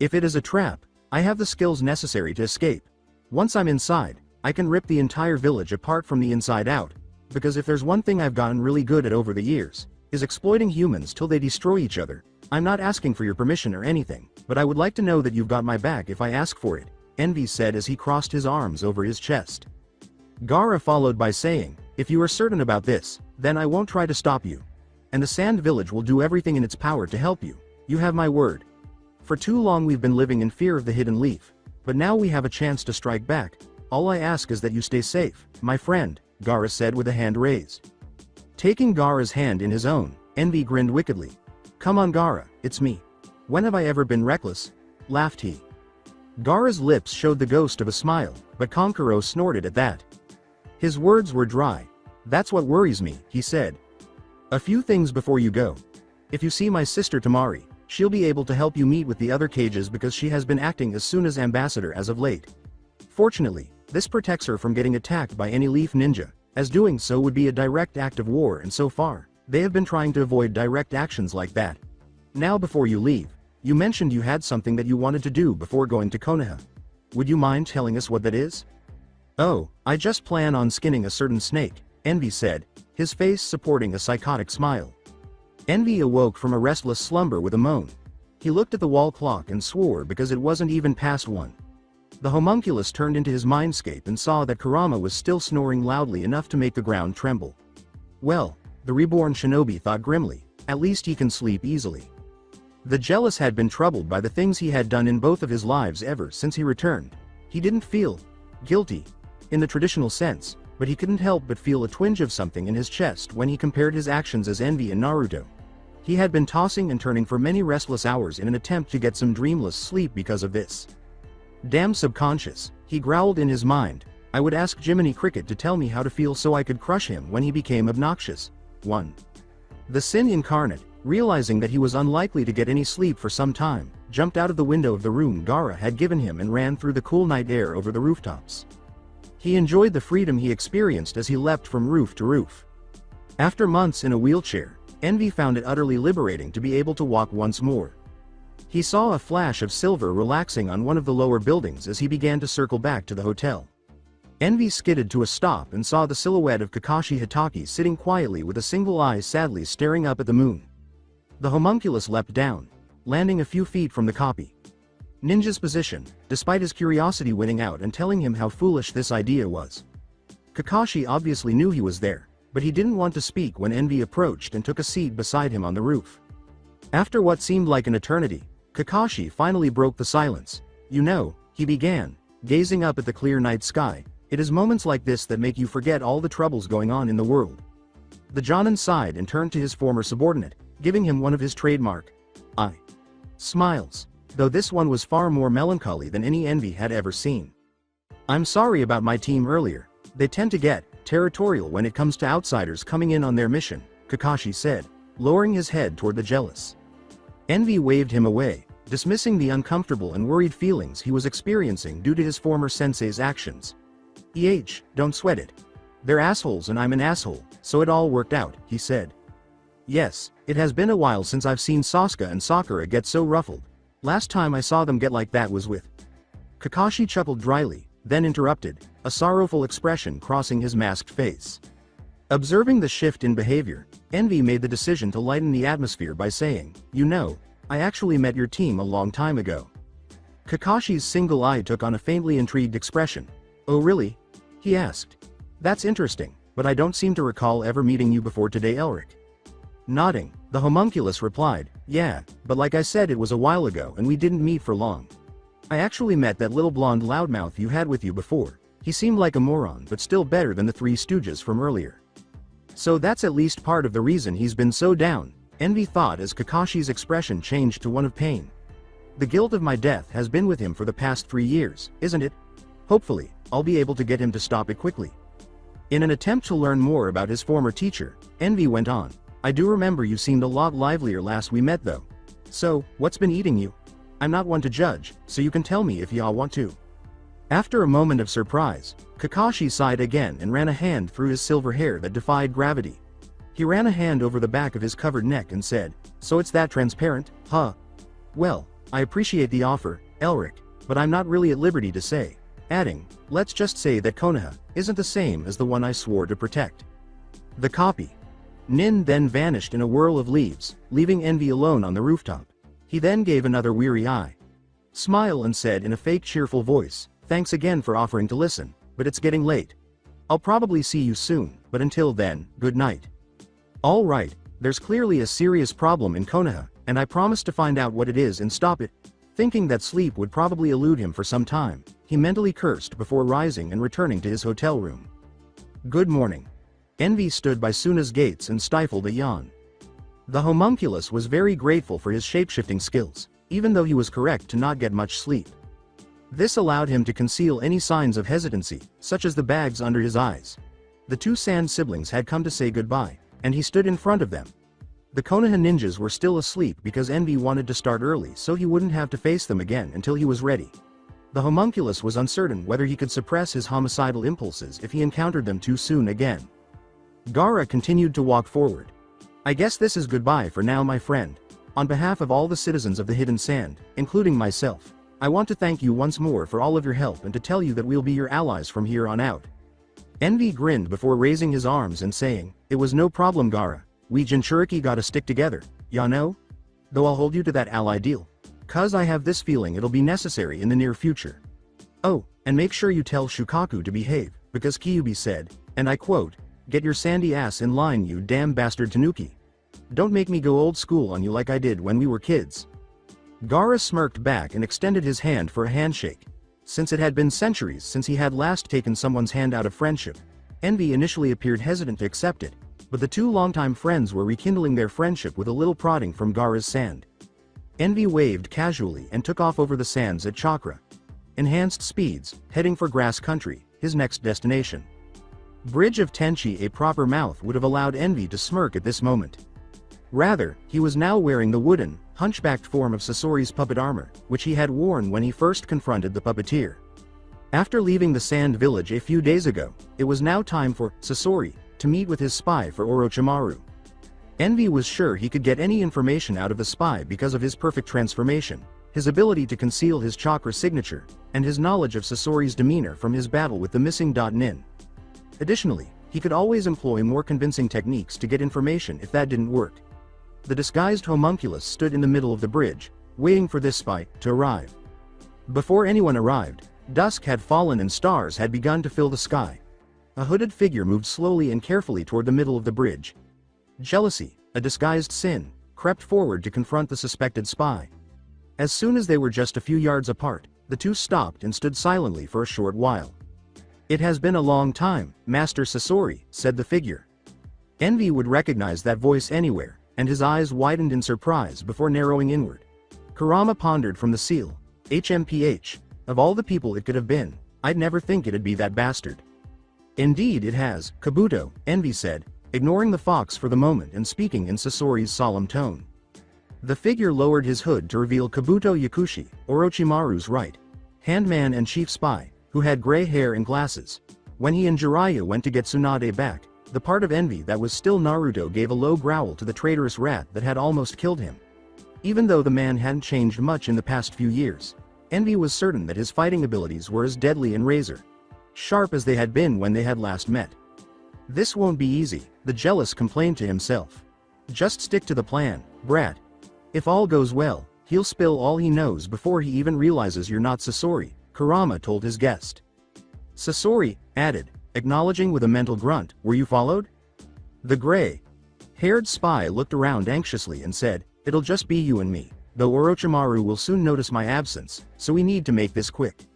If it is a trap, I have the skills necessary to escape. Once I'm inside, I can rip the entire village apart from the inside out, because if there's one thing I've gotten really good at over the years, is exploiting humans till they destroy each other. I'm not asking for your permission or anything, but I would like to know that you've got my back if I ask for it," Envy said as he crossed his arms over his chest. Gaara followed by saying, "If you are certain about this, then I won't try to stop you. And the Sand Village will do everything in its power to help you. You have my word. For too long we've been living in fear of the Hidden Leaf, but now we have a chance to strike back. All I ask is that you stay safe, my friend," Gaara said with a hand raised. Taking Gaara's hand in his own, Envy grinned wickedly. "Come on Gaara, it's me. When have I ever been reckless?" laughed he. Gaara's lips showed the ghost of a smile, but Kankuro snorted at that. His words were dry. "That's what worries me," he said. "A few things before you go. If you see my sister Tamari, she'll be able to help you meet with the other cages because she has been acting as soon as ambassador as of late. Fortunately, this protects her from getting attacked by any leaf ninja, as doing so would be a direct act of war, and so far, they have been trying to avoid direct actions like that. Now before you leave, you mentioned you had something that you wanted to do before going to Konoha. Would you mind telling us what that is?" "Oh, I just plan on skinning a certain snake," Envy said, his face supporting a psychotic smile. Envy awoke from a restless slumber with a moan. He looked at the wall clock and swore because it wasn't even past 1. The homunculus turned into his mindscape and saw that Kurama was still snoring loudly enough to make the ground tremble. Well, the reborn shinobi thought grimly, At least he can sleep easily. The jealous had been troubled by the things he had done in both of his lives ever since he returned. He didn't feel guilty, in the traditional sense, but he couldn't help but feel a twinge of something in his chest when he compared his actions as envy in Naruto. He had been tossing and turning for many restless hours in an attempt to get some dreamless sleep because of this. Damn subconscious, he growled in his mind. I would ask Jiminy Cricket to tell me how to feel so I could crush him when he became obnoxious. 1. The Sin incarnate, realizing that he was unlikely to get any sleep for some time, jumped out of the window of the room Gaara had given him and ran through the cool night air over the rooftops. He enjoyed the freedom he experienced as he leapt from roof to roof. After months in a wheelchair, Envy found it utterly liberating to be able to walk once more. He saw a flash of silver relaxing on one of the lower buildings as he began to circle back to the hotel. Envy skidded to a stop and saw the silhouette of Kakashi Hitaki sitting quietly with a single eye sadly staring up at the moon. The homunculus leapt down, landing a few feet from the copy. Ninja's position, despite his curiosity winning out and telling him how foolish this idea was. Kakashi obviously knew he was there, but he didn't want to speak when Envy approached and took a seat beside him on the roof. After what seemed like an eternity, Kakashi finally broke the silence. You know, he began, gazing up at the clear night sky, it is moments like this that make you forget all the troubles going on in the world. The Jonin sighed and turned to his former subordinate, giving him one of his trademark smiles, though this one was far more melancholy than any Envy had ever seen. I'm sorry about my team earlier. They tend to get territorial when it comes to outsiders coming in on their mission, Kakashi said, lowering his head toward the jealous. Envy waved him away, dismissing the uncomfortable and worried feelings he was experiencing due to his former sensei's actions. Don't sweat it. They're assholes and I'm an asshole, so it all worked out, he said. Yes, it has been a while since I've seen Sasuke and Sakura get so ruffled. Last time I saw them get like that was with... Kakashi chuckled dryly, then interrupted, a sorrowful expression crossing his masked face. Observing the shift in behavior, Envy made the decision to lighten the atmosphere by saying, you know, I actually met your team a long time ago. Kakashi's single eye took on a faintly intrigued expression. Oh really? He asked. That's interesting, but I don't seem to recall ever meeting you before today, Elric. Nodding, the homunculus replied, yeah, but like I said it was a while ago and we didn't meet for long. I actually met that little blonde loudmouth you had with you before. He seemed like a moron but still better than the Three Stooges from earlier. So that's at least part of the reason he's been so down, Envy thought as Kakashi's expression changed to one of pain. The guilt of my death has been with him for the past 3 years, isn't it? Hopefully, I'll be able to get him to stop it quickly. In an attempt to learn more about his former teacher, Envy went on. I do remember you seemed a lot livelier last we met though. So, what's been eating you? I'm not one to judge, so you can tell me if y'all want to. After a moment of surprise, Kakashi sighed again and ran a hand through his silver hair that defied gravity. He ran a hand over the back of his covered neck and said, so it's that transparent, huh? Well, I appreciate the offer, Elric, but I'm not really at liberty to say. Adding, let's just say that Konoha isn't the same as the one I swore to protect. The copy. Nin then vanished in a whirl of leaves, leaving Envy alone on the rooftop. He then gave another weary eye. Smile and said in a fake cheerful voice, thanks again for offering to listen, but it's getting late. I'll probably see you soon, but until then, good night. All right, there's clearly a serious problem in Konoha, and I promise to find out what it is and stop it. Thinking that sleep would probably elude him for some time, he mentally cursed before rising and returning to his hotel room. Good morning. Envy stood by Suna's gates and stifled a yawn. The homunculus was very grateful for his shapeshifting skills, even though he was correct to not get much sleep. This allowed him to conceal any signs of hesitancy, such as the bags under his eyes. The two Sand siblings had come to say goodbye, and he stood in front of them. The Konoha ninjas were still asleep because Envy wanted to start early so he wouldn't have to face them again until he was ready. The homunculus was uncertain whether he could suppress his homicidal impulses if he encountered them too soon again. Gaara continued to walk forward. I guess this is goodbye for now, my friend. On behalf of all the citizens of the Hidden Sand, including myself, I want to thank you once more for all of your help and to tell you that we'll be your allies from here on out. Envy grinned before raising his arms and saying, it was no problem, Gaara. We Jinchuriki gotta stick together, ya know? Though I'll hold you to that ally deal. 'Cause I have this feeling it'll be necessary in the near future. Oh, and make sure you tell Shukaku to behave, because Kyuubi said, and I quote, get your sandy ass in line, you damn bastard Tanuki. Don't make me go old school on you like I did when we were kids. Gaara smirked back and extended his hand for a handshake. Since it had been centuries since he had last taken someone's hand out of friendship, Envy initially appeared hesitant to accept it, but the two longtime friends were rekindling their friendship with a little prodding from Gaara's sand. Envy waved casually and took off over the sands at Chakra. Enhanced speeds, heading for Grass Country, his next destination. Bridge of Tenchi. A proper mouth would have allowed Envy to smirk at this moment. Rather, he was now wearing the wooden, hunchbacked form of Sasori's puppet armor, which he had worn when he first confronted the puppeteer. After leaving the Sand Village a few days ago, it was now time for Sasori to meet with his spy for Orochimaru. Envy was sure he could get any information out of the spy because of his perfect transformation, his ability to conceal his chakra signature, and his knowledge of Sasori's demeanor from his battle with the missing Nin. Additionally, he could always employ more convincing techniques to get information if that didn't work. The disguised homunculus stood in the middle of the bridge, waiting for this spy to arrive. Before anyone arrived, dusk had fallen and stars had begun to fill the sky. A hooded figure moved slowly and carefully toward the middle of the bridge. Jealousy, a disguised sin, crept forward to confront the suspected spy. As soon as they were just a few yards apart, the two stopped and stood silently for a short while. "It has been a long time, Master Sasori," said the figure. Envy would recognize that voice anywhere, and his eyes widened in surprise before narrowing inward. Kurama pondered from the seal. HMPH. Of all the people it could have been, I'd never think it'd be that bastard. Indeed it has, Kabuto, Envy said, ignoring the fox for the moment and speaking in Sasori's solemn tone. The figure lowered his hood to reveal Kabuto Yakushi, Orochimaru's right hand man and chief spy, who had gray hair and glasses. When he and Jiraiya went to get Tsunade back, the part of Envy that was still Naruto gave a low growl to the traitorous rat that had almost killed him. Even though the man hadn't changed much in the past few years, Envy was certain that his fighting abilities were as deadly and razor-sharp as they had been when they had last met. "This won't be easy," the jealous complained to himself. "Just stick to the plan, brat. If all goes well, he'll spill all he knows before he even realizes you're not Sasori," Kurama told his guest. Sasori added, acknowledging with a mental grunt, "Were you followed?" The gray-haired spy looked around anxiously and said, "It'll just be you and me, though Orochimaru will soon notice my absence, so we need to make this quick."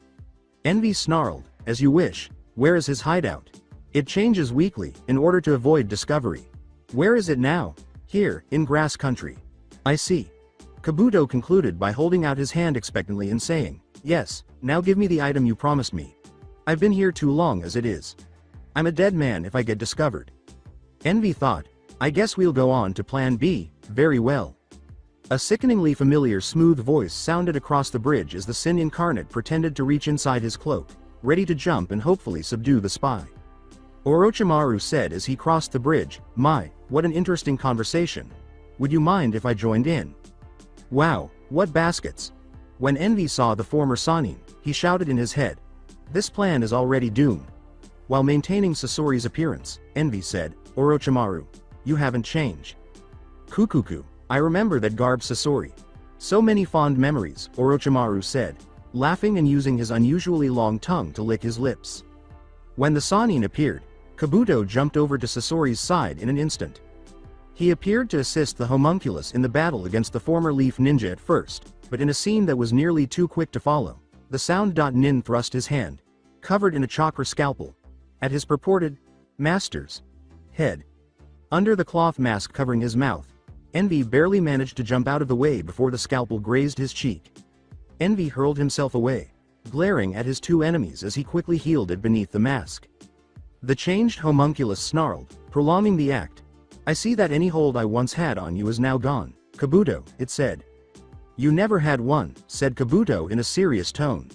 Envy snarled, "As you wish. Where is his hideout?" "It changes weekly, in order to avoid discovery." "Where is it now?" "Here, in Grass Country." "I see." Kabuto concluded by holding out his hand expectantly and saying, "Yes, now give me the item you promised me. I've been here too long as it is. I'm a dead man if I get discovered." Envy thought, "I guess we'll go on to plan B, very well." A sickeningly familiar smooth voice sounded across the bridge as the Sin incarnate pretended to reach inside his cloak, ready to jump and hopefully subdue the spy. Orochimaru said as he crossed the bridge, "My, what an interesting conversation. Would you mind if I joined in?" "Wow, what baskets." When Envy saw the former Sannin, he shouted in his head, "This plan is already doomed." While maintaining Sasori's appearance, Envy said, "Orochimaru, you haven't changed." "Kukuku, I remember that garb Sasori. So many fond memories," Orochimaru said, laughing and using his unusually long tongue to lick his lips. When the Sannin appeared, Kabuto jumped over to Sasori's side in an instant. He appeared to assist the homunculus in the battle against the former Leaf Ninja at first, but in a scene that was nearly too quick to follow, the Sound Nin thrust his hand, covered in a chakra scalpel, at his purported master's head. Under the cloth mask covering his mouth, Envy barely managed to jump out of the way before the scalpel grazed his cheek. Envy hurled himself away, glaring at his two enemies as he quickly healed it beneath the mask. The changed homunculus snarled, prolonging the act. "I see that any hold I once had on you is now gone, Kabuto," it said. "You never had one," said Kabuto in a serious tone.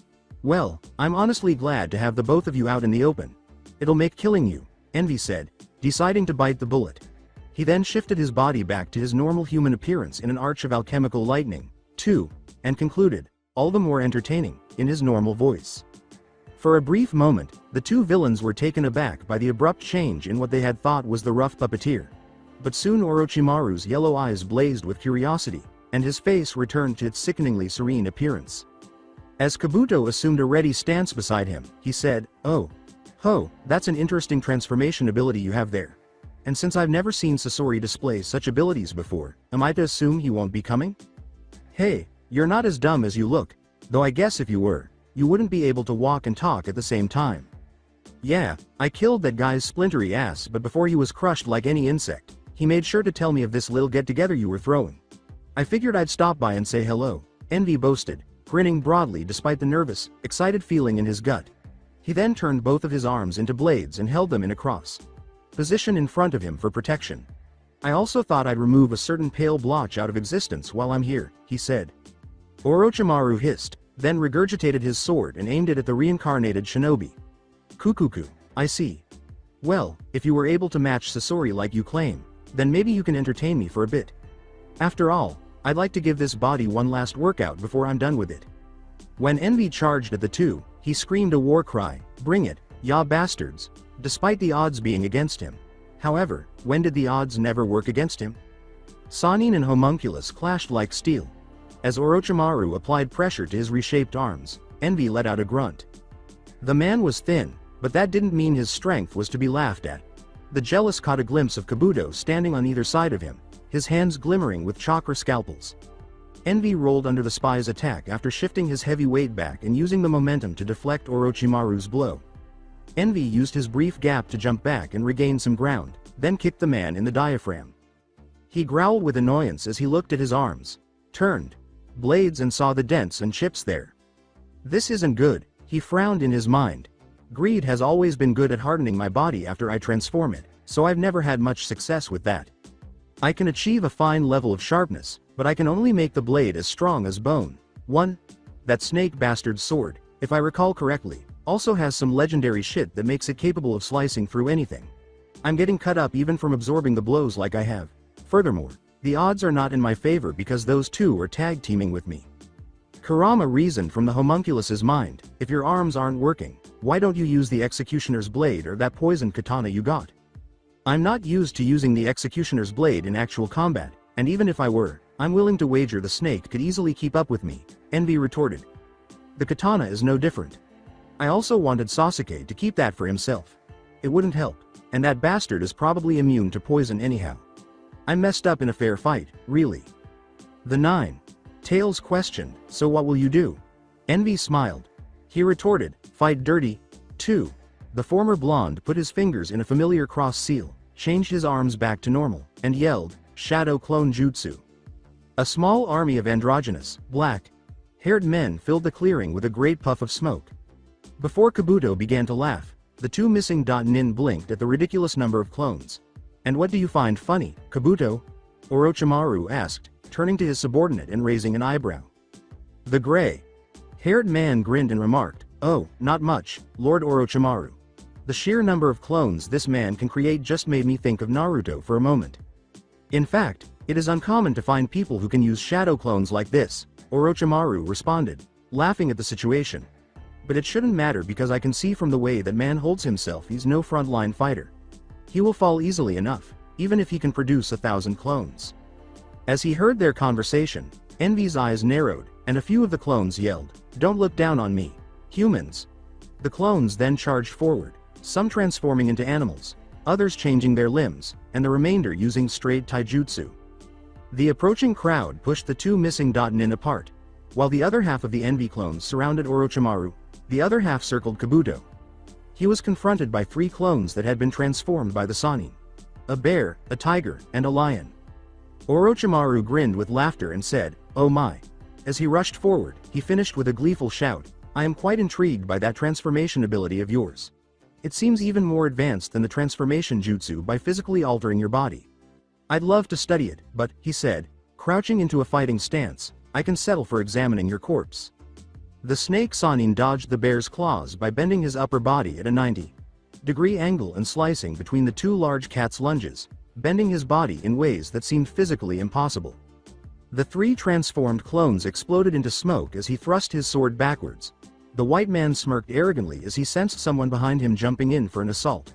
"Well, I'm honestly glad to have the both of you out in the open. It'll make killing you," Envy said, deciding to bite the bullet. He then shifted his body back to his normal human appearance in an arch of alchemical lightning, too, and concluded, all the more entertaining, in his normal voice. For a brief moment, the two villains were taken aback by the abrupt change in what they had thought was the rough puppeteer. But soon Orochimaru's yellow eyes blazed with curiosity, and his face returned to its sickeningly serene appearance. As Kabuto assumed a ready stance beside him, he said, "Oh. Ho, that's an interesting transformation ability you have there. And since I've never seen Sasori display such abilities before, am I to assume he won't be coming? Hey, you're not as dumb as you look, though I guess if you were, you wouldn't be able to walk and talk at the same time. Yeah, I killed that guy's splintery ass, but before he was crushed like any insect, he made sure to tell me of this little get-together you were throwing. I figured I'd stop by and say hello, Envy boasted, grinning broadly despite the nervous, excited feeling in his gut. He then turned both of his arms into blades and held them in a cross position in front of him for protection. I also thought I'd remove a certain pale blotch out of existence while I'm here, he said. Orochimaru hissed, then regurgitated his sword and aimed it at the reincarnated shinobi. Kukuku, I see. Well, if you were able to match Sasori like you claim, then maybe you can entertain me for a bit. After all, I'd like to give this body one last workout before I'm done with it. When Envy charged at the two, he screamed a war cry, "Bring it, ya bastards," despite the odds being against him. However, when did the odds never work against him? Sannin and Homunculus clashed like steel. As Orochimaru applied pressure to his reshaped arms, Envy let out a grunt. The man was thin, but that didn't mean his strength was to be laughed at. The jealous caught a glimpse of Kabuto standing on either side of him, his hands glimmering with chakra scalpels. Envy rolled under the spy's attack after shifting his heavy weight back and using the momentum to deflect Orochimaru's blow. Envy used his brief gap to jump back and regain some ground, then kicked the man in the diaphragm. He growled with annoyance as he looked at his arms, turned blades and saw the dents and chips there. This isn't good, he frowned in his mind. Greed has always been good at hardening my body after I transform it, so I've never had much success with that. I can achieve a fine level of sharpness, but I can only make the blade as strong as bone. 1. That snake bastard's sword, if I recall correctly, also has some legendary shit that makes it capable of slicing through anything. I'm getting cut up even from absorbing the blows like I have. Furthermore, the odds are not in my favor because those two are tag teaming with me. Kurama reasoned from the homunculus's mind, if your arms aren't working, why don't you use the executioner's blade or that poisoned katana you got? I'm not used to using the executioner's blade in actual combat, and even if I were, I'm willing to wager the snake could easily keep up with me, Envy retorted. The katana is no different. I also wanted Sasuke to keep that for himself. It wouldn't help, and that bastard is probably immune to poison anyhow. I messed up in a fair fight, really. The 9. Tails questioned, so what will you do? Envy smiled. He retorted, fight dirty. 2. The former blonde put his fingers in a familiar cross seal, changed his arms back to normal, and yelled, Shadow Clone Jutsu. A small army of androgynous, black-haired men filled the clearing with a great puff of smoke. Before Kabuto began to laugh, the two missing nin blinked at the ridiculous number of clones. And what do you find funny, Kabuto? Orochimaru asked, turning to his subordinate and raising an eyebrow. The gray-haired man grinned and remarked, oh, not much, Lord Orochimaru. The sheer number of clones this man can create just made me think of Naruto for a moment. In fact, it is uncommon to find people who can use shadow clones like this, Orochimaru responded, laughing at the situation. But it shouldn't matter because I can see from the way that man holds himself he's no frontline fighter. He will fall easily enough, even if he can produce 1,000 clones. As he heard their conversation, Envy's eyes narrowed, and a few of the clones yelled, don't look down on me, humans. The clones then charged forward, some transforming into animals, others changing their limbs, and the remainder using straight taijutsu. The approaching crowd pushed the two missing nin apart. While the other half of the Envy clones surrounded Orochimaru, the other half circled Kabuto. He was confronted by 3 clones that had been transformed by the Sannin. A bear, a tiger, and a lion. Orochimaru grinned with laughter and said, oh my. As he rushed forward, he finished with a gleeful shout, I am quite intrigued by that transformation ability of yours. It seems even more advanced than the transformation jutsu by physically altering your body. I'd love to study it, but, he said, crouching into a fighting stance, I can settle for examining your corpse. The snake Sannin dodged the bear's claws by bending his upper body at a 90-degree angle and slicing between the 2 large cat's lunges, bending his body in ways that seemed physically impossible. The 3 transformed clones exploded into smoke as he thrust his sword backwards. The white man smirked arrogantly as he sensed someone behind him jumping in for an assault.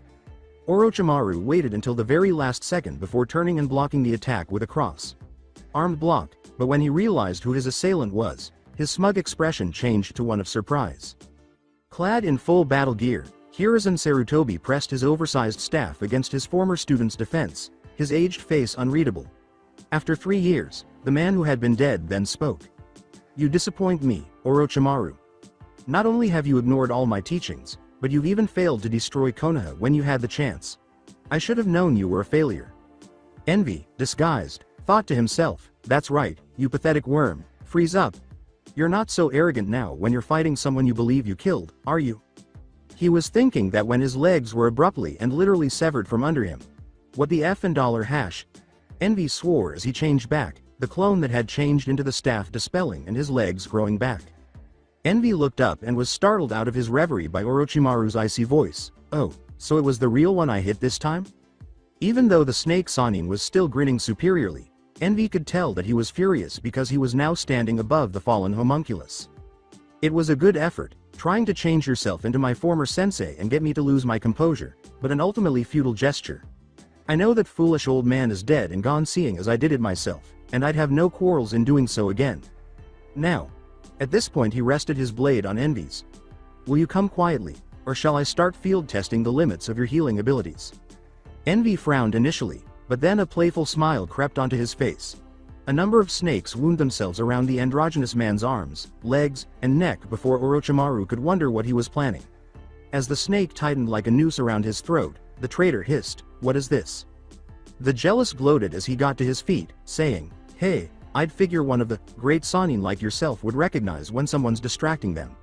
Orochimaru waited until the very last second before turning and blocking the attack with a cross-armed block, but when he realized who his assailant was, his smug expression changed to one of surprise. Clad in full battle gear, Hiruzen Sarutobi pressed his oversized staff against his former student's defense, his aged face unreadable. After 3 years, the man who had been dead then spoke. You disappoint me, Orochimaru. Not only have you ignored all my teachings, but you've even failed to destroy Konoha when you had the chance. I should have known you were a failure. Envy, disguised, thought to himself, that's right, you pathetic worm, freeze up. You're not so arrogant now when you're fighting someone you believe you killed, are you? He was thinking that when his legs were abruptly and literally severed from under him. What the F and dollar hash? Envy swore as he changed back, the clone that had changed into the staff dispelling and his legs growing back. Envy looked up and was startled out of his reverie by Orochimaru's icy voice. Oh, so it was the real one I hit this time? Even though the snake Sannin was still grinning superiorly, Envy could tell that he was furious because he was now standing above the fallen homunculus. It was a good effort, trying to change yourself into my former sensei and get me to lose my composure, but an ultimately futile gesture. I know that foolish old man is dead and gone seeing as I did it myself, and I'd have no quarrels in doing so again. Now. At this point he rested his blade on Envy's. Will you come quietly, or shall I start field testing the limits of your healing abilities? Envy frowned initially, but then a playful smile crept onto his face. A number of snakes wound themselves around the androgynous man's arms, legs, and neck before Orochimaru could wonder what he was planning. As the snake tightened like a noose around his throat, the traitor hissed, "What is this?" The jealous gloated as he got to his feet, saying, "Hey, I'd figure one of the great Sannin like yourself would recognize when someone's distracting them."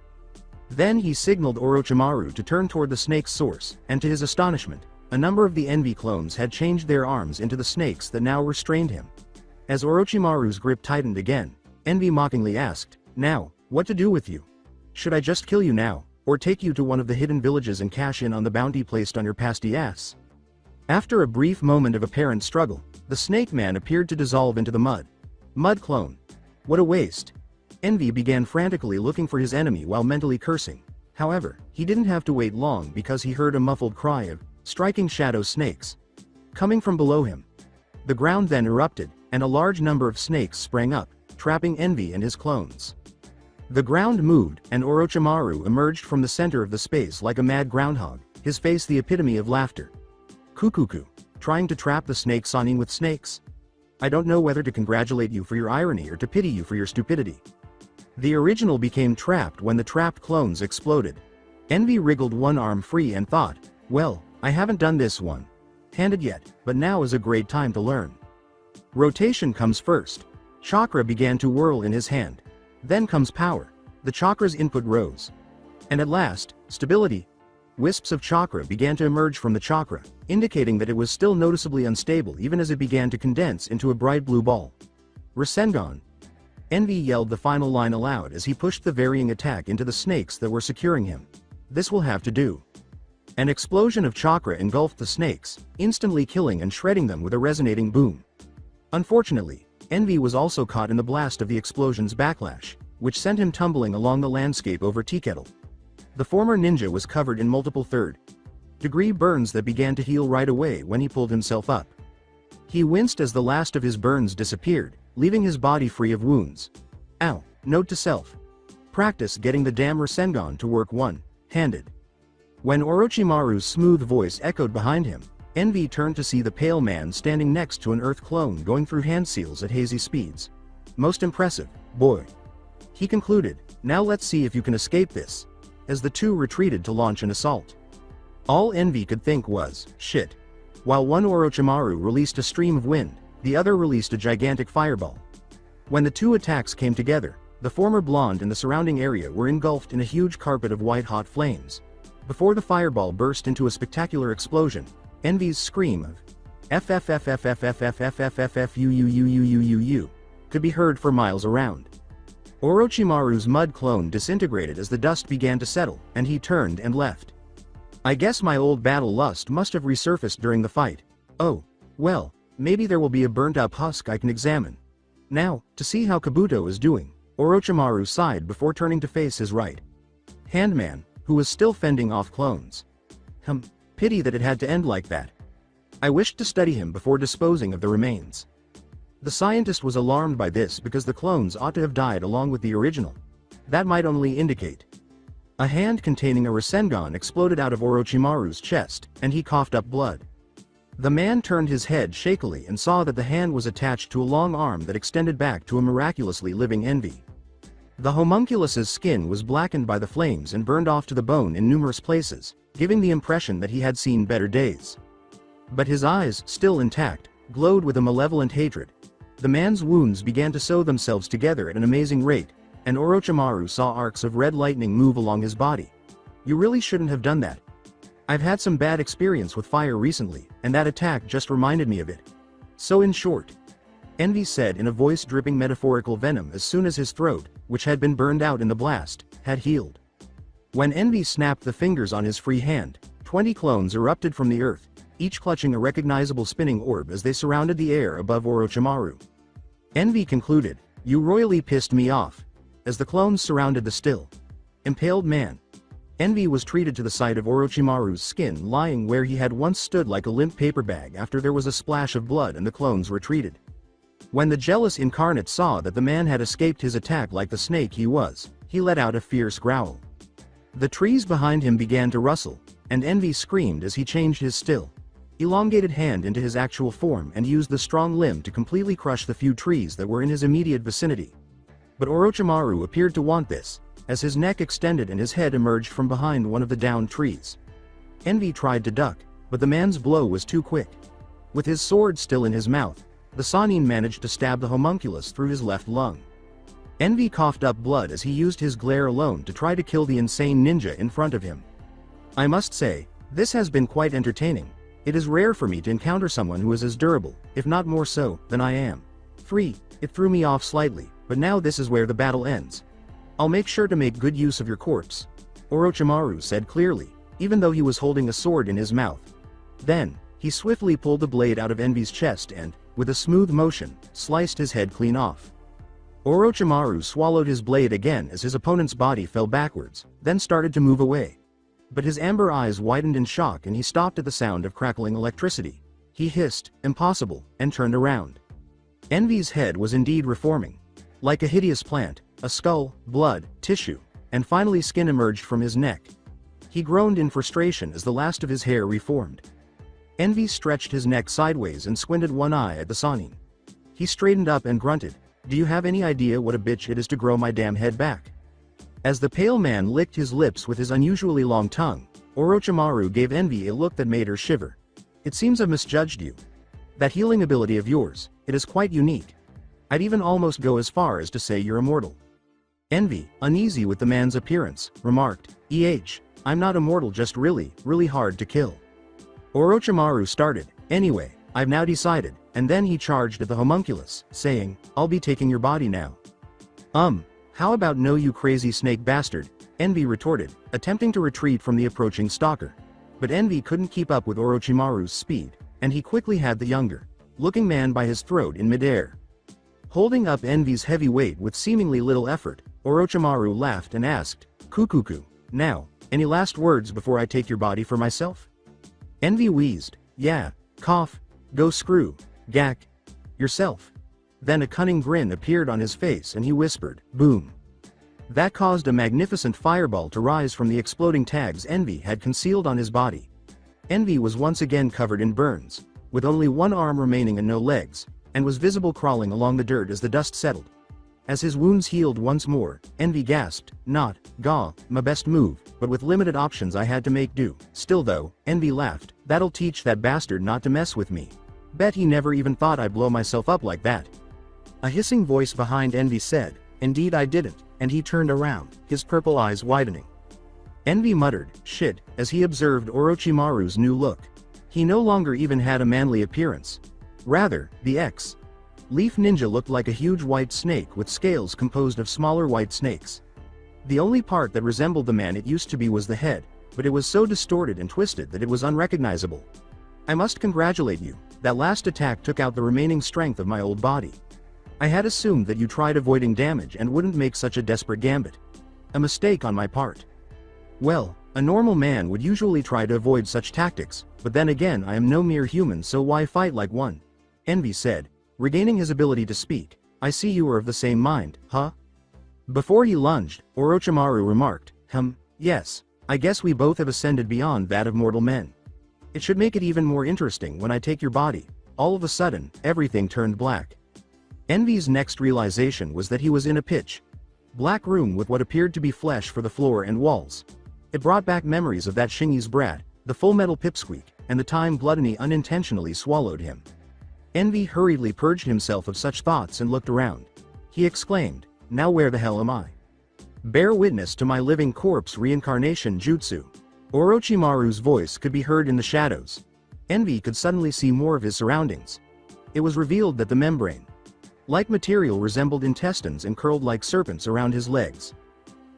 Then he signaled Orochimaru to turn toward the snake's source, and to his astonishment, a number of the Envy clones had changed their arms into the snakes that now restrained him. As Orochimaru's grip tightened again, Envy mockingly asked, "Now, what to do with you? Should I just kill you now, or take you to one of the hidden villages and cash in on the bounty placed on your pasty ass?" After a brief moment of apparent struggle, the snake man appeared to dissolve into the mud. Mud clone. What a waste. Envy began frantically looking for his enemy while mentally cursing. However, he didn't have to wait long because he heard a muffled cry of, striking shadow snakes. Coming from below him. The ground then erupted, and a large number of snakes sprang up, trapping Envy and his clones. The ground moved, and Orochimaru emerged from the center of the space like a mad groundhog, his face the epitome of laughter. Kukuku. Trying to trap the snake Sannin with snakes? I don't know whether to congratulate you for your irony or to pity you for your stupidity. The original became trapped when the trapped clones exploded. Envy wriggled one arm free and thought, well, I haven't done this one-handed yet, but now is a great time to learn. Rotation comes first. Chakra began to whirl in his hand. Then comes power. The chakra's input rose. And at last, stability. Wisps of chakra began to emerge from the chakra, indicating that it was still noticeably unstable even as it began to condense into a bright blue ball. Rasengan. Envy yelled the final line aloud as he pushed the varying attack into the snakes that were securing him. This will have to do. An explosion of chakra engulfed the snakes, instantly killing and shredding them with a resonating boom. Unfortunately, Envy was also caught in the blast of the explosion's backlash, which sent him tumbling along the landscape over tea kettle. The former ninja was covered in multiple third-degree burns that began to heal right away when he pulled himself up. He winced as the last of his burns disappeared, leaving his body free of wounds. Ow. Note to self. Practice getting the damn Rasengan to work one-handed. When Orochimaru's smooth voice echoed behind him, Envy turned to see the pale man standing next to an earth clone going through hand seals at hazy speeds. Most impressive, boy. He concluded, now let's see if you can escape this. As the two retreated to launch an assault. All Envy could think was, shit. While one Orochimaru released a stream of wind, the other released a gigantic fireball. When the two attacks came together, the former blonde and the surrounding area were engulfed in a huge carpet of white-hot flames. Before the fireball burst into a spectacular explosion, Envy's scream of FFFFFFFFFFFFUUUUUUU could be heard for miles around. Orochimaru's mud clone disintegrated as the dust began to settle, and he turned and left. I guess my old battle lust must have resurfaced during the fight. Oh, well, maybe there will be a burnt-up husk I can examine. Now, to see how Kabuto is doing, Orochimaru sighed before turning to face his right-hand man, who was still fending off clones. Pity that it had to end like that. I wished to study him before disposing of the remains. The scientist was alarmed by this because the clones ought to have died along with the original. That might only indicate A hand containing a Rasengan exploded out of Orochimaru's chest, and he coughed up blood. The man turned his head shakily and saw that the hand was attached to a long arm that extended back to a miraculously living Envy. The homunculus's skin was blackened by the flames and burned off to the bone in numerous places, giving the impression that he had seen better days. But his eyes, still intact, glowed with a malevolent hatred. The man's wounds began to sew themselves together at an amazing rate, and Orochimaru saw arcs of red lightning move along his body. You really shouldn't have done that. I've had some bad experience with fire recently, and that attack just reminded me of it. So in short, Envy said in a voice dripping metaphorical venom as soon as his throat, which had been burned out in the blast, had healed. When Envy snapped the fingers on his free hand, 20 clones erupted from the earth, each clutching a recognizable spinning orb as they surrounded the air above Orochimaru. Envy concluded, "You royally pissed me off," as the clones surrounded the still impaled man. Envy was treated to the sight of Orochimaru's skin lying where he had once stood like a limp paper bag after there was a splash of blood and the clones retreated. When the jealous incarnate saw that the man had escaped his attack like the snake he was, he let out a fierce growl. The trees behind him began to rustle, and Envy screamed as he changed his still elongated hand into his actual form and used the strong limb to completely crush the few trees that were in his immediate vicinity. But Orochimaru appeared to want this, as his neck extended and his head emerged from behind one of the downed trees. Envy tried to duck, but the man's blow was too quick. With his sword still in his mouth, the Sannin managed to stab the homunculus through his left lung. Envy coughed up blood as he used his glare alone to try to kill the insane ninja in front of him. I must say, this has been quite entertaining. It is rare for me to encounter someone who is as durable, if not more so, than I am. 3. It threw me off slightly, but now this is where the battle ends. I'll make sure to make good use of your corpse, Orochimaru said clearly, even though he was holding a sword in his mouth. Then, he swiftly pulled the blade out of Envy's chest and, with a smooth motion, sliced his head clean off. Orochimaru swallowed his blade again as his opponent's body fell backwards, then started to move away. But his amber eyes widened in shock and he stopped at the sound of crackling electricity. He hissed, "Impossible," and turned around. Envy's head was indeed reforming. Like a hideous plant, a skull, blood, tissue, and finally skin emerged from his neck. He groaned in frustration as the last of his hair reformed. Envy stretched his neck sideways and squinted one eye at the Sannin. He straightened up and grunted, "Do you have any idea what a bitch it is to grow my damn head back?" As the pale man licked his lips with his unusually long tongue, Orochimaru gave Envy a look that made her shiver. "It seems I've misjudged you. That healing ability of yours, it is quite unique. I'd even almost go as far as to say you're immortal." Envy, uneasy with the man's appearance, remarked, I'm not immortal, just really, really hard to kill." Orochimaru started, "Anyway, I've now decided," and then he charged at the homunculus, saying, "I'll be taking your body now." How about no, you crazy snake bastard," Envy retorted, attempting to retreat from the approaching stalker. But Envy couldn't keep up with Orochimaru's speed, and he quickly had the younger-looking man by his throat in midair. Holding up Envy's heavy weight with seemingly little effort, Orochimaru laughed and asked, "Kukuku, now, any last words before I take your body for myself?" Envy wheezed, "Yeah, cough, go screw, gack, yourself." Then a cunning grin appeared on his face and he whispered, "Boom." That caused a magnificent fireball to rise from the exploding tags Envy had concealed on his body. Envy was once again covered in burns, with only one arm remaining and no legs, and was visible crawling along the dirt as the dust settled. As his wounds healed once more, Envy gasped, "Not, my best move, but with limited options I had to make do." Still though, Envy laughed, "That'll teach that bastard not to mess with me. Bet he never even thought I'd blow myself up like that." A hissing voice behind Envy said, "Indeed I didn't," and he turned around, his purple eyes widening. Envy muttered, "Shit," as he observed Orochimaru's new look. He no longer even had a manly appearance. Rather, the Leaf Ninja looked like a huge white snake with scales composed of smaller white snakes. The only part that resembled the man it used to be was the head, but it was so distorted and twisted that it was unrecognizable. "I must congratulate you, that last attack took out the remaining strength of my old body. I had assumed that you tried avoiding damage and wouldn't make such a desperate gambit. A mistake on my part. Well, a normal man would usually try to avoid such tactics, but then again I am no mere human, so why fight like one?" Envy said, regaining his ability to speak. "I see you are of the same mind, huh?" Before he lunged, Orochimaru remarked, Yes, I guess we both have ascended beyond that of mortal men. It should make it even more interesting when I take your body. All of a sudden, everything turned black. Envy's next realization was that he was in a pitch black room with what appeared to be flesh for the floor and walls. It brought back memories of that Shingi's brat, the full metal pipsqueak, and the time Gluttony unintentionally swallowed him. Envy hurriedly purged himself of such thoughts and looked around. He exclaimed, "Now where the hell am I? Bear witness to my living corpse reincarnation jutsu." Orochimaru's voice could be heard in the shadows. Envy could suddenly see more of his surroundings. It was revealed that the membrane like material resembled intestines and curled like serpents around his legs.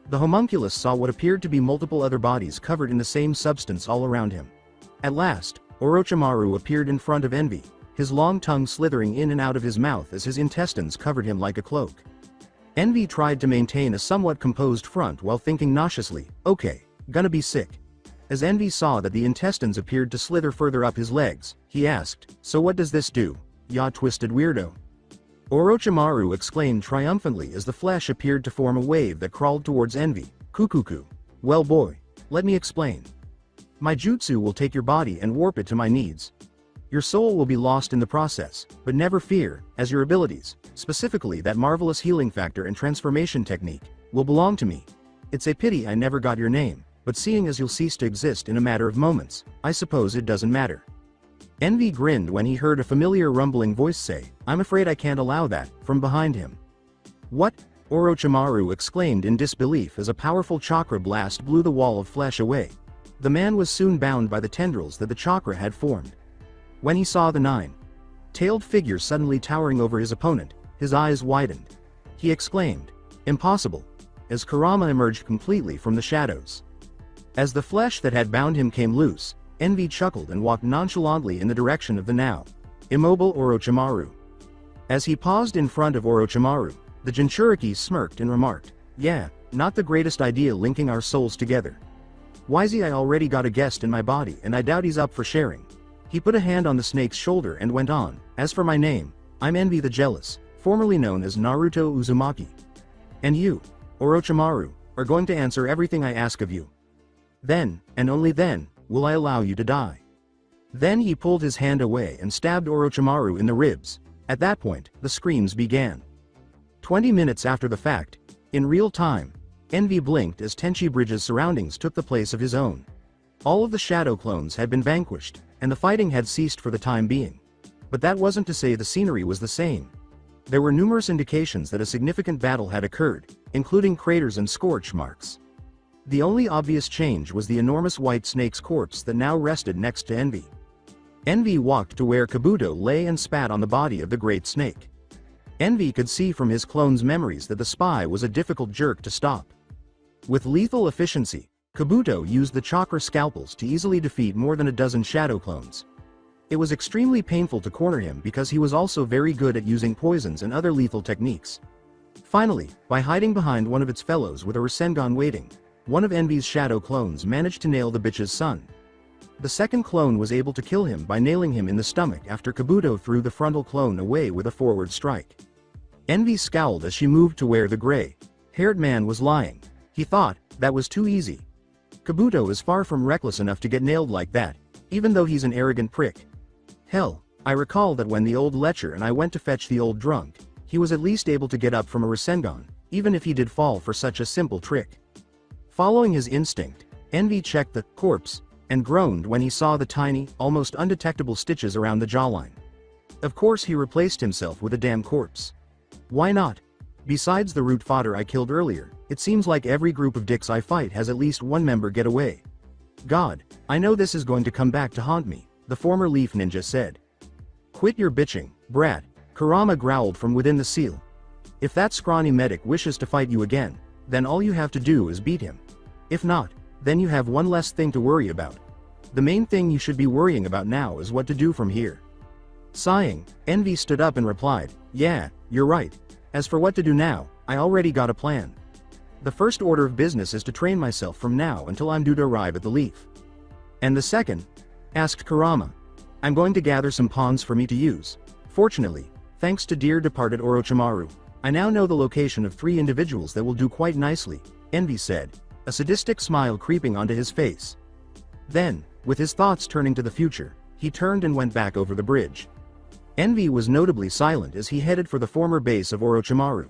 The homunculus saw what appeared to be multiple other bodies covered in the same substance all around him. At last, Orochimaru appeared in front of Envy, his long tongue slithering in and out of his mouth as his intestines covered him like a cloak. Envy tried to maintain a somewhat composed front while thinking nauseously, "Okay, gonna be sick." As Envy saw that the intestines appeared to slither further up his legs, he asked, "So what does this do, ya twisted weirdo?" Orochimaru exclaimed triumphantly as the flesh appeared to form a wave that crawled towards Envy. "Kukuku. Well boy, let me explain. My jutsu will take your body and warp it to my needs. Your soul will be lost in the process, but never fear, as your abilities, specifically that marvelous healing factor and transformation technique, will belong to me. It's a pity I never got your name, but seeing as you'll cease to exist in a matter of moments, I suppose it doesn't matter." Envy grinned when he heard a familiar rumbling voice say, "I'm afraid I can't allow that," from behind him. "What?" Orochimaru exclaimed in disbelief as a powerful chakra blast blew the wall of flesh away. The man was soon bound by the tendrils that the chakra had formed. When he saw the nine-tailed figure suddenly towering over his opponent, his eyes widened. He exclaimed, "Impossible," as Kurama emerged completely from the shadows. As the flesh that had bound him came loose, Envy chuckled and walked nonchalantly in the direction of the now immobile Orochimaru. As he paused in front of Orochimaru, the Jinchuriki smirked and remarked, "Yeah, not the greatest idea linking our souls together. Wisey, I already got a guest in my body and I doubt he's up for sharing." He put a hand on the snake's shoulder and went on, "As for my name, I'm Envy the Jealous, formerly known as Naruto Uzumaki. And you, Orochimaru, are going to answer everything I ask of you. Then, and only then, will I allow you to die." Then he pulled his hand away and stabbed Orochimaru in the ribs. At that point, the screams began. 20 minutes after the fact, in real time, Envy blinked as Tenchi Bridge's surroundings took the place of his own. All of the shadow clones had been vanquished, and the fighting had ceased for the time being. But that wasn't to say the scenery was the same. There were numerous indications that a significant battle had occurred, including craters and scorch marks. The only obvious change was the enormous white snake's corpse that now rested next to Envy. Envy walked to where Kabuto lay and spat on the body of the great snake. Envy could see from his clone's memories that the spy was a difficult jerk to stop. With lethal efficiency, Kabuto used the chakra scalpels to easily defeat more than a dozen shadow clones. It was extremely painful to corner him because he was also very good at using poisons and other lethal techniques. Finally, by hiding behind one of its fellows with a Rasengan waiting, one of Envy's shadow clones managed to nail the bitch's son. The second clone was able to kill him by nailing him in the stomach after Kabuto threw the frontal clone away with a forward strike. Envy scowled as she moved to where the gray-haired man was lying. He thought, that was too easy. Kabuto is far from reckless enough to get nailed like that, even though he's an arrogant prick. Hell, I recall that when the old lecher and I went to fetch the old drunk, he was at least able to get up from a Rasengan, even if he did fall for such a simple trick. Following his instinct, Envy checked the corpse and groaned when he saw the tiny, almost undetectable stitches around the jawline. Of course he replaced himself with a damn corpse. Why not? Besides the root fodder I killed earlier, it seems like every group of dicks I fight has at least one member get away. God, I know this is going to come back to haunt me, the former leaf ninja said. Quit your bitching, brat, Kurama growled from within the seal. If that scrawny medic wishes to fight you again, then all you have to do is beat him. If not, then you have one less thing to worry about. The main thing you should be worrying about now is what to do from here. Sighing, Envy stood up and replied, yeah, you're right. As for what to do now, I already got a plan. The first order of business is to train myself from now until I'm due to arrive at the leaf. And the second? Asked Kurama. I'm going to gather some pawns for me to use. Fortunately, thanks to dear departed Orochimaru, I now know the location of 3 individuals that will do quite nicely, Envy said. a sadistic smile creeping onto his face. Then, with his thoughts turning to the future, he turned and went back over the bridge. Envy was notably silent as he headed for the former base of Orochimaru.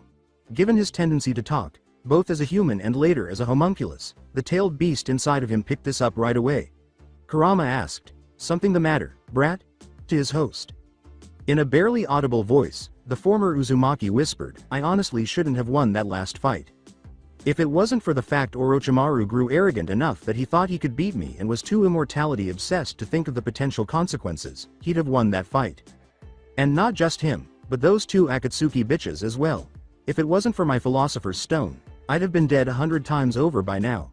Given his tendency to talk, both as a human and later as a homunculus, the tailed beast inside of him picked this up right away. Kurama asked, "Something the matter, brat?" to his host. In a barely audible voice, the former Uzumaki whispered, "I honestly shouldn't have won that last fight. If it wasn't for the fact Orochimaru grew arrogant enough that he thought he could beat me and was too immortality obsessed to think of the potential consequences, he'd have won that fight. And not just him, but those two Akatsuki bitches as well. If it wasn't for my philosopher's stone, I'd have been dead 100 times over by now.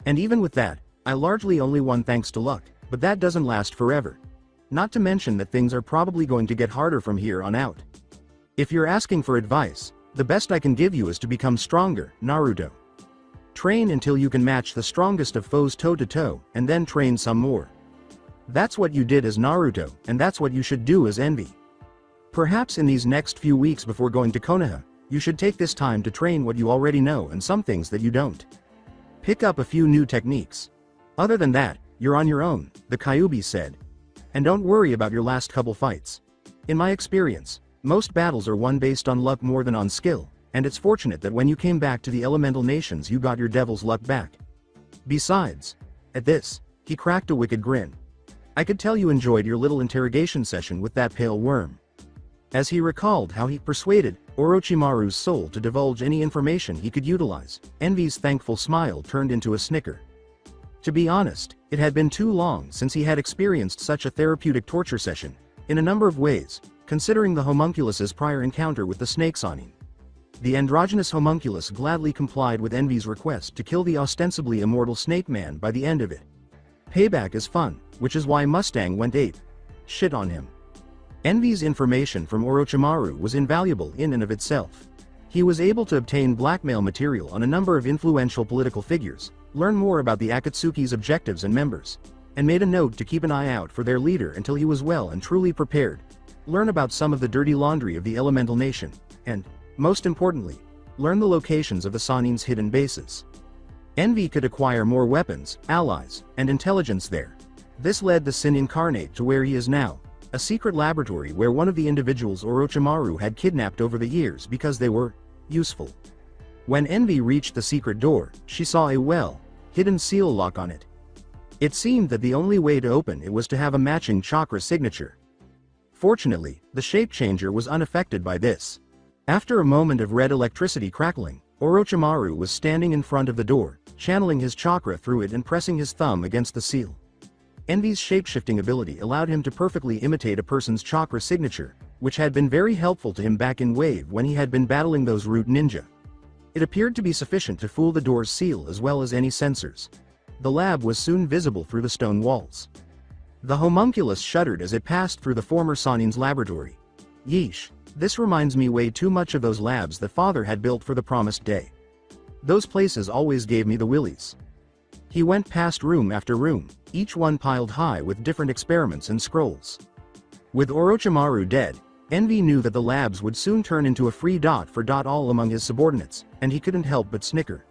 And even with that, I largely only won thanks to luck, but that doesn't last forever. Not to mention that things are probably going to get harder from here on out. If you're asking for advice, the best I can give you is to become stronger, Naruto. Train until you can match the strongest of foes toe-to-toe, and then train some more. That's what you did as Naruto, and that's what you should do as Envy. Perhaps in these next few weeks before going to Konoha, you should take this time to train what you already know and some things that you don't. Pick up a few new techniques. Other than that, you're on your own," the Kyuubi said. "And don't worry about your last couple fights. In my experience, most battles are won based on luck more than on skill, and it's fortunate that when you came back to the elemental nations you got your devil's luck back. Besides," at this, he cracked a wicked grin, "I could tell you enjoyed your little interrogation session with that pale worm." As he recalled how he persuaded Orochimaru's soul to divulge any information he could utilize, Envy's thankful smile turned into a snicker. To be honest, it had been too long since he had experienced such a therapeutic torture session, in a number of ways, considering the homunculus's prior encounter with the snake Sannin. The androgynous homunculus gladly complied with Envy's request to kill the ostensibly immortal Snake Man by the end of it. Payback is fun, which is why Mustang went ape shit on him. Envy's information from Orochimaru was invaluable in and of itself. He was able to obtain blackmail material on a number of influential political figures, learn more about the Akatsuki's objectives and members, and made a note to keep an eye out for their leader until he was well and truly prepared, learn about some of the dirty laundry of the elemental nation, and, most importantly, learn the locations of the Sannin's hidden bases. Envy could acquire more weapons, allies, and intelligence there. This led the Sin Incarnate to where he is now, a secret laboratory where one of the individuals Orochimaru had kidnapped over the years because they were useful. When Envy reached the secret door, she saw a hidden seal lock on it. It seemed that the only way to open it was to have a matching chakra signature. Fortunately, the shape changer was unaffected by this. After a moment of red electricity crackling, Orochimaru was standing in front of the door, channeling his chakra through it and pressing his thumb against the seal. Envy's shapeshifting ability allowed him to perfectly imitate a person's chakra signature, which had been very helpful to him back in Wave when he had been battling those root ninja. It appeared to be sufficient to fool the door's seal as well as any sensors. The lab was soon visible through the stone walls. The homunculus shuddered as it passed through the former Sannin's laboratory. Yeesh, this reminds me way too much of those labs that father had built for the promised day. Those places always gave me the willies. He went past room after room, each one piled high with different experiments and scrolls. With Orochimaru dead, Envy knew that the labs would soon turn into a free dot for dot all among his subordinates, and he couldn't help but snicker.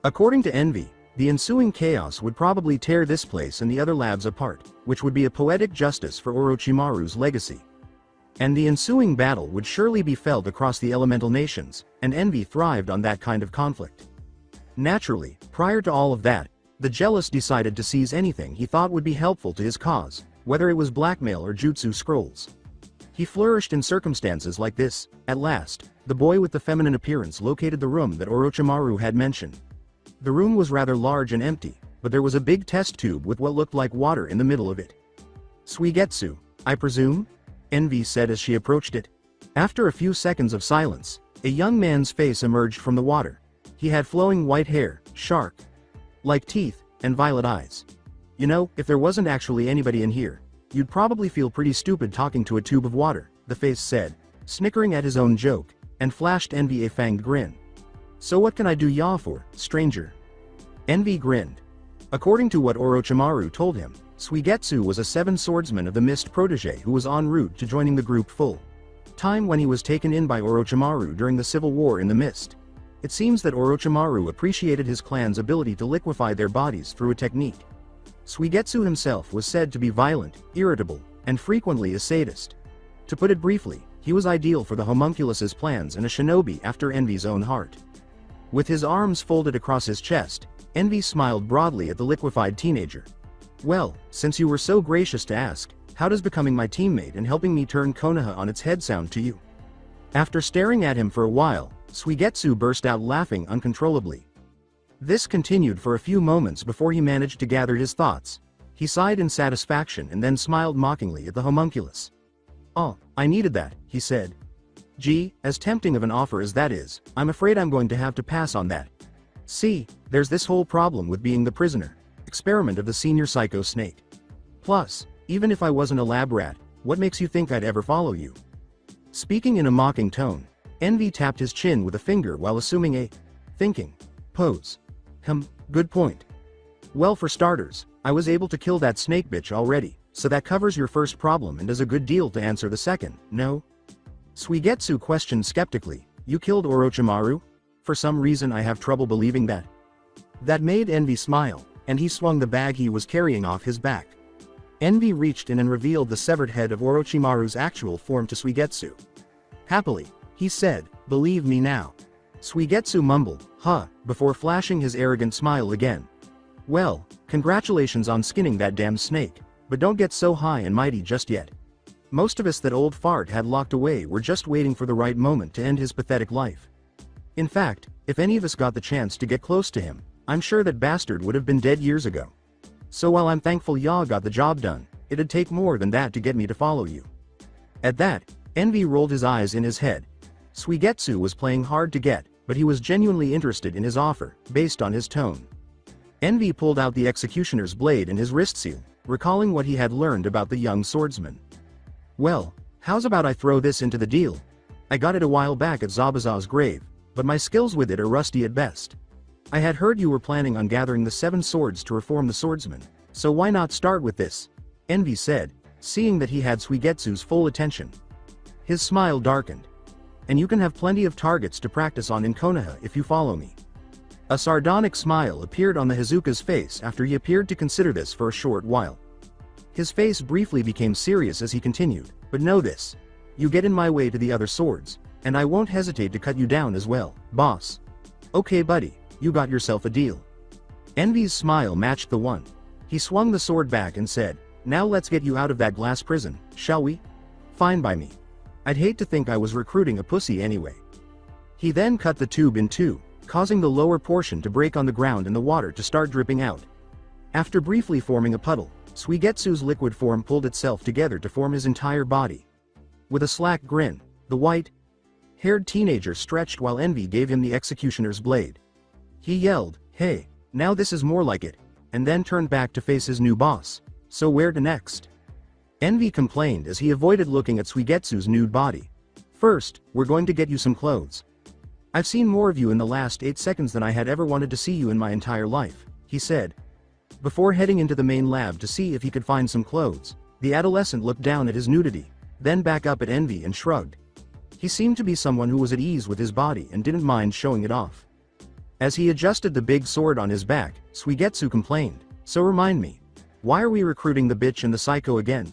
According to Envy, the ensuing chaos would probably tear this place and the other labs apart, which would be a poetic justice for Orochimaru's legacy. And the ensuing battle would surely be felt across the elemental nations, and Envy thrived on that kind of conflict. Naturally, prior to all of that, the jealous decided to seize anything he thought would be helpful to his cause, whether it was blackmail or jutsu scrolls. He flourished in circumstances like this. At last, the boy with the feminine appearance located the room that Orochimaru had mentioned. The room was rather large and empty, but there was a big test tube with what looked like water in the middle of it. "Suigetsu, I presume?" Envy said as she approached it. After a few seconds of silence, a young man's face emerged from the water. He had flowing white hair, shark-like teeth, and violet eyes. "You know, if there wasn't actually anybody in here, you'd probably feel pretty stupid talking to a tube of water," the face said, snickering at his own joke, and flashed Envy a fanged grin. "So what can I do ya for, stranger?" Envy grinned. According to what Orochimaru told him, Suigetsu was a seven swordsman of the Mist protege who was en route to joining the group full time when he was taken in by Orochimaru during the civil war in the Mist. It seems that Orochimaru appreciated his clan's ability to liquefy their bodies through a technique. Suigetsu himself was said to be violent, irritable, and frequently a sadist. To put it briefly, he was ideal for the homunculus's plans and a shinobi after Envy's own heart. With his arms folded across his chest, Envy smiled broadly at the liquefied teenager. Well, since you were so gracious to ask, how does becoming my teammate and helping me turn Konoha on its head sound to you? After staring at him for a while, Suigetsu burst out laughing uncontrollably. This continued for a few moments before he managed to gather his thoughts. He sighed in satisfaction and then smiled mockingly at the homunculus. "Oh, I needed that," he said. "Gee, as tempting of an offer as that is, I'm afraid I'm going to have to pass on that. See, there's this whole problem with being the prisoner. Experiment of the senior psycho snake. Plus, even if I wasn't a lab rat, what makes you think I'd ever follow you?" Speaking in a mocking tone, Envy tapped his chin with a finger while assuming a thinking pose. Good point. Well, for starters, I was able to kill that snake bitch already, so that covers your first problem and does a good deal to answer the second, no? Suigetsu questioned skeptically, "You killed Orochimaru? For some reason I have trouble believing that." That made Envy smile, and he swung the bag he was carrying off his back. Envy reached in and revealed the severed head of Orochimaru's actual form to Suigetsu. Happily, he said, "Believe me now." Suigetsu mumbled, "Huh," before flashing his arrogant smile again. "Well, congratulations on skinning that damn snake, but don't get so high and mighty just yet. Most of us that old fart had locked away were just waiting for the right moment to end his pathetic life. In fact, if any of us got the chance to get close to him, I'm sure that bastard would have been dead years ago. So while I'm thankful y'all got the job done, it'd take more than that to get me to follow you." At that, Envy rolled his eyes in his head. Suigetsu was playing hard to get, but he was genuinely interested in his offer, based on his tone. Envy pulled out the executioner's blade in his wrist seal, recalling what he had learned about the young swordsman. "Well, how's about I throw this into the deal? I got it a while back at Zabuza's grave, but my skills with it are rusty at best. I had heard you were planning on gathering the 7 swords to reform the swordsman, so why not start with this?" Envy said, seeing that he had Suigetsu's full attention. His smile darkened. "And you can have plenty of targets to practice on in Konoha if you follow me." A sardonic smile appeared on the Hazuka's face after he appeared to consider this for a short while. His face briefly became serious as he continued, "But know this. You get in my way to the other swords, and I won't hesitate to cut you down as well, boss. Okay buddy, you got yourself a deal." Envy's smile matched the one. He swung the sword back and said, "Now let's get you out of that glass prison, shall we? Fine by me. I'd hate to think I was recruiting a pussy anyway." He then cut the tube in two, causing the lower portion to break on the ground and the water to start dripping out. After briefly forming a puddle, Suigetsu's liquid form pulled itself together to form his entire body. With a slack grin, the white-haired teenager stretched while Envy gave him the executioner's blade. He yelled, "Hey, now this is more like it," and then turned back to face his new boss. "So where to next?" Envy complained as he avoided looking at Suigetsu's nude body. "First, we're going to get you some clothes. I've seen more of you in the last 8 seconds than I had ever wanted to see you in my entire life," he said. Before heading into the main lab to see if he could find some clothes, the adolescent looked down at his nudity, then back up at Envy and shrugged. He seemed to be someone who was at ease with his body and didn't mind showing it off. As he adjusted the big sword on his back, Suigetsu complained, "So remind me, why are we recruiting the bitch and the psycho again?"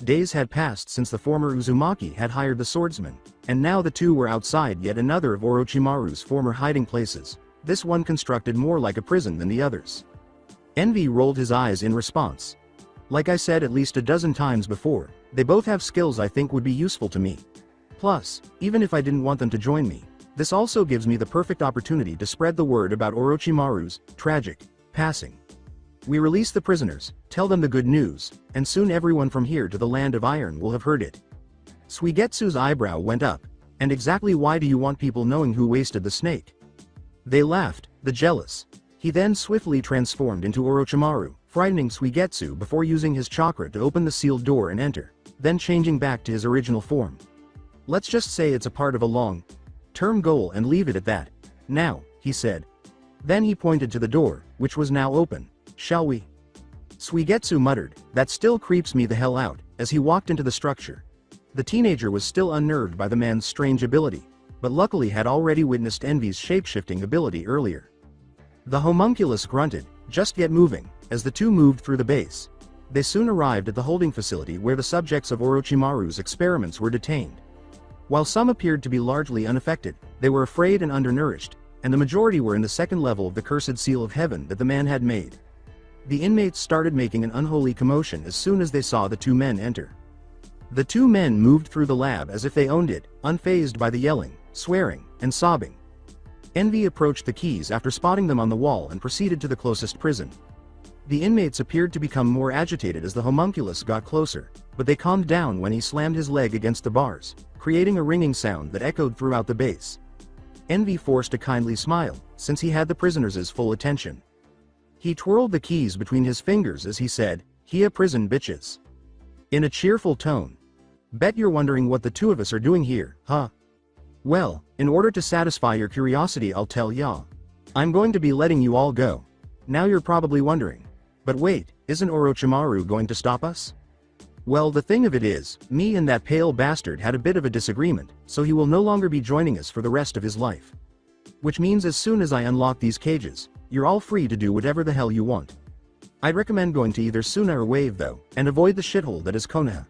Days had passed since the former Uzumaki had hired the swordsman, and now the two were outside yet another of Orochimaru's former hiding places, this one constructed more like a prison than the others. Envy rolled his eyes in response. "Like I said at least a dozen times before, they both have skills I think would be useful to me. Plus, even if I didn't want them to join me, this also gives me the perfect opportunity to spread the word about Orochimaru's tragic passing. We release the prisoners, tell them the good news, and soon everyone from here to the Land of Iron will have heard it." Suigetsu's eyebrow went up. "And exactly why do you want people knowing who wasted the snake?" They laughed, the jealous. He then swiftly transformed into Orochimaru, frightening Suigetsu before using his chakra to open the sealed door and enter, then changing back to his original form. "Let's just say it's a part of a long-term goal and leave it at that. Now," he said. Then he pointed to the door, which was now open. "Shall we?" Suigetsu muttered, "That still creeps me the hell out," as he walked into the structure. The teenager was still unnerved by the man's strange ability. but luckily had already witnessed Envy's shape-shifting ability earlier. The homunculus grunted, "Just get moving," as the two moved through the base. They soon arrived at the holding facility where the subjects of Orochimaru's experiments were detained. While some appeared to be largely unaffected, they were afraid and undernourished, and the majority were in the second level of the cursed seal of heaven that the man had made. The inmates started making an unholy commotion as soon as they saw the two men enter. The two men moved through the lab as if they owned it, unfazed by the yelling, swearing, and sobbing. Envy approached the keys after spotting them on the wall and proceeded to the closest prison. The inmates appeared to become more agitated as the homunculus got closer, but they calmed down when he slammed his leg against the bars, creating a ringing sound that echoed throughout the base. Envy forced a kindly smile, since he had the prisoners' full attention. He twirled the keys between his fingers as he said, "Here prison bitches." In a cheerful tone. "Bet you're wondering what the two of us are doing here, huh? Well, in order to satisfy your curiosity I'll tell ya. I'm going to be letting you all go. Now you're probably wondering. But wait, isn't Orochimaru going to stop us? Well, the thing of it is, me and that pale bastard had a bit of a disagreement, so he will no longer be joining us for the rest of his life. Which means as soon as I unlock these cages, you're all free to do whatever the hell you want. I'd recommend going to either Suna or Wave though, and avoid the shithole that is Konoha.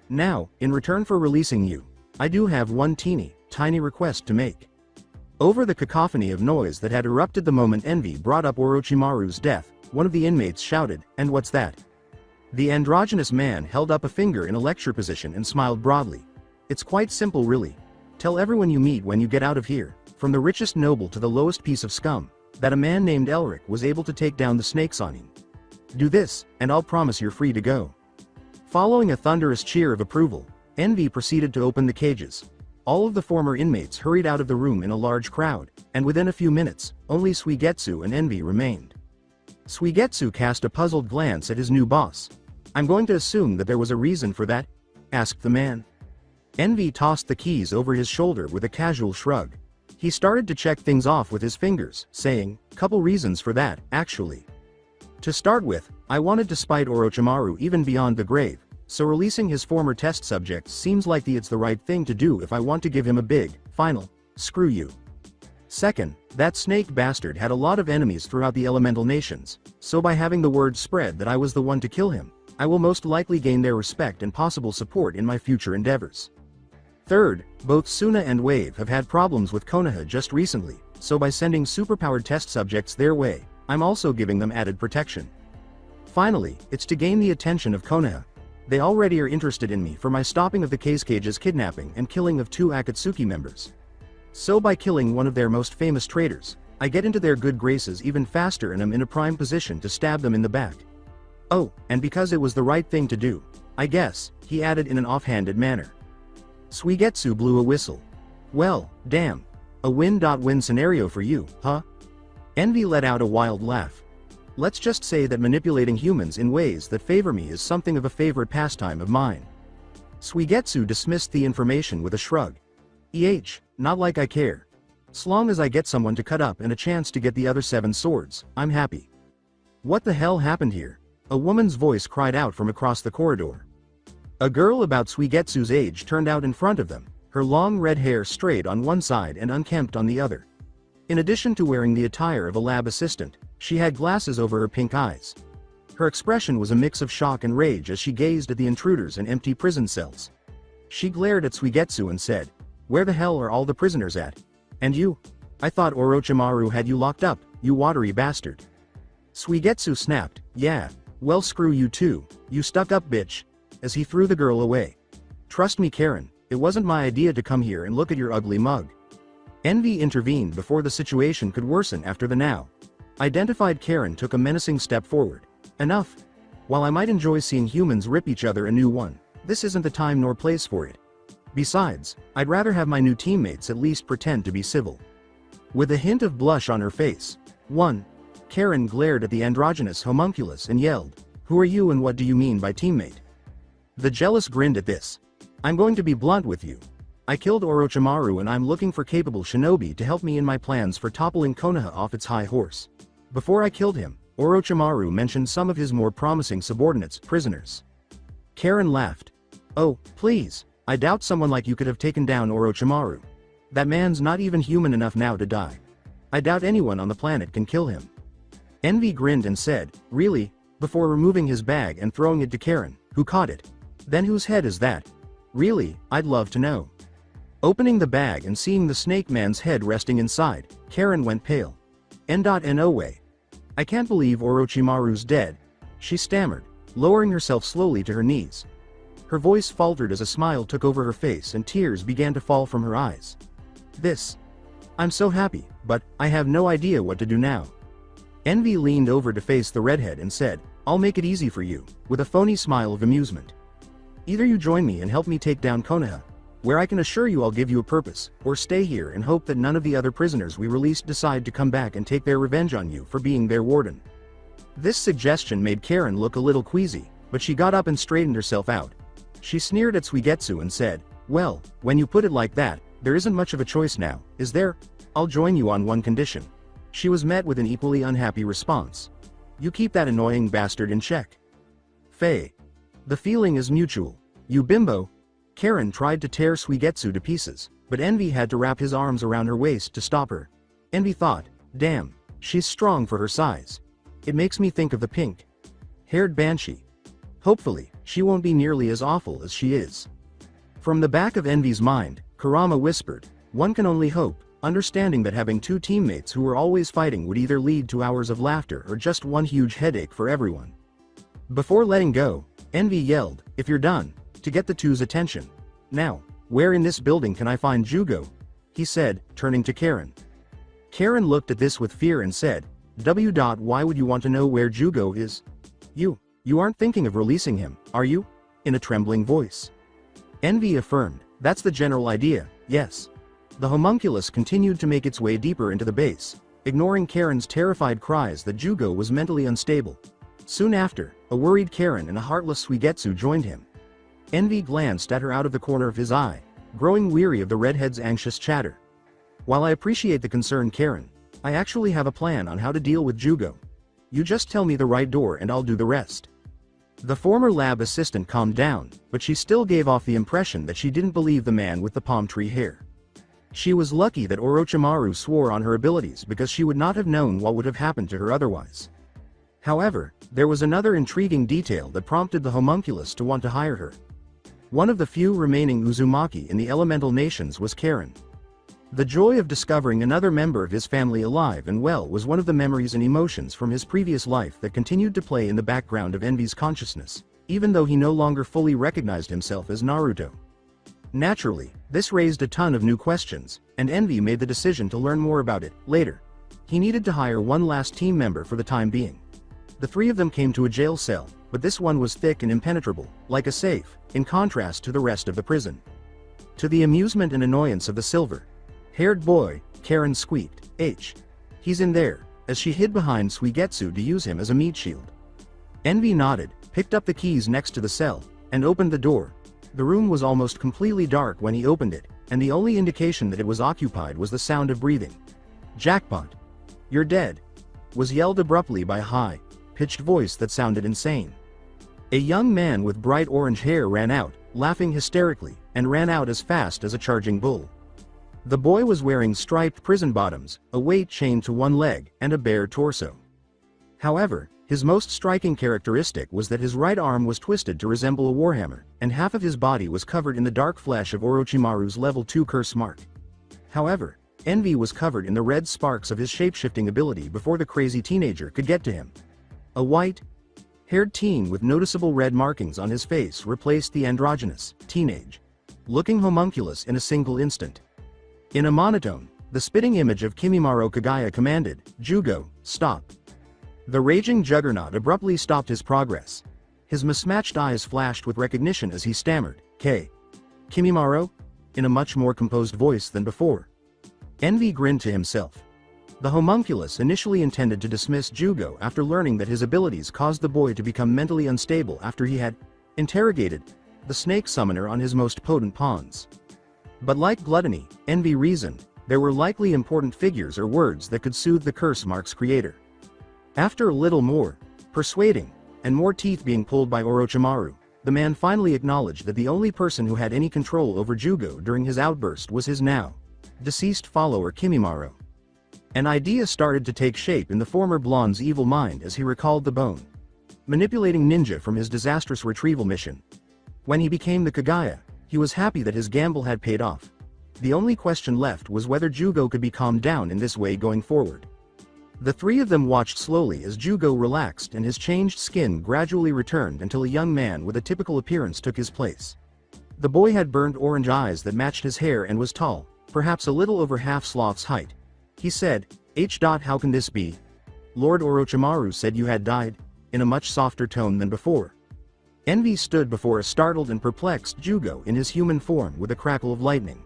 Now, in return for releasing you, I do have one tiny request to make." Over the cacophony of noise that had erupted the moment Envy brought up Orochimaru's death, one of the inmates shouted, "And what's that?" The androgynous man held up a finger in a lecture position and smiled broadly. "It's quite simple really. Tell everyone you meet when you get out of here, from the richest noble to the lowest piece of scum, that a man named Elric was able to take down the snakes on him. Do this, and I'll promise you're free to go." Following a thunderous cheer of approval, Envy proceeded to open the cages. All of the former inmates hurried out of the room in a large crowd, and within a few minutes, only Suigetsu and Envy remained. Suigetsu cast a puzzled glance at his new boss. "I'm going to assume that there was a reason for that?" asked the man. Envy tossed the keys over his shoulder with a casual shrug. He started to check things off with his fingers, saying, "Couple reasons for that, actually. To start with, I wanted to spite Orochimaru even beyond the grave, so releasing his former test subjects seems like it's the right thing to do if I want to give him a big, final, screw you. Second, that snake bastard had a lot of enemies throughout the elemental nations, so by having the word spread that I was the one to kill him, I will most likely gain their respect and possible support in my future endeavors. Third, both Suna and Wave have had problems with Konoha just recently, so by sending superpowered test subjects their way, I'm also giving them added protection. Finally, it's to gain the attention of Konoha. They already are interested in me for my stopping of the Case Cage's kidnapping and killing of 2 Akatsuki members. So by killing one of their most famous traitors, I get into their good graces even faster and am in a prime position to stab them in the back. Oh, and because it was the right thing to do, I guess," he added in an offhanded manner. Suigetsu blew a whistle. "Well, damn. A win-win scenario for you, huh?" Envy let out a wild laugh. "Let's just say that manipulating humans in ways that favor me is something of a favorite pastime of mine." Suigetsu dismissed the information with a shrug. Not like I care. As long as I get someone to cut up and a chance to get the other 7 swords, I'm happy." "What the hell happened here?" a woman's voice cried out from across the corridor. A girl about Suigetsu's age turned out in front of them, her long red hair straight on one side and unkempt on the other. In addition to wearing the attire of a lab assistant, she had glasses over her pink eyes. Her expression was a mix of shock and rage as she gazed at the intruders and empty prison cells. She glared at Suigetsu and said, "Where the hell are all the prisoners at? And you? I thought Orochimaru had you locked up, you watery bastard." Suigetsu snapped, "Yeah, well screw you too, you stuck-up bitch," as he threw the girl away. "Trust me Karen, it wasn't my idea to come here and look at your ugly mug." Envy intervened before the situation could worsen after the now identified Karen took a menacing step forward. "Enough. While I might enjoy seeing humans rip each other a new one, this isn't the time nor place for it. Besides, I'd rather have my new teammates at least pretend to be civil." With a hint of blush on her face, Karen glared at the androgynous homunculus and yelled, "Who are you and what do you mean by teammate?" The jealous grinned at this. "I'm going to be blunt with you. I killed Orochimaru and I'm looking for capable shinobi to help me in my plans for toppling Konoha off its high horse. Before I killed him, Orochimaru mentioned some of his more promising subordinates, prisoners." Karen laughed. "Oh, please, I doubt someone like you could have taken down Orochimaru. That man's not even human enough now to die. I doubt anyone on the planet can kill him. Envy grinned and said, really? Before removing his bag and throwing it to Karen, who caught it. Then whose head is that? Really, I'd love to know. Opening the bag and seeing the snake man's head resting inside, Karen went pale. No way. I can't believe Orochimaru's dead, she stammered, lowering herself slowly to her knees. Her voice faltered as a smile took over her face and tears began to fall from her eyes. I'm so happy, but I have no idea what to do now. Envy leaned over to face the redhead and said, I'll make it easy for you, with a phony smile of amusement. Either you join me and help me take down Konoha, where I can assure you I'll give you a purpose, or stay here and hope that none of the other prisoners we released decide to come back and take their revenge on you for being their warden. This suggestion made Karen look a little queasy, but she got up and straightened herself out. She sneered at Suigetsu and said, well, when you put it like that, there isn't much of a choice now, is there? I'll join you on one condition. She was met with an equally unhappy response. You keep that annoying bastard in check. Faye. The feeling is mutual. You bimbo. Karen tried to tear Suigetsu to pieces, but Envy had to wrap his arms around her waist to stop her. Envy thought, damn, she's strong for her size. It makes me think of the pink-haired banshee. Hopefully, she won't be nearly as awful as she is. From the back of Envy's mind, Kurama whispered, one can only hope, understanding that having two teammates who were always fighting would either lead to hours of laughter or just one huge headache for everyone. Before letting go, Envy yelled, if you're done, to get the two's attention. Now, where in this building can I find Jugo? He said, turning to Karen. Karen looked at this with fear and said, why would you want to know where Jugo is? You aren't thinking of releasing him, are you? In a trembling voice. Envy affirmed, that's the general idea, yes. The homunculus continued to make its way deeper into the base, ignoring Karen's terrified cries that Jugo was mentally unstable. Soon after, a worried Karen and a heartless Suigetsu joined him. Envy glanced at her out of the corner of his eye, growing weary of the redhead's anxious chatter. While I appreciate the concern, Karen, I actually have a plan on how to deal with Jugo. You just tell me the right door and I'll do the rest. The former lab assistant calmed down, but she still gave off the impression that she didn't believe the man with the palm tree hair. She was lucky that Orochimaru swore on her abilities because she would not have known what would have happened to her otherwise. However, there was another intriguing detail that prompted the homunculus to want to hire her. One of the few remaining Uzumaki in the elemental nations was Karen. The joy of discovering another member of his family alive and well was one of the memories and emotions from his previous life that continued to play in the background of Envy's consciousness, even though he no longer fully recognized himself as Naruto. Naturally, this raised a ton of new questions, and Envy made the decision to learn more about it later. He needed to hire one last team member for the time being. The three of them came to a jail cell, but this one was thick and impenetrable, like a safe, in contrast to the rest of the prison. To the amusement and annoyance of the silver-haired boy, Karen squeaked, he's in there, as she hid behind Suigetsu to use him as a meat shield. Envy nodded, picked up the keys next to the cell, and opened the door. The room was almost completely dark when he opened it, and the only indication that it was occupied was the sound of breathing. Jackpot! You're dead! Was yelled abruptly by a high-pitched voice that sounded insane. A young man with bright orange hair ran out, laughing hysterically, and ran out as fast as a charging bull. The boy was wearing striped prison bottoms, a weight chained to one leg, and a bare torso. However, his most striking characteristic was that his right arm was twisted to resemble a warhammer, and half of his body was covered in the dark flesh of Orochimaru's level 2 curse mark. However, Envy was covered in the red sparks of his shape-shifting ability before the crazy teenager could get to him. A white-haired teen with noticeable red markings on his face replaced the androgynous, teenage-looking homunculus in a single instant. In a monotone, the spitting image of Kimimaro Kagaya commanded, Jugo, stop. The raging juggernaut abruptly stopped his progress. His mismatched eyes flashed with recognition as he stammered, Kimimaro? In a much more composed voice than before. Envy grinned to himself. The homunculus initially intended to dismiss Jugo after learning that his abilities caused the boy to become mentally unstable after he had interrogated the snake summoner on his most potent pawns. But like gluttony, Envy reasoned, there were likely important figures or words that could soothe the curse mark's creator. After a little more persuading, and more teeth being pulled by Orochimaru, the man finally acknowledged that the only person who had any control over Jugo during his outburst was his now Deceased follower Kimimaro. An idea started to take shape in the former blonde's evil mind as he recalled the bone. Manipulating ninja from his disastrous retrieval mission. When he became the Kagaya, he was happy that his gamble had paid off. The only question left was whether Jugo could be calmed down in this way going forward. The three of them watched slowly as Jugo relaxed and his changed skin gradually returned until a young man with a typical appearance took his place. The boy had burned orange eyes that matched his hair and was tall, perhaps a little over half Sloth's height. He said, How can this be? Lord Orochimaru said you had died, in a much softer tone than before. Envy stood before a startled and perplexed Jugo in his human form with a crackle of lightning.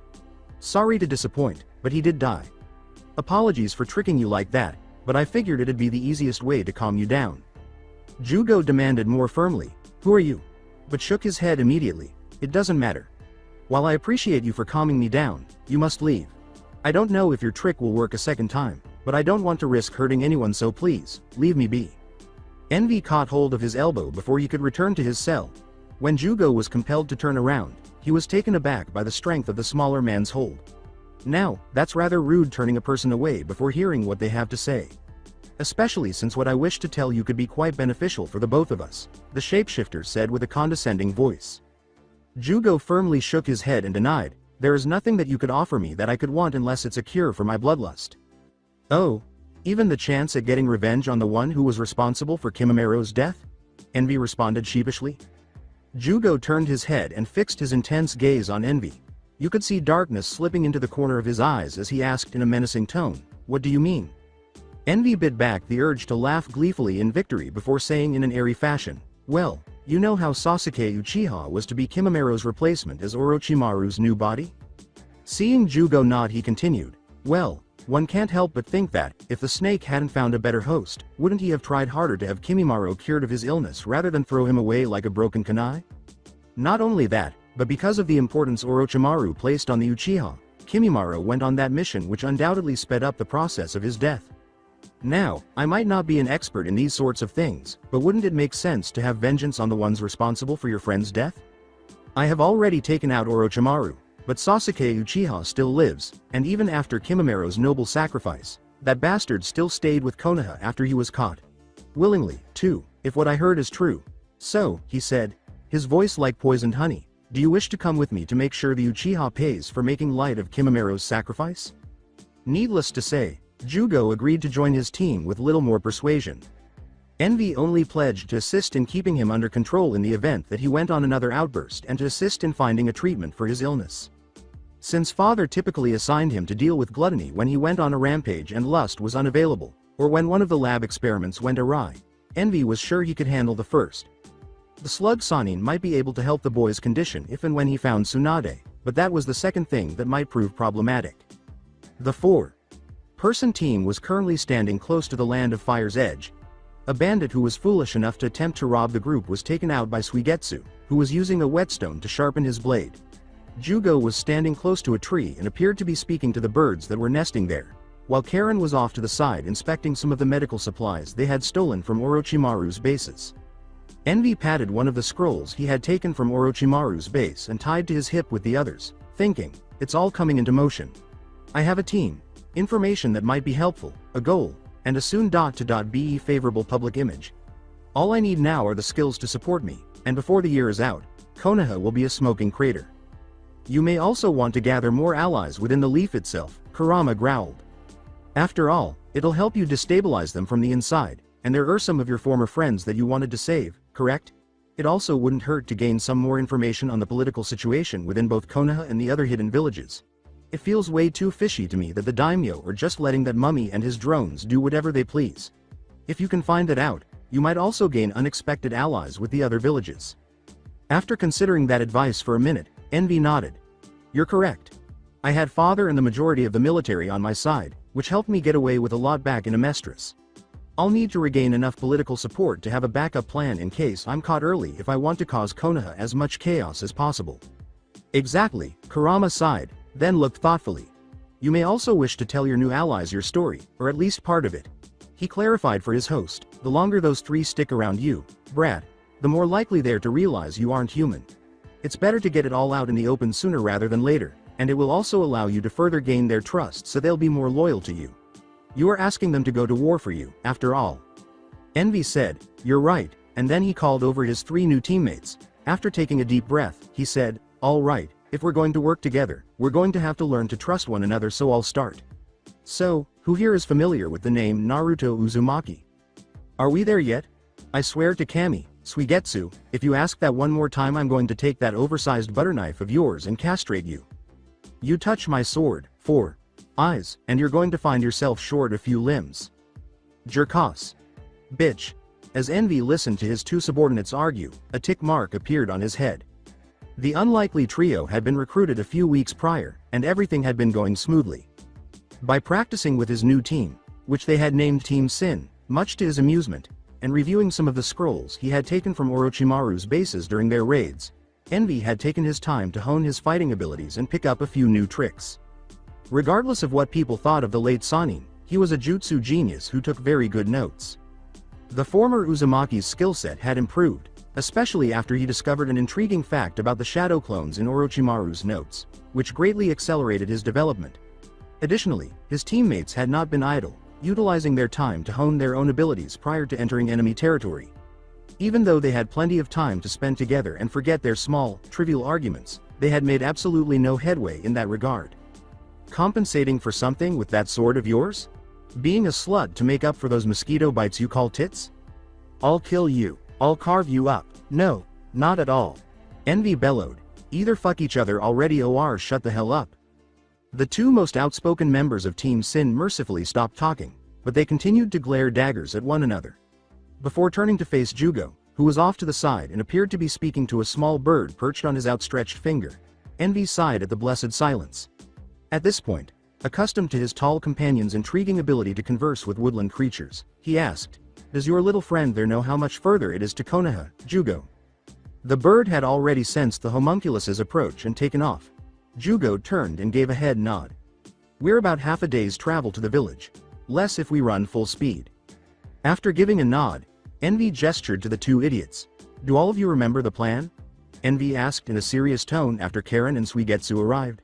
Sorry to disappoint, but he did die. Apologies for tricking you like that, but I figured it'd be the easiest way to calm you down. Jugo demanded more firmly, Who are you? But shook his head immediately, It doesn't matter. While I appreciate you for calming me down, you must leave. I don't know if your trick will work a second time, but I don't want to risk hurting anyone, so please, leave me be. Envy caught hold of his elbow before he could return to his cell. When Jugo was compelled to turn around, he was taken aback by the strength of the smaller man's hold. Now, that's rather rude, turning a person away before hearing what they have to say. Especially since what I wish to tell you could be quite beneficial for the both of us, the shapeshifter said with a condescending voice. Jugo firmly shook his head and denied, There is nothing that you could offer me that I could want unless it's a cure for my bloodlust. Oh, even the chance at getting revenge on the one who was responsible for Kimamaro's death? Envy responded sheepishly. Jugo turned his head and fixed his intense gaze on Envy. You could see darkness slipping into the corner of his eyes as he asked in a menacing tone, What do you mean? Envy bit back the urge to laugh gleefully in victory before saying in an airy fashion, Well, you know how Sasuke Uchiha was to be Kimamaro's replacement as Orochimaru's new body? Seeing Jugo nod, he continued, Well, one can't help but think that, if the snake hadn't found a better host, wouldn't he have tried harder to have Kimimaro cured of his illness rather than throw him away like a broken kunai? Not only that, but because of the importance Orochimaru placed on the Uchiha, Kimimaro went on that mission, which undoubtedly sped up the process of his death. Now, I might not be an expert in these sorts of things, but wouldn't it make sense to have vengeance on the ones responsible for your friend's death? I have already taken out Orochimaru, but Sasuke Uchiha still lives, and even after Kimamaro's noble sacrifice, that bastard still stayed with Konoha after he was caught. Willingly, too, if what I heard is true. So, he said, his voice like poisoned honey, do you wish to come with me to make sure the Uchiha pays for making light of Kimamaro's sacrifice? Needless to say, Jugo agreed to join his team with little more persuasion. Envy only pledged to assist in keeping him under control in the event that he went on another outburst and to assist in finding a treatment for his illness. Since father typically assigned him to deal with gluttony when he went on a rampage and lust was unavailable, or when one of the lab experiments went awry, Envy was sure he could handle the first. The slug Sannin might be able to help the boy's condition if and when he found Tsunade, but that was the second thing that might prove problematic. The four-person team was currently standing close to the Land of Fire's edge. A bandit who was foolish enough to attempt to rob the group was taken out by Suigetsu, who was using a whetstone to sharpen his blade. Jugo was standing close to a tree and appeared to be speaking to the birds that were nesting there, while Karen was off to the side inspecting some of the medical supplies they had stolen from Orochimaru's bases. Envy patted one of the scrolls he had taken from Orochimaru's base and tied to his hip with the others, thinking, it's all coming into motion. I have a team, information that might be helpful, a goal, and a soon-be favorable public image. All I need now are the skills to support me, and before the year is out, Konoha will be a smoking crater. You may also want to gather more allies within the leaf itself, Kurama growled. After all, it'll help you destabilize them from the inside, and there are some of your former friends that you wanted to save, correct? It also wouldn't hurt to gain some more information on the political situation within both Konoha and the other hidden villages. It feels way too fishy to me that the daimyo are just letting that mummy and his drones do whatever they please. If you can find that out, you might also gain unexpected allies with the other villages. After considering that advice for a minute, Envy nodded. You're correct. I had father and the majority of the military on my side, which helped me get away with a lot back in Amestris. I'll need to regain enough political support to have a backup plan in case I'm caught early if I want to cause Konoha as much chaos as possible. Exactly, Kurama sighed, then looked thoughtfully. You may also wish to tell your new allies your story, or at least part of it. He clarified for his host, the longer those three stick around you, Brad, the more likely they're to realize you aren't human. It's better to get it all out in the open sooner rather than later, and it will also allow you to further gain their trust so they'll be more loyal to you. You are asking them to go to war for you, after all. Envy said, "You're right," and then he called over his 3 new teammates. After taking a deep breath, he said, "All right, if we're going to work together, we're going to have to learn to trust one another, so I'll start." So, who here is familiar with the name Naruto Uzumaki? Are we there yet? I swear to Kami, Suigetsu, if you ask that one more time, I'm going to take that oversized butter knife of yours and castrate you. You touch my sword, 4 eyes, and you're going to find yourself short a few limbs. Jerkos. Bitch. As Envy listened to his 2 subordinates argue, a tick mark appeared on his head. The unlikely trio had been recruited a few weeks prior, and everything had been going smoothly. By practicing with his new team, which they had named Team Sin, much to his amusement, and reviewing some of the scrolls he had taken from Orochimaru's bases during their raids, Envy had taken his time to hone his fighting abilities and pick up a few new tricks. Regardless of what people thought of the late Sannin, he was a jutsu genius who took very good notes. The former Uzumaki's skill set had improved, especially after he discovered an intriguing fact about the shadow clones in Orochimaru's notes, which greatly accelerated his development. Additionally, his teammates had not been idle, utilizing their time to hone their own abilities prior to entering enemy territory. Even though they had plenty of time to spend together and forget their small, trivial arguments, they had made absolutely no headway in that regard. Compensating for something with that sword of yours? Being a slut to make up for those mosquito bites you call tits? I'll kill you. I'll carve you up. No, not at all. Envy bellowed. Either fuck each other already or shut the hell up. The 2 most outspoken members of Team Sin mercifully stopped talking, but they continued to glare daggers at one another. Before turning to face Jugo, who was off to the side and appeared to be speaking to a small bird perched on his outstretched finger, Envy sighed at the blessed silence. At this point, accustomed to his tall companion's intriguing ability to converse with woodland creatures, he asked, "Does your little friend there know how much further it is to Konoha, Jugo?" The bird had already sensed the homunculus's approach and taken off. Jugo turned and gave a head nod. "We're about half a day's travel to the village. Less if we run full speed." After giving a nod, Envy gestured to the 2 idiots. "Do all of you remember the plan?" Envy asked in a serious tone after Karen and Suigetsu arrived.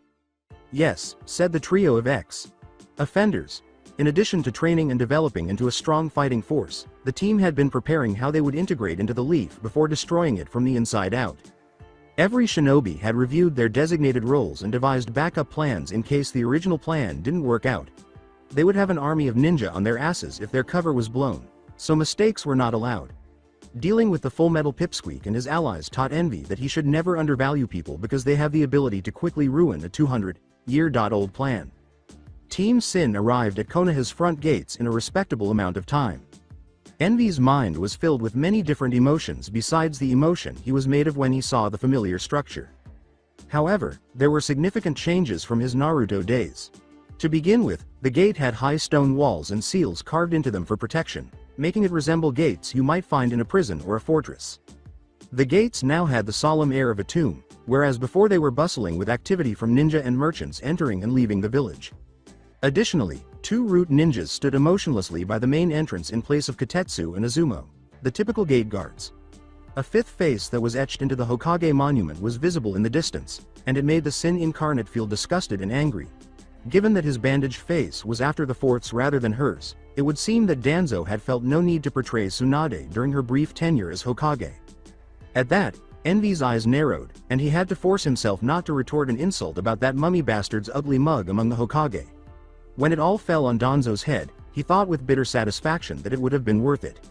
"Yes," said the trio of ex-offenders. In addition to training and developing into a strong fighting force, the team had been preparing how they would integrate into the Leaf before destroying it from the inside out. Every shinobi had reviewed their designated roles and devised backup plans in case the original plan didn't work out. They would have an army of ninja on their asses if their cover was blown, so mistakes were not allowed. Dealing with the Full Metal Pipsqueak and his allies taught Envy that he should never undervalue people because they have the ability to quickly ruin a 200-year-old plan. Team Sin arrived at Konoha's front gates in a respectable amount of time. Envy's mind was filled with many different emotions besides the emotion he was made of when he saw the familiar structure. However, there were significant changes from his Naruto days. To begin with, the gate had high stone walls and seals carved into them for protection, making it resemble gates you might find in a prison or a fortress. The gates now had the solemn air of a tomb, whereas before they were bustling with activity from ninja and merchants entering and leaving the village. Additionally, 2 root ninjas stood emotionlessly by the main entrance in place of Katetsu and Azumo, the typical gate guards. A 5th face that was etched into the Hokage monument was visible in the distance, and it made the Sin incarnate feel disgusted and angry. Given that his bandaged face was after the 4th's rather than hers, it would seem that Danzo had felt no need to portray Tsunade during her brief tenure as Hokage. At that, Envy's eyes narrowed, and he had to force himself not to retort an insult about that mummy bastard's ugly mug among the Hokage. When it all fell on Danzo's head, he thought with bitter satisfaction that it would have been worth it.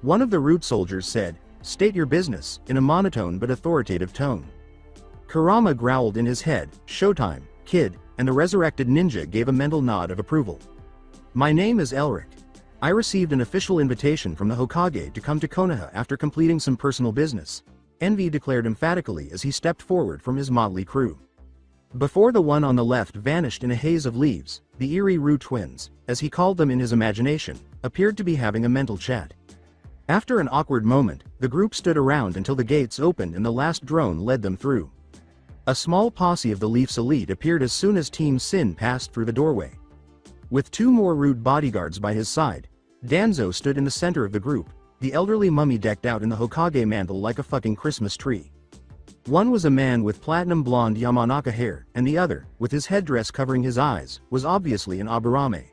One of the root soldiers said, "State your business," in a monotone but authoritative tone. Kurama growled in his head, "Showtime, kid," and the resurrected ninja gave a mental nod of approval. "My name is Elric. I received an official invitation from the Hokage to come to Konoha after completing some personal business," Envy declared emphatically as he stepped forward from his motley crew. Before the one on the left vanished in a haze of leaves, the eerie Rue twins, as he called them in his imagination, appeared to be having a mental chat. After an awkward moment, the group stood around until the gates opened and the last drone led them through. A small posse of the Leaf's elite appeared as soon as Team Sin passed through the doorway. With 2 more rude bodyguards by his side, Danzo stood in the center of the group, the elderly mummy decked out in the Hokage mantle like a fucking Christmas tree. One was a man with platinum blonde Yamanaka hair, and the other, with his headdress covering his eyes, was obviously an Aburame.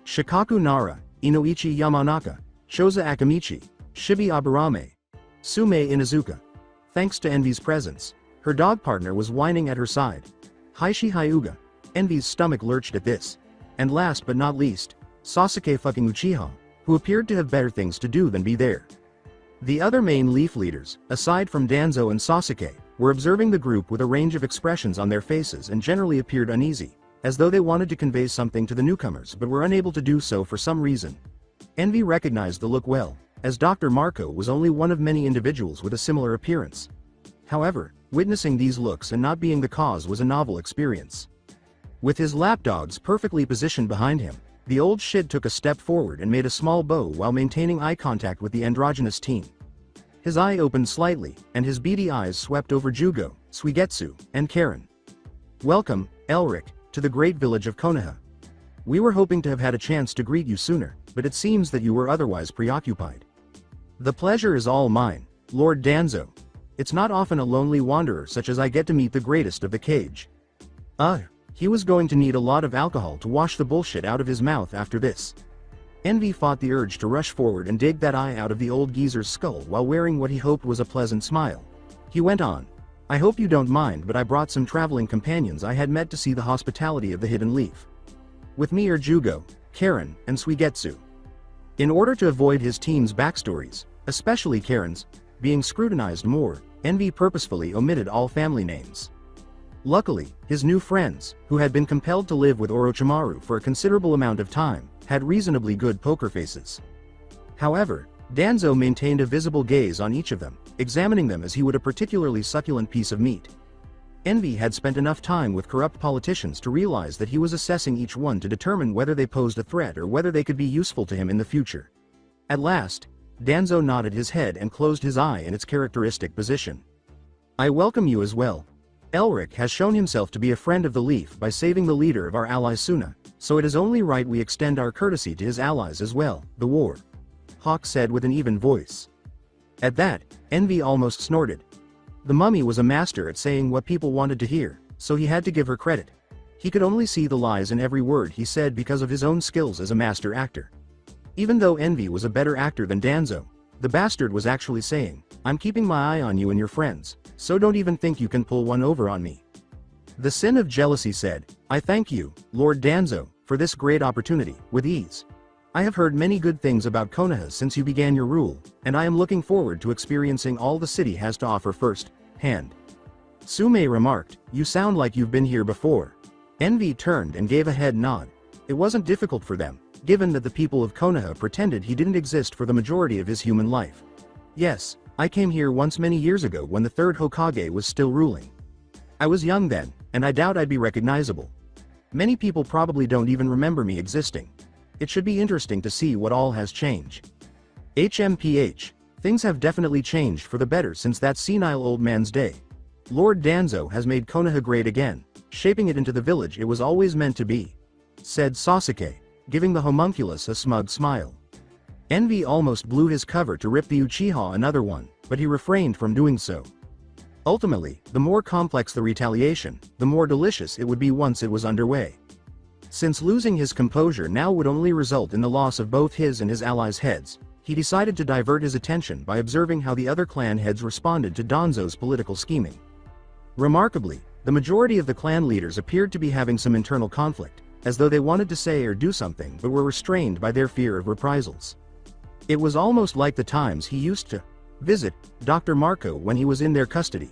Shikaku Nara, Inoichi Yamanaka, Shoza Akamichi, Shibi Aburame, Sume Inuzuka. Thanks to Envy's presence, her dog partner was whining at her side. Haishi Hyuga. Envy's stomach lurched at this. And last but not least, Sasuke fucking Uchiha, who appeared to have better things to do than be there. The other main Leaf leaders, aside from Danzo and Sasuke, were observing the group with a range of expressions on their faces and generally appeared uneasy, as though they wanted to convey something to the newcomers but were unable to do so for some reason. Envy recognized the look well, as Dr. Marco was only one of many individuals with a similar appearance. However, witnessing these looks and not being the cause was a novel experience. With his lapdogs perfectly positioned behind him, the old shit took a step forward and made a small bow while maintaining eye contact with the androgynous teen. His eye opened slightly, and his beady eyes swept over Jugo, Suigetsu, and Karen. Welcome, Elric, to the great village of Konoha. We were hoping to have had a chance to greet you sooner, but it seems that you were otherwise preoccupied. The pleasure is all mine, Lord Danzo. It's not often a lonely wanderer such as I get to meet the greatest of the cage. He was going to need a lot of alcohol to wash the bullshit out of his mouth after this. Envy fought the urge to rush forward and dig that eye out of the old geezer's skull while wearing what he hoped was a pleasant smile. He went on. I hope you don't mind, but I brought some traveling companions I had met to see the hospitality of the Hidden Leaf. With me are Jugo, Karen, and Suigetsu. In order to avoid his team's backstories, especially Karen's, being scrutinized more, Envy purposefully omitted all family names. Luckily, his new friends, who had been compelled to live with Orochimaru for a considerable amount of time, had reasonably good poker faces. However, Danzo maintained a visible gaze on each of them, examining them as he would a particularly succulent piece of meat. Envy had spent enough time with corrupt politicians to realize that he was assessing each one to determine whether they posed a threat or whether they could be useful to him in the future. At last, Danzo nodded his head and closed his eye in its characteristic position. I welcome you as well. Elric has shown himself to be a friend of the Leaf by saving the leader of our ally Suna, so it is only right we extend our courtesy to his allies as well, the war. Hawk said with an even voice. At that, Envy almost snorted. The mummy was a master at saying what people wanted to hear, so he had to give her credit. He could only see the lies in every word he said because of his own skills as a master actor. Even though Envy was a better actor than Danzo, the bastard was actually saying, I'm keeping my eye on you and your friends, so don't even think you can pull one over on me. The sin of jealousy said, I thank you, Lord Danzo, for this great opportunity, with ease. I have heard many good things about Konoha since you began your rule, and I am looking forward to experiencing all the city has to offer first hand. Sume remarked, you sound like you've been here before. Envy turned and gave a head nod. It wasn't difficult for them, given that the people of Konoha pretended he didn't exist for the majority of his human life. Yes, I came here once many years ago when the third Hokage was still ruling. I was young then, and I doubt I'd be recognizable. Many people probably don't even remember me existing. It should be interesting to see what all has changed. HMPH, things have definitely changed for the better since that senile old man's day. Lord Danzo has made Konoha great again, shaping it into the village it was always meant to be, said Sasuke, giving the homunculus a smug smile. Envy almost blew his cover to rip the Uchiha another one, but he refrained from doing so. Ultimately, the more complex the retaliation, the more delicious it would be once it was underway. Since losing his composure now would only result in the loss of both his and his allies' heads, he decided to divert his attention by observing how the other clan heads responded to Danzo's political scheming. Remarkably, the majority of the clan leaders appeared to be having some internal conflict, as though they wanted to say or do something but were restrained by their fear of reprisals. It was almost like the times he used to visit Dr. Marco when he was in their custody.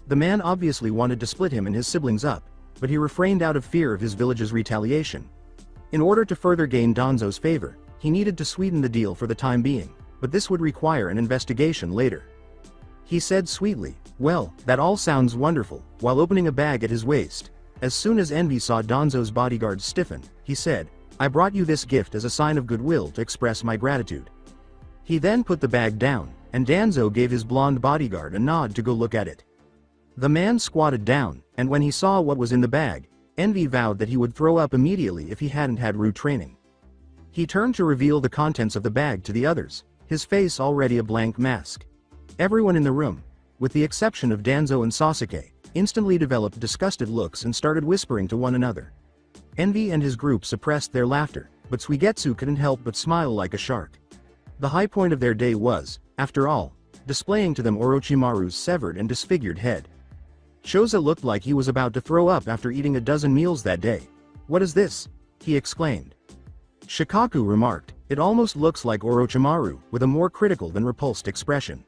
The man obviously wanted to split him and his siblings up, but he refrained out of fear of his village's retaliation. In order to further gain Danzo's favor, he needed to sweeten the deal for the time being, but this would require an investigation later. He said sweetly, well, that all sounds wonderful, while opening a bag at his waist. As soon as Envy saw Danzo's bodyguard stiffen, he said, I brought you this gift as a sign of goodwill to express my gratitude. He then put the bag down, and Danzo gave his blonde bodyguard a nod to go look at it. The man squatted down, and when he saw what was in the bag, Envy vowed that he would throw up immediately if he hadn't had rude training. He turned to reveal the contents of the bag to the others, his face already a blank mask. Everyone in the room, with the exception of Danzo and Sasuke, instantly developed disgusted looks and started whispering to one another. Envy and his group suppressed their laughter, but Suigetsu couldn't help but smile like a shark. The high point of their day was, after all, displaying to them Orochimaru's severed and disfigured head. Choza looked like he was about to throw up after eating a dozen meals that day. "What is this?" he exclaimed. Shikaku remarked, "It almost looks like Orochimaru," with a more critical than repulsed expression.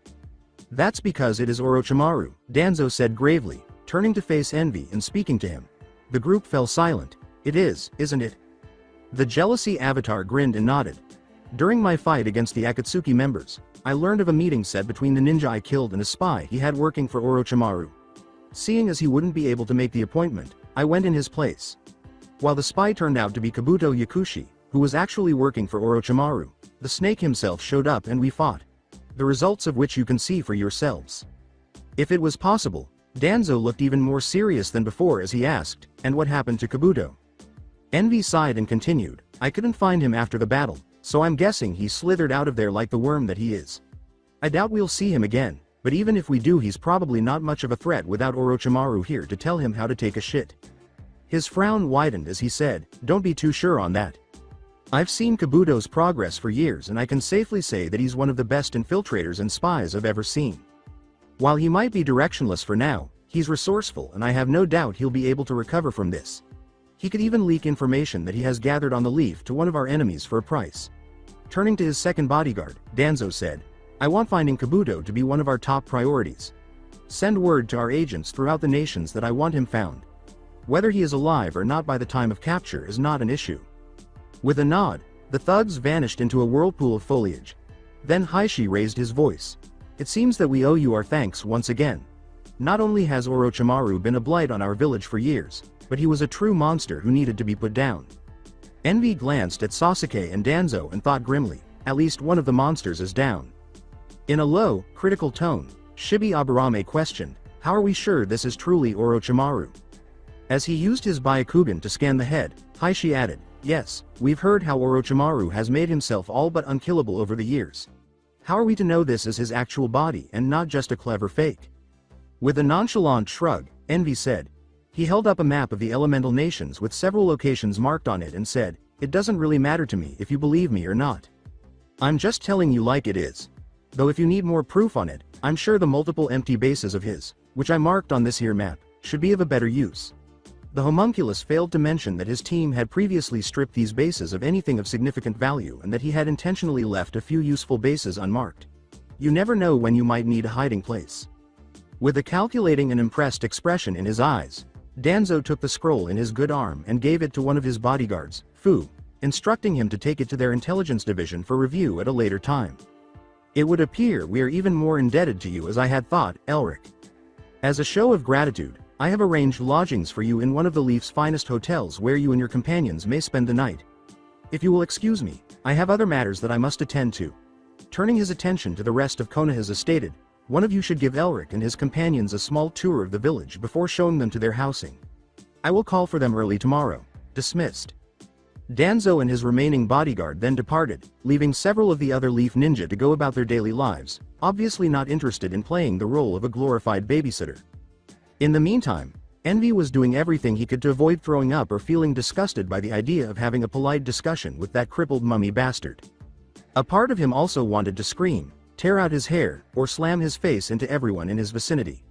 "That's because it is Orochimaru," Danzo said gravely, turning to face Envy and speaking to him. The group fell silent. "It is, isn't it?" The jealousy avatar grinned and nodded. "During my fight against the Akatsuki members, I learned of a meeting set between the ninja I killed and a spy he had working for Orochimaru. Seeing as he wouldn't be able to make the appointment, I went in his place. While the spy turned out to be Kabuto Yakushi, who was actually working for Orochimaru, the snake himself showed up and we fought. The results of which you can see for yourselves." If it was possible, Danzo looked even more serious than before as he asked, "And what happened to Kabuto?" Envy sighed and continued, "I couldn't find him after the battle, so I'm guessing he slithered out of there like the worm that he is. I doubt we'll see him again, but even if we do he's probably not much of a threat without Orochimaru here to tell him how to take a shit." His frown widened as he said, "Don't be too sure on that. I've seen Kabuto's progress for years and I can safely say that he's one of the best infiltrators and spies I've ever seen. While he might be directionless for now, he's resourceful and I have no doubt he'll be able to recover from this. He could even leak information that he has gathered on the leaf to one of our enemies for a price." Turning to his second bodyguard, Danzo said, "I want finding Kabuto to be one of our top priorities. Send word to our agents throughout the nations that I want him found. Whether he is alive or not by the time of capture is not an issue." With a nod, the thugs vanished into a whirlpool of foliage. Then Heishi raised his voice. "It seems that we owe you our thanks once again. Not only has Orochimaru been a blight on our village for years, but he was a true monster who needed to be put down." Envy glanced at Sasuke and Danzo and thought grimly, "At least one of the monsters is down." In a low, critical tone, Shibi Aburame questioned, "How are we sure this is truly Orochimaru?" As he used his Byakugan to scan the head, Heishi added, "Yes, we've heard how Orochimaru has made himself all but unkillable over the years. How are we to know this is his actual body and not just a clever fake?" With a nonchalant shrug, Envy said, he held up a map of the elemental nations with several locations marked on it and said, "It doesn't really matter to me if you believe me or not. I'm just telling you like it is. Though if you need more proof on it, I'm sure the multiple empty bases of his, which I marked on this here map, should be of a better use." The homunculus failed to mention that his team had previously stripped these bases of anything of significant value and that he had intentionally left a few useful bases unmarked. You never know when you might need a hiding place. With a calculating and impressed expression in his eyes, Danzo took the scroll in his good arm and gave it to one of his bodyguards, Fu, instructing him to take it to their intelligence division for review at a later time. "It would appear we are even more indebted to you as I had thought, Elric. As a show of gratitude, I have arranged lodgings for you in one of the Leaf's finest hotels where you and your companions may spend the night. If you will excuse me, I have other matters that I must attend to." Turning his attention to the rest of Konoha as stated, "One of you should give Elric and his companions a small tour of the village before showing them to their housing. I will call for them early tomorrow." Dismissed. Danzo and his remaining bodyguard then departed, leaving several of the other Leaf ninja to go about their daily lives, obviously not interested in playing the role of a glorified babysitter. In the meantime, Envy was doing everything he could to avoid throwing up or feeling disgusted by the idea of having a polite discussion with that crippled mummy bastard. A part of him also wanted to scream, tear out his hair, or slam his face into everyone in his vicinity.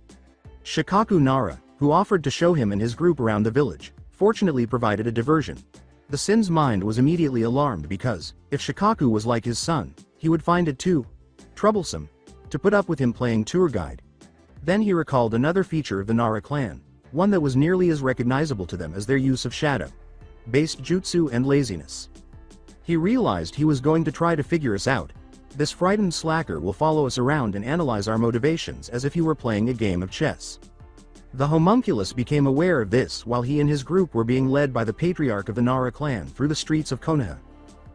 Shikaku Nara, who offered to show him and his group around the village, fortunately provided a diversion. The Sin's mind was immediately alarmed because, if Shikaku was like his son, he would find it too troublesome to put up with him playing tour guide. Then he recalled another feature of the Nara clan, one that was nearly as recognizable to them as their use of shadow-based jutsu and laziness. He realized he was going to try to figure us out. This frightened slacker will follow us around and analyze our motivations as if he were playing a game of chess. The homunculus became aware of this while he and his group were being led by the patriarch of the Nara clan through the streets of Konoha.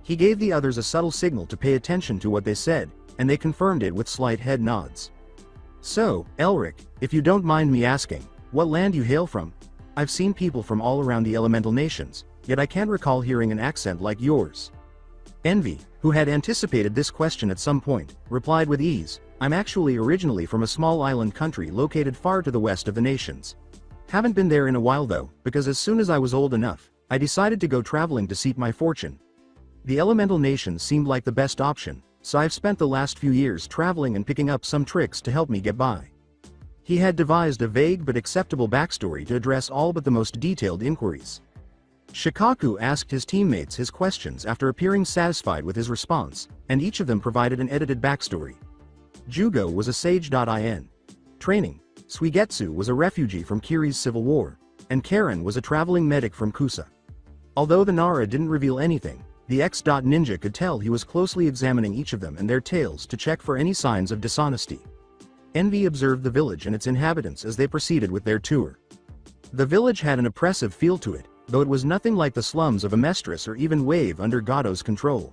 He gave the others a subtle signal to pay attention to what they said, and they confirmed it with slight head nods. "So, Elric, if you don't mind me asking, what land you hail from? I've seen people from all around the elemental nations, yet I can't recall hearing an accent like yours." Envy, who who had anticipated this question at some point, replied with ease, "I'm actually originally from a small island country located far to the west of the nations. Haven't been there in a while though, because as soon as I was old enough, I decided to go traveling to seek my fortune. The elemental nations seemed like the best option, so I've spent the last few years traveling and picking up some tricks to help me get by." He had devised a vague but acceptable backstory to address all but the most detailed inquiries. Shikaku asked his teammates his questions after appearing satisfied with his response, and each of them provided an edited backstory. Jugo was a sage.in. Training. Suigetsu was a refugee from Kiri's civil war, and Karen was a traveling medic from Kusa. Although the Nara didn't reveal anything, the X.Ninja could tell he was closely examining each of them and their tales to check for any signs of dishonesty. Envy observed the village and its inhabitants as they proceeded with their tour. The village had an oppressive feel to it, though it was nothing like the slums of Amestris or even Wave under Gado's control.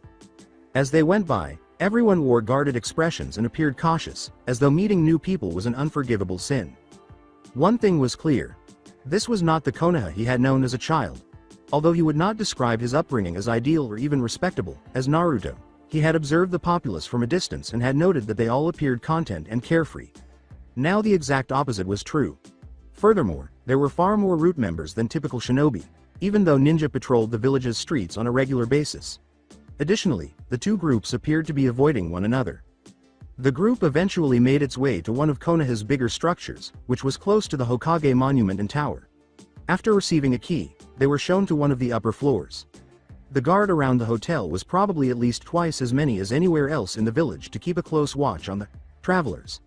As they went by, everyone wore guarded expressions and appeared cautious, as though meeting new people was an unforgivable sin. One thing was clear. This was not the Konoha he had known as a child. Although he would not describe his upbringing as ideal or even respectable, as Naruto, he had observed the populace from a distance and had noted that they all appeared content and carefree. Now the exact opposite was true. Furthermore, there were far more root members than typical shinobi, even though ninja patrolled the village's streets on a regular basis. Additionally, the two groups appeared to be avoiding one another. The group eventually made its way to one of Konoha's bigger structures, which was close to the Hokage monument and tower. After receiving a key, they were shown to one of the upper floors. The guard around the hotel was probably at least twice as many as anywhere else in the village to keep a close watch on the travelers.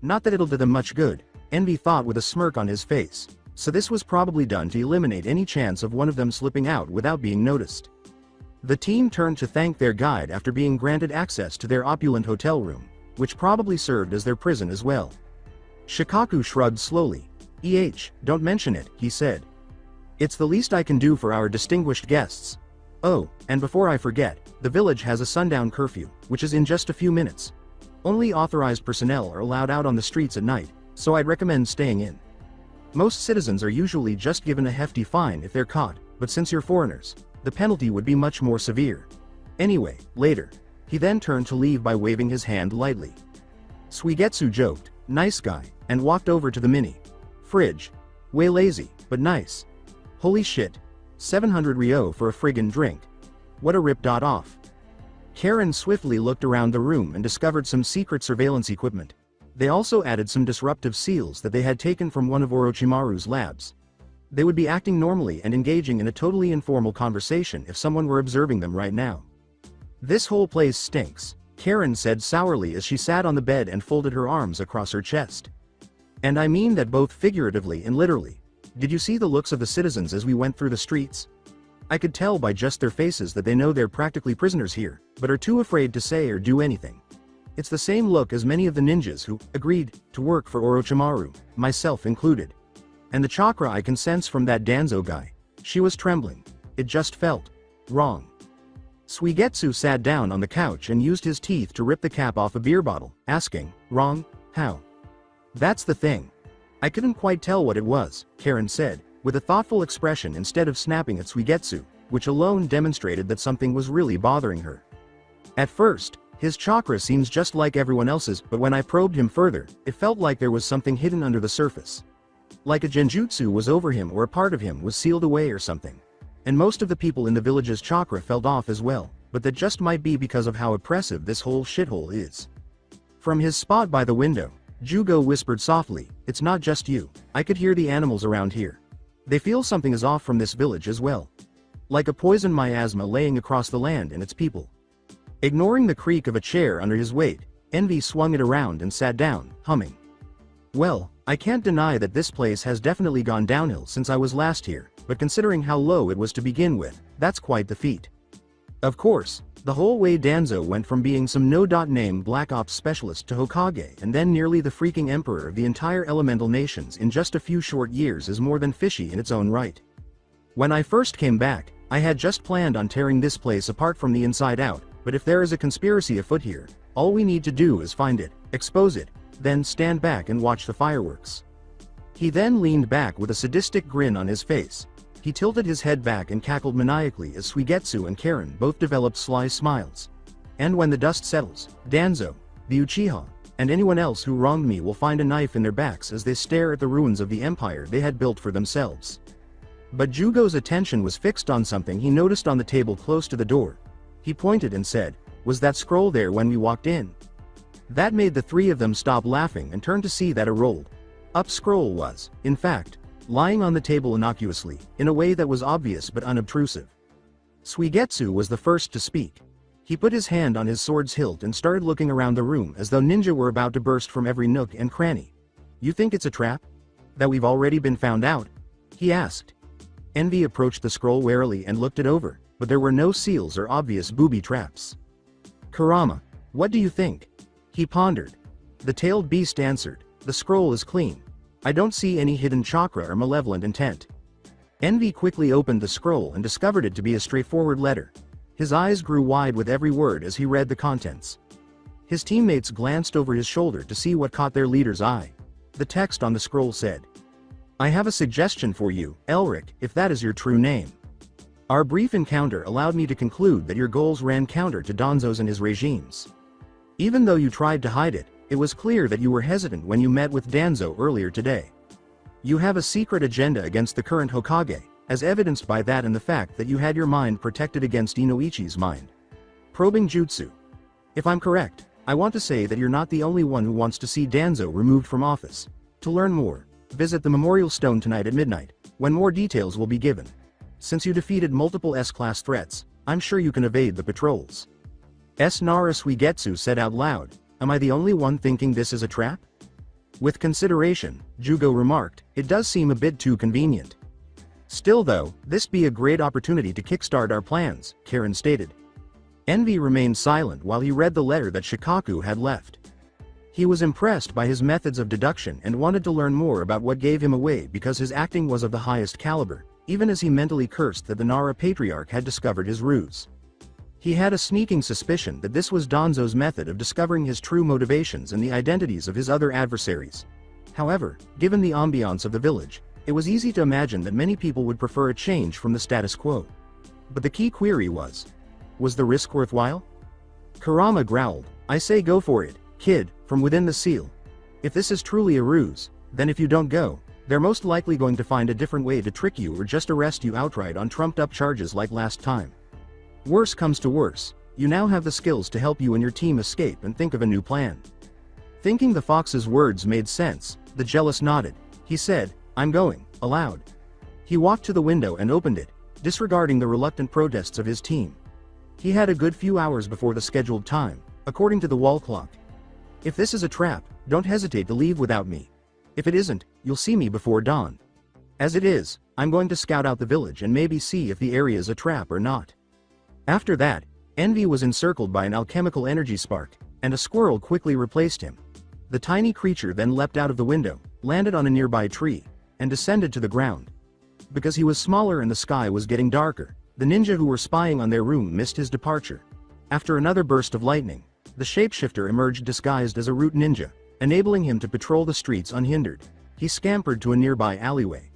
Not that it'll do them much good, Envy thought with a smirk on his face, so this was probably done to eliminate any chance of one of them slipping out without being noticed. The team turned to thank their guide after being granted access to their opulent hotel room, which probably served as their prison as well. Shikaku shrugged slowly. Don't mention it, he said. It's the least I can do for our distinguished guests. Oh, and before I forget, the village has a sundown curfew, which is in just a few minutes. Only authorized personnel are allowed out on the streets at night, so I'd recommend staying in. Most citizens are usually just given a hefty fine if they're caught, but since you're foreigners, the penalty would be much more severe. Anyway, later. He then turned to leave by waving his hand lightly. Suigetsu joked, "Nice guy," and walked over to the mini fridge. Way lazy, but nice. Holy shit. 700 ryo for a friggin' drink. What a rip. Off. Karen swiftly looked around the room and discovered some secret surveillance equipment. They also added some disruptive seals that they had taken from one of Orochimaru's labs. They would be acting normally and engaging in a totally informal conversation if someone were observing them right now. This whole place stinks, Karen said sourly as she sat on the bed and folded her arms across her chest. And I mean that both figuratively and literally. Did you see the looks of the citizens as we went through the streets? I could tell by just their faces that they know they're practically prisoners here, but are too afraid to say or do anything. It's the same look as many of the ninjas who agreed to work for Orochimaru, myself included. And the chakra I can sense from that Danzo guy. She was trembling. It just felt wrong. Suigetsu sat down on the couch and used his teeth to rip the cap off a beer bottle, asking, "Wrong? How?" "That's the thing. I couldn't quite tell what it was," Karen said, with a thoughtful expression instead of snapping at Suigetsu, which alone demonstrated that something was really bothering her. "At first, his chakra seems just like everyone else's, but when I probed him further, it felt like there was something hidden under the surface. Like a genjutsu was over him or a part of him was sealed away or something. And most of the people in the village's chakra fell off as well, but that just might be because of how oppressive this whole shithole is." From his spot by the window, Jugo whispered softly, "It's not just you. I could hear the animals around here. They feel something is off from this village as well. Like a poison miasma laying across the land and its people." Ignoring the creak of a chair under his weight, Envy swung it around and sat down, humming. "Well, I can't deny that this place has definitely gone downhill since I was last here, but considering how low it was to begin with, that's quite the feat. Of course, the whole way Danzo went from being some no-name Black Ops specialist to Hokage and then nearly the freaking emperor of the entire elemental nations in just a few short years is more than fishy in its own right. When I first came back, I had just planned on tearing this place apart from the inside out, but if there is a conspiracy afoot here, all we need to do is find it, expose it, then stand back and watch the fireworks." He then leaned back with a sadistic grin on his face. He tilted his head back and cackled maniacally as Suigetsu and Karen both developed sly smiles. And when the dust settles, Danzo, the Uchiha, and anyone else who wronged me will find a knife in their backs as they stare at the ruins of the empire they had built for themselves. But Jugo's attention was fixed on something he noticed on the table close to the door. He pointed and said, "Was that scroll there when we walked in?" That made the three of them stop laughing and turn to see that a rolled up scroll was, in fact, lying on the table innocuously, in a way that was obvious but unobtrusive. Suigetsu was the first to speak. He put his hand on his sword's hilt and started looking around the room as though ninja were about to burst from every nook and cranny. "You think it's a trap? That we've already been found out?" he asked. Envy approached the scroll warily and looked it over, but there were no seals or obvious booby traps. "Kurama, what do you think?" he pondered. The tailed beast answered, "The scroll is clean. I don't see any hidden chakra or malevolent intent." Envy quickly opened the scroll and discovered it to be a straightforward letter. His eyes grew wide with every word as he read the contents. His teammates glanced over his shoulder to see what caught their leader's eye. The text on the scroll said, "I have a suggestion for you, Elric, if that is your true name. Our brief encounter allowed me to conclude that your goals ran counter to Danzo's and his regimes. Even though you tried to hide it, it was clear that you were hesitant when you met with Danzo earlier today. You have a secret agenda against the current Hokage, as evidenced by that and the fact that you had your mind protected against Inoichi's mind. Probing jutsu. If I'm correct, I want to say that you're not the only one who wants to see Danzo removed from office. To learn more, visit the Memorial Stone tonight at midnight, when more details will be given. Since you defeated multiple S-class threats, I'm sure you can evade the patrols." Nara Suigetsu said out loud, "Am I the only one thinking this is a trap?" With consideration, Jugo remarked, "It does seem a bit too convenient." "Still though, this be a great opportunity to kickstart our plans," Karen stated. Envy remained silent while he read the letter that Shikaku had left. He was impressed by his methods of deduction and wanted to learn more about what gave him away because his acting was of the highest caliber, even as he mentally cursed that the Nara Patriarch had discovered his ruse. He had a sneaking suspicion that this was Danzo's method of discovering his true motivations and the identities of his other adversaries. However, given the ambiance of the village, it was easy to imagine that many people would prefer a change from the status quo. But the key query was the risk worthwhile? Kurama growled, "I say go for it, kid," from within the seal. "If this is truly a ruse, then if you don't go, they're most likely going to find a different way to trick you or just arrest you outright on trumped-up charges like last time. Worse comes to worse, you now have the skills to help you and your team escape and think of a new plan." Thinking the fox's words made sense, the jealous nodded. He said, "I'm going," aloud. He walked to the window and opened it, disregarding the reluctant protests of his team. He had a good few hours before the scheduled time, according to the wall clock. "If this is a trap, don't hesitate to leave without me. If it isn't, you'll see me before dawn. As it is, I'm going to scout out the village and maybe see if the area is a trap or not." After that, Envy was encircled by an alchemical energy spark, and a squirrel quickly replaced him. The tiny creature then leapt out of the window, landed on a nearby tree, and descended to the ground. Because he was smaller and the sky was getting darker, the ninja who were spying on their room missed his departure. After another burst of lightning, the shapeshifter emerged disguised as a root ninja, enabling him to patrol the streets unhindered. He scampered to a nearby alleyway.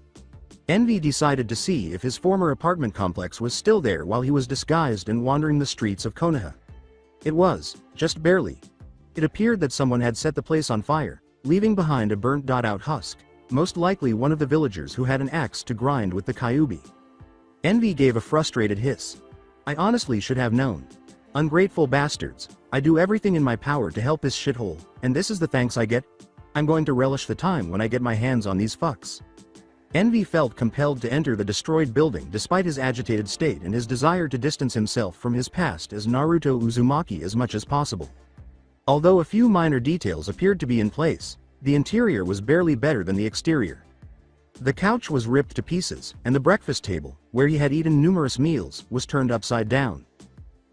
Envy decided to see if his former apartment complex was still there while he was disguised and wandering the streets of Konoha. It was, just barely. It appeared that someone had set the place on fire, leaving behind a burnt-out husk, most likely one of the villagers who had an axe to grind with the Kyuubi. Envy gave a frustrated hiss. "I honestly should have known. Ungrateful bastards, I do everything in my power to help this shithole, and this is the thanks I get? I'm going to relish the time when I get my hands on these fucks." Envy felt compelled to enter the destroyed building despite his agitated state and his desire to distance himself from his past as Naruto Uzumaki as much as possible. Although a few minor details appeared to be in place, the interior was barely better than the exterior. The couch was ripped to pieces, and the breakfast table, where he had eaten numerous meals, was turned upside down.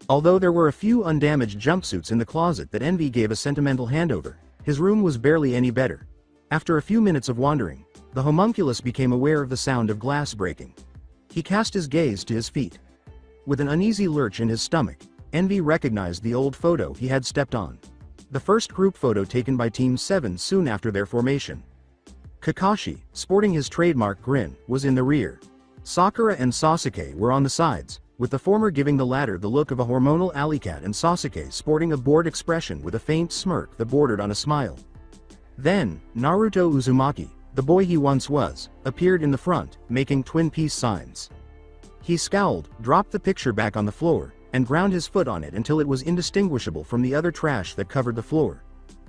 Although there were a few undamaged jumpsuits in the closet that Envy gave a sentimental handover, his room was barely any better. After a few minutes of wandering, the homunculus became aware of the sound of glass breaking. He cast his gaze to his feet. With an uneasy lurch in his stomach, Envy recognized the old photo he had stepped on. The first group photo taken by Team 7 soon after their formation. Kakashi, sporting his trademark grin, was in the rear. Sakura and Sasuke were on the sides, with the former giving the latter the look of a hormonal alley cat and Sasuke sporting a bored expression with a faint smirk that bordered on a smile. Then, Naruto Uzumaki, the boy he once was, appeared in the front, making twin peace signs. He scowled, dropped the picture back on the floor, and ground his foot on it until it was indistinguishable from the other trash that covered the floor.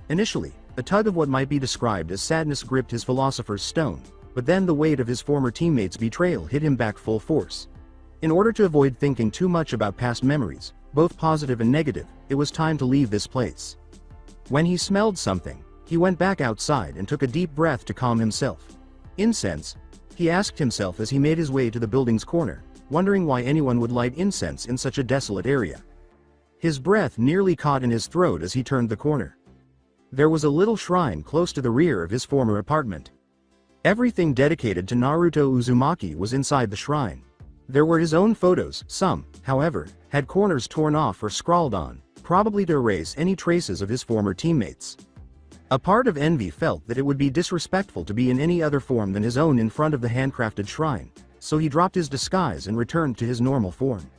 Initially, a tug of what might be described as sadness gripped his philosopher's stone, but then the weight of his former teammate's betrayal hit him back full force. In order to avoid thinking too much about past memories, both positive and negative, it was time to leave this place. When he smelled something, he went back outside and took a deep breath to calm himself. Incense? He asked himself as he made his way to the building's corner, wondering why anyone would light incense in such a desolate area. His breath nearly caught in his throat as he turned the corner. There was a little shrine close to the rear of his former apartment. Everything dedicated to Naruto Uzumaki was inside the shrine. There were his own photos, some, however, had corners torn off or scrawled on, probably to erase any traces of his former teammates. A part of envy felt that it would be disrespectful to be in any other form than his own in front of the handcrafted shrine, so he dropped his disguise and returned to his normal form.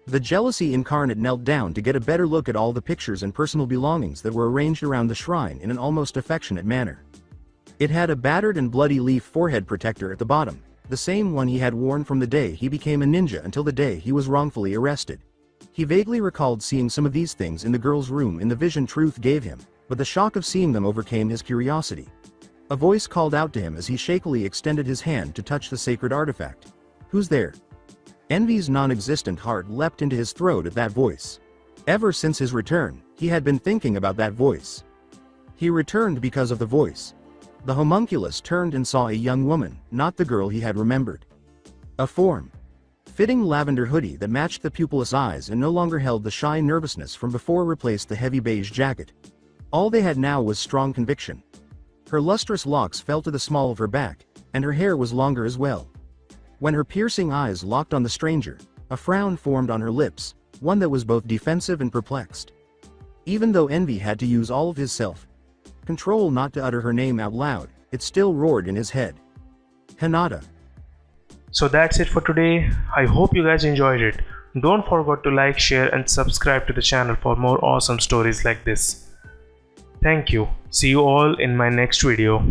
The jealousy incarnate knelt down to get a better look at all the pictures and personal belongings that were arranged around the shrine in an almost affectionate manner. It had a battered and bloody leaf forehead protector at the bottom, the same one he had worn from the day he became a ninja until the day he was wrongfully arrested. He vaguely recalled seeing some of these things in the girl's room in the vision Truth gave him, but the shock of seeing them overcame his curiosity. A voice called out to him as he shakily extended his hand to touch the sacred artifact. "Who's there?" Envy's non-existent heart leapt into his throat at that voice. Ever since his return, he had been thinking about that voice. He returned because of the voice. The homunculus turned and saw a young woman, not the girl he had remembered. A form. Fitting lavender hoodie that matched the pupilless eyes and no longer held the shy nervousness from before replaced the heavy beige jacket. All they had now was strong conviction. Her lustrous locks fell to the small of her back, and her hair was longer as well. When her piercing eyes locked on the stranger, a frown formed on her lips, one that was both defensive and perplexed. Even though envy had to use all of his self-control not to utter her name out loud, it still roared in his head. Hinata. So that's it for today. I hope you guys enjoyed it. Don't forget to like, share and subscribe to the channel for more awesome stories like this. Thank you. See you all in my next video.